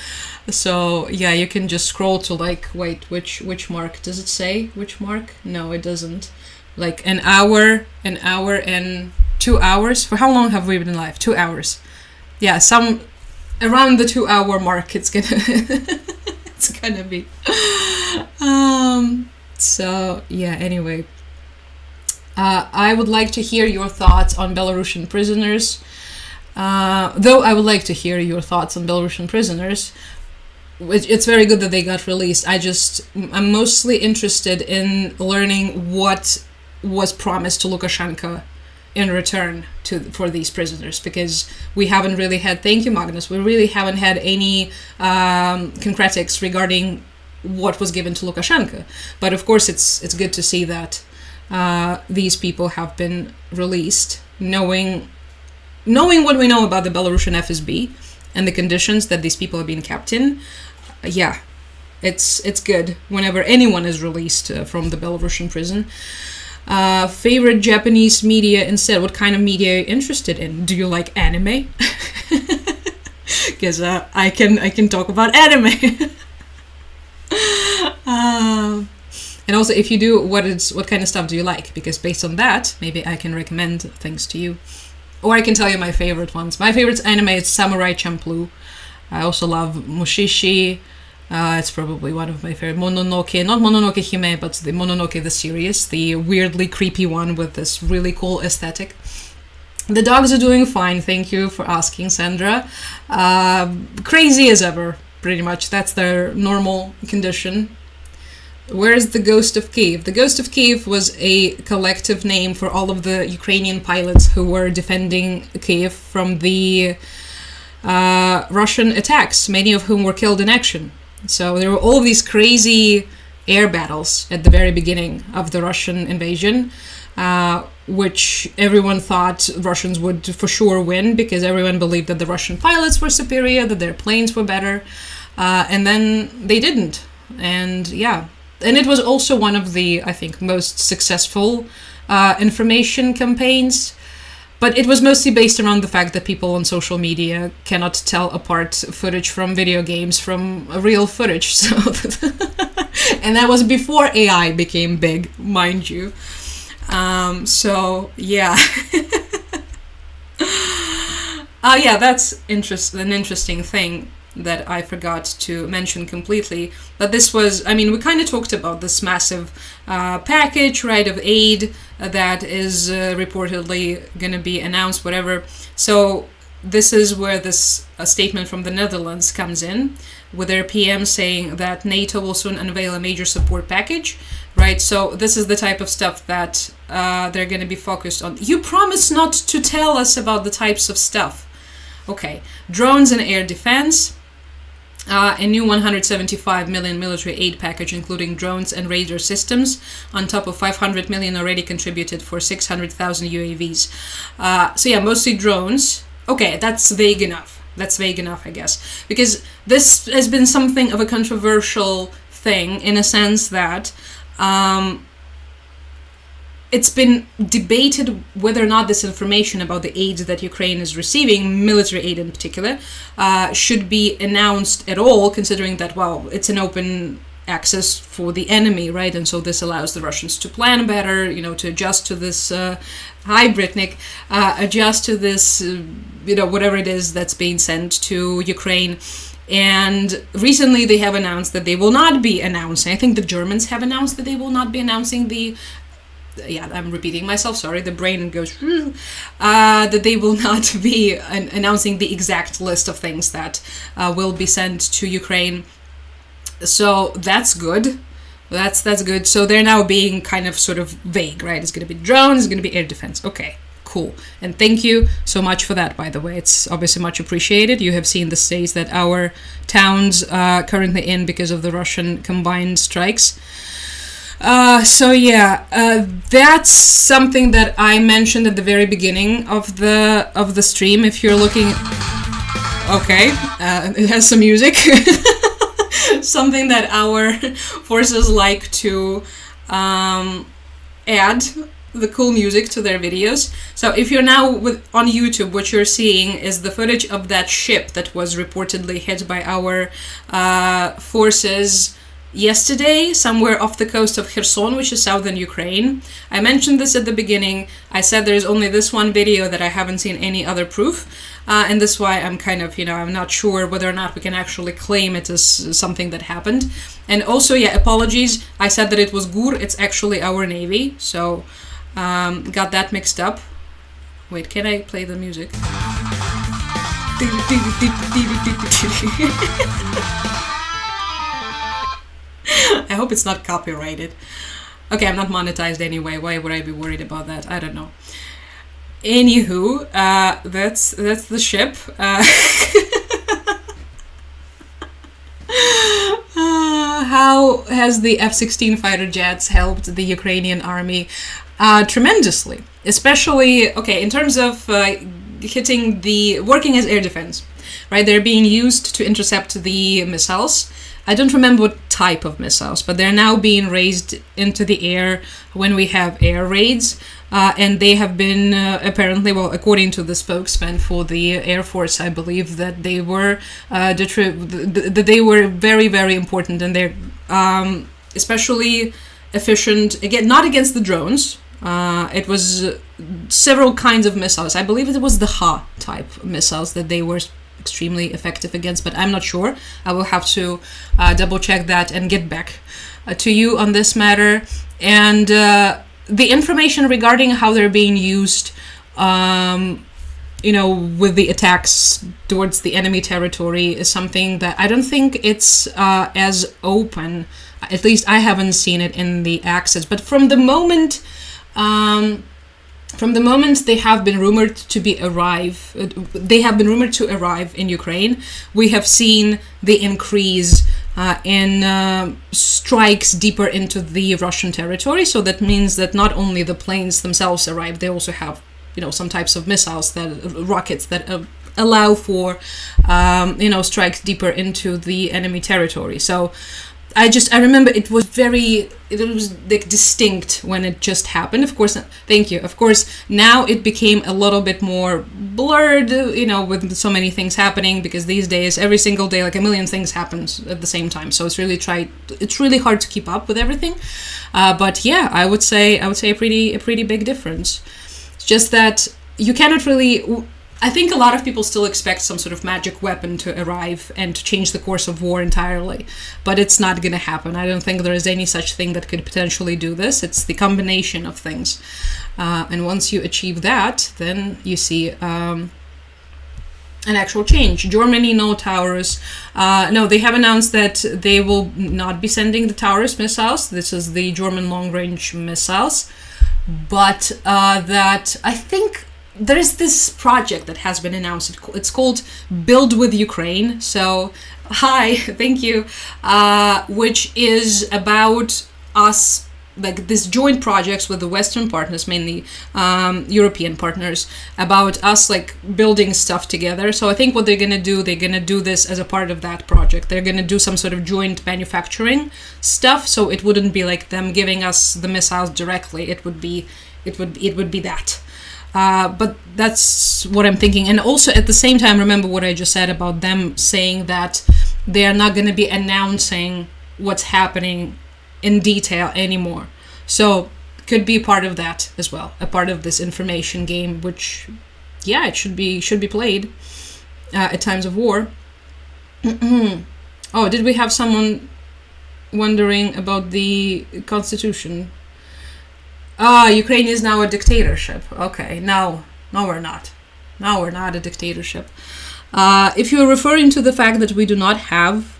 So yeah, you can just scroll to like, wait, which mark? Does it say which mark? No, it doesn't. Like an hour and 2 hours. For how long have we been live? 2 hours. Yeah, some around the 2 hour mark. It's gonna be. So yeah. Anyway. I would like to hear your thoughts on Belarusian prisoners. Though I would like to hear your thoughts on Belarusian prisoners. It's very good that they got released. I'm mostly interested in learning what was promised to Lukashenko in return for these prisoners, because we haven't really had, thank you Magnus, we really haven't had any concretics regarding what was given to Lukashenko. But of course it's good to see that these people have been released, knowing what we know about the Belarusian FSB and the conditions that these people are being kept in. Yeah, it's good whenever anyone is released from the Belarusian prison. Favorite Japanese media instead? What kind of media are you interested in? Do you like anime? Because I can talk about anime. And also, if you do, what kind of stuff do you like? Because based on that, maybe I can recommend things to you. Or I can tell you my favorite ones. My favorite anime is Samurai Champloo. I also love Mushishi. It's probably one of my favorite. Mononoke, not Mononoke Hime, but the Mononoke the series, the weirdly creepy one with this really cool aesthetic. The dogs are doing fine, thank you for asking, Sandra. Crazy as ever, pretty much. That's their normal condition. Where is the Ghost of Kiev? The Ghost of Kiev was a collective name for all of the Ukrainian pilots who were defending Kiev from the Russian attacks, many of whom were killed in action. So there were all these crazy air battles at the very beginning of the Russian invasion, which everyone thought Russians would for sure win, because everyone believed that the Russian pilots were superior, that their planes were better, and then they didn't. And yeah. And it was also one of the, I think, most successful information campaigns. But it was mostly based around the fact that people on social media cannot tell apart footage from video games from real footage. So, and that was before AI became big, mind you. So, yeah. Yeah, that's an interesting thing that I forgot to mention completely. But this was, I mean, we kind of talked about this massive package, right, of aid that is reportedly going to be announced, whatever. So this is where this statement from the Netherlands comes in, with their PM saying that NATO will soon unveil a major support package right? So this is the type of stuff that they're going to be focused on. You promised not to tell us about the types of stuff. Okay, drones and air defense. A new 175 million military aid package, including drones and radar systems, on top of 500 million already contributed for 600,000 UAVs. So yeah, mostly drones. Okay, that's vague enough. That's vague enough, I guess, because this has been something of a controversial thing in a sense that it's been debated whether or not this information about the aid that Ukraine is receiving, military aid in particular, should be announced at all, considering that, well, it's an open access for the enemy, right? And so this allows the Russians to plan better, to adjust to this, hi Britnik, adjust to this, whatever it is that's being sent to Ukraine. And recently they have announced that they will not be announcing, I think the Germans have announced that they will not be announcing I'm repeating myself, sorry, the brain goes, that they will not be announcing the exact list of things that will be sent to Ukraine. So that's good. That's good. So they're now being kind of sort of vague, right? It's going to be drones, it's going to be air defense. Okay, cool. And thank you so much for that, by the way. It's obviously much appreciated. You have seen the states that our towns are currently in because of the Russian combined strikes. That's something that I mentioned at the very beginning of the stream. If you're looking, okay, it has some music. Something that our forces like to add the cool music to their videos. So if you're now on YouTube, what you're seeing is the footage of that ship that was reportedly hit by our forces yesterday, somewhere off the coast of Kherson, which is southern Ukraine. I mentioned this at the beginning. I said there's only this one video that I haven't seen any other proof. And that's why I'm kind of, I'm not sure whether or not we can actually claim it as something that happened. And also, apologies. I said that it was GUR. It's actually our Navy. So, got that mixed up. Wait, can I play the music? I hope it's not copyrighted. Okay, I'm not monetized anyway. Why would I be worried about that? I don't know. Anywho, that's the ship. How has the F-16 fighter jets helped the Ukrainian army? Tremendously. Especially, in terms of working as air defense, right? They're being used to intercept the missiles. I don't remember what type of missiles, but they're now being raised into the air when we have air raids. And they have been apparently, according to the spokesman for the Air Force, I believe that they were they were very, very important, and they're especially efficient. Again, not against the drones. It was several kinds of missiles. I believe it was the Ha type missiles that they were extremely effective against, but I'm not sure. I will have to double check that and get back to you on this matter. And the information regarding how they're being used, with the attacks towards the enemy territory is something that I don't think it's as open. At least I haven't seen it in the access. But from the moment they have been rumored to arrive in Ukraine, we have seen the increase in strikes deeper into the Russian territory. So that means that not only the planes themselves arrive, they also have, some types of missiles, rockets that allow for, strikes deeper into the enemy territory. So I remember it was like distinct when it just happened. Of course, thank you. Of course, now it became a little bit more blurred, with so many things happening, because these days, every single day, like a million things happens at the same time. So it's really hard to keep up with everything. But yeah, I would say a pretty big difference. It's just that you cannot really. I think a lot of people still expect some sort of magic weapon to arrive and to change the course of war entirely, but it's not going to happen. I don't think there is any such thing that could potentially do this. It's the combination of things. And once you achieve that, then you see an actual change. Germany, no Taurus. No, they have announced that they will not be sending the Taurus missiles. This is the German long-range missiles. But that I think there is this project that has been announced. It's called Build with Ukraine. So, hi, thank you. Which is about us, like this joint projects with the Western partners, mainly European partners, about us like building stuff together. So I think what they're gonna do this as a part of that project. They're gonna do some sort of joint manufacturing stuff. So it wouldn't be like them giving us the missiles directly. It would be that. But that's what I'm thinking. And also at the same time, remember what I just said about them saying that they are not going to be announcing what's happening in detail anymore. So could be part of that as well, a part of this information game, which, yeah, it should be played at times of war. Oh, did we have someone wondering about the constitution? Ukraine is now a dictatorship. Okay, no, we're not. No, we're not a dictatorship. If you're referring to the fact that we do not have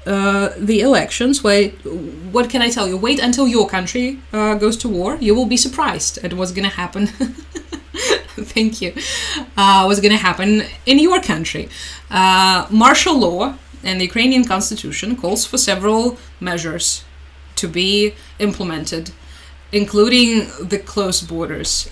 the elections, what can I tell you? Wait until your country goes to war. You will be surprised at what's going to happen. Thank you. What's going to happen in your country? Martial law and the Ukrainian constitution calls for several measures to be implemented, including the closed borders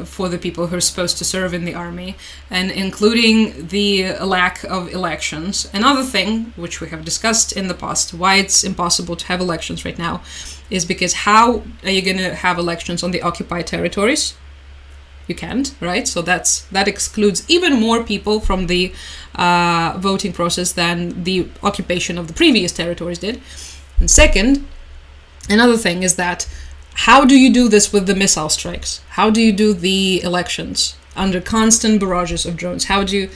for the people who are supposed to serve in the army, and including the lack of elections. Another thing, which we have discussed in the past, why it's impossible to have elections right now, is because how are you going to have elections on the occupied territories? You can't, right? So that excludes even more people from the voting process than the occupation of the previous territories did. And second, another thing is that how do you do this with the missile strikes? How do you do the elections under constant barrages of drones? How do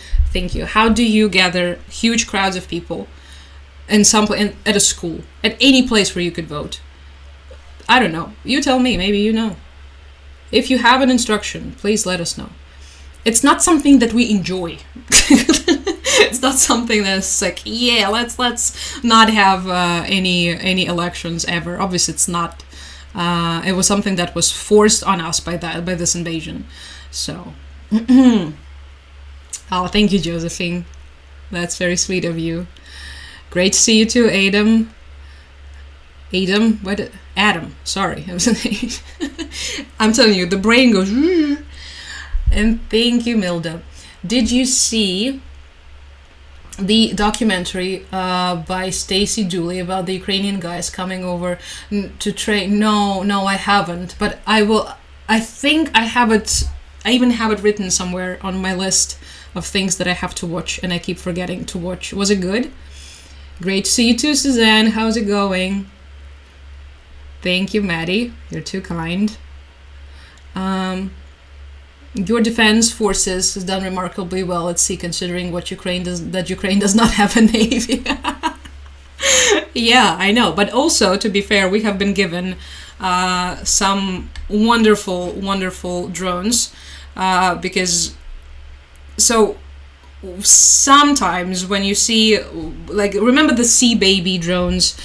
you gather huge crowds of people in at a school, at any place where you could vote? I don't know. You tell me. Maybe you know. If you have an instruction, please let us know. It's not something that we enjoy. It's not something that's like, yeah, let's not have any elections ever. Obviously, it's not. It was something that was forced on us by this invasion. So, oh, thank you, Josephine. That's very sweet of you. Great to see you too, Adam. Adam. Sorry, I'm telling you, the brain goes. And thank you, Milda. Did you see the documentary by Stacy Dooley about the Ukrainian guys coming over to train? No, I haven't. But I will. I think I have it. I even have it written somewhere on my list of things that I have to watch, and I keep forgetting to watch. Was it good? Great to see you too, Suzanne. How's it going? Thank you, Maddie. You're too kind. Your defense forces has done remarkably well at sea, considering Ukraine does not have a navy. Yeah, I know. But also, to be fair, we have been given some wonderful drones because so sometimes when you see, like, remember the Sea Baby drones?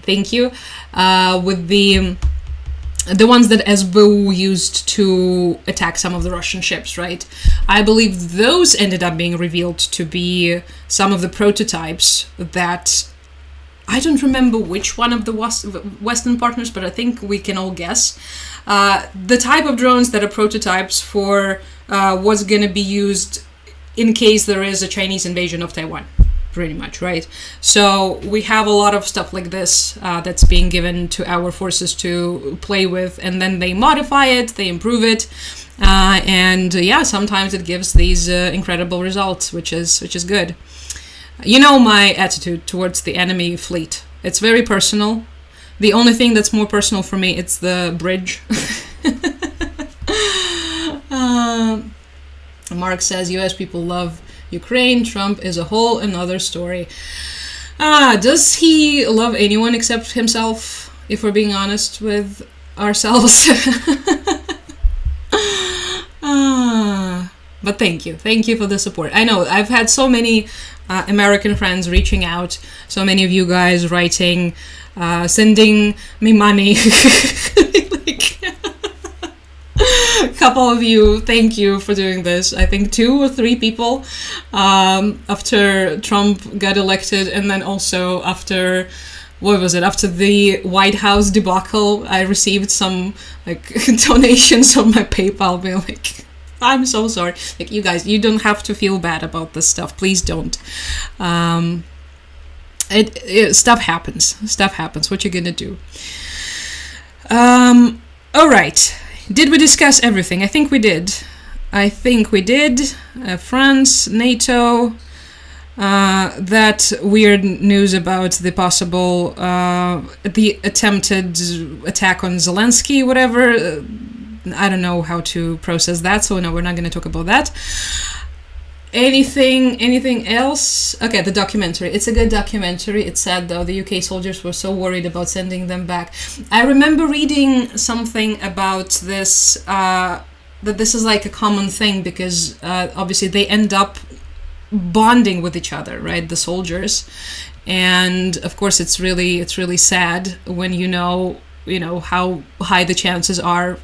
Thank you. With the ones that SBU used to attack some of the Russian ships, right? I believe those ended up being revealed to be some of the prototypes that, I don't remember which one of the Western partners, but I think we can all guess. The type of drones that are prototypes for what's going to be used in case there is a Chinese invasion of Taiwan. Pretty much, right? So we have a lot of stuff like this that's being given to our forces to play with, and then they modify it, they improve it, and yeah, sometimes it gives these incredible results, which is good. You know my attitude towards the enemy fleet. It's very personal. The only thing that's more personal for me, it's the bridge. Mark says US people love Ukraine. Trump is a whole another story. Does he love anyone except himself, if we're being honest with ourselves? But Thank you for the support. I know I've had so many American friends reaching out, so many of you guys writing, sending me money. Like, a couple of you, thank you for doing this. I think 2 or 3 people after Trump got elected, and then also after, what was it, after the White House debacle, I received some like donations on my PayPal, being like, I'm so sorry. Like, you guys, you don't have to feel bad about this stuff. Please don't. Stuff happens. What you gonna do? All right. Did we discuss everything? I think we did. France, NATO, that weird news about the possible, the attempted attack on Zelensky, whatever. I don't know how to process that, so no, we're not going to talk about that. Anything else? Okay, the documentary. It's a good documentary. It's sad though. The UK soldiers were so worried about sending them back. I remember reading something about this, that this is like a common thing because obviously they end up bonding with each other, right? The soldiers. And of course it's really sad when you know how high the chances are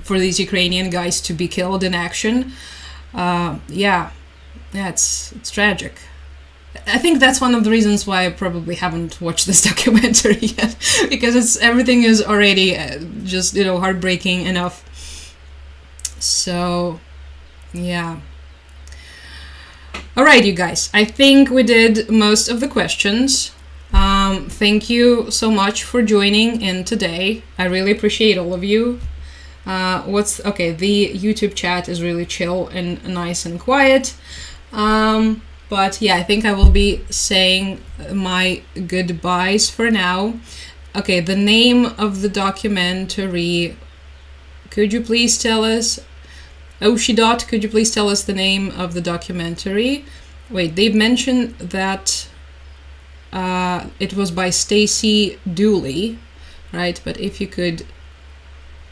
for these Ukrainian guys to be killed in action. It's tragic. I think that's one of the reasons why I probably haven't watched this documentary yet, because everything is already just heartbreaking enough. So yeah. All right, you guys, I think we did most of the questions. Thank you so much for joining in today. I really appreciate all of you. The YouTube chat is really chill and nice and quiet. But yeah, I think I will be saying my goodbyes for now. Okay, the name of the documentary, could you please tell us? Oshidot, could you please tell us the name of the documentary? Wait, they've mentioned that it was by Stacey Dooley, right? But if you could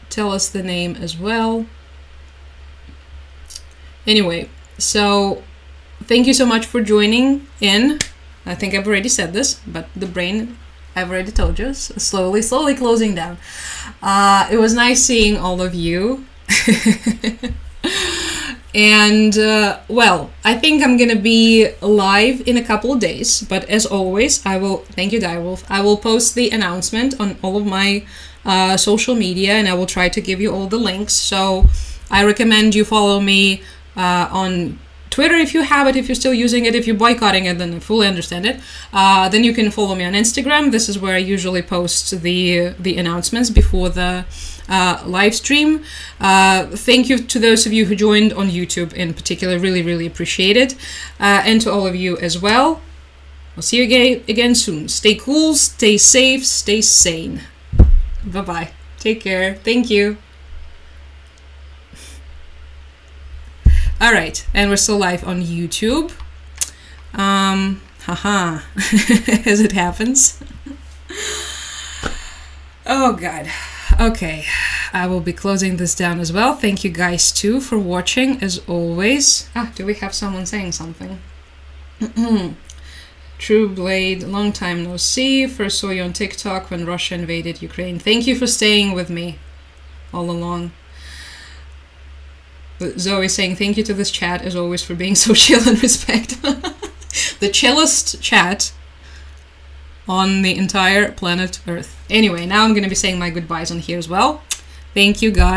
tell us the name as well. Anyway, so thank you so much for joining in. I think I've already said this, but the brain, I've already told you, slowly closing down. It was nice seeing all of you. And I think I'm gonna be live in a couple of days, but as always, thank you, Direwolf, I will post the announcement on all of my social media, and I will try to give you all the links. So I recommend you follow me on Twitter if you have it, if you're still using it. If you're boycotting it, then I fully understand it. Then you can follow me on Instagram. This is where I usually post the announcements before the live stream. Thank you to those of you who joined on YouTube in particular. Really appreciate it. And to all of you as well. I'll see you again soon. Stay cool, stay safe, stay sane. Bye-bye. Take care. Thank you. All right, and we're still live on YouTube. As it happens. Oh God. Okay, I will be closing this down as well. Thank you guys too for watching as always. Do we have someone saying something? True Blade, long time no see. First saw you on TikTok when Russia invaded Ukraine. Thank you for staying with me all along. Zoe saying thank you to this chat as always for being so chill and respect. The chillest chat on the entire planet Earth. Anyway, now I'm going to be saying my goodbyes on here as well. Thank you guys.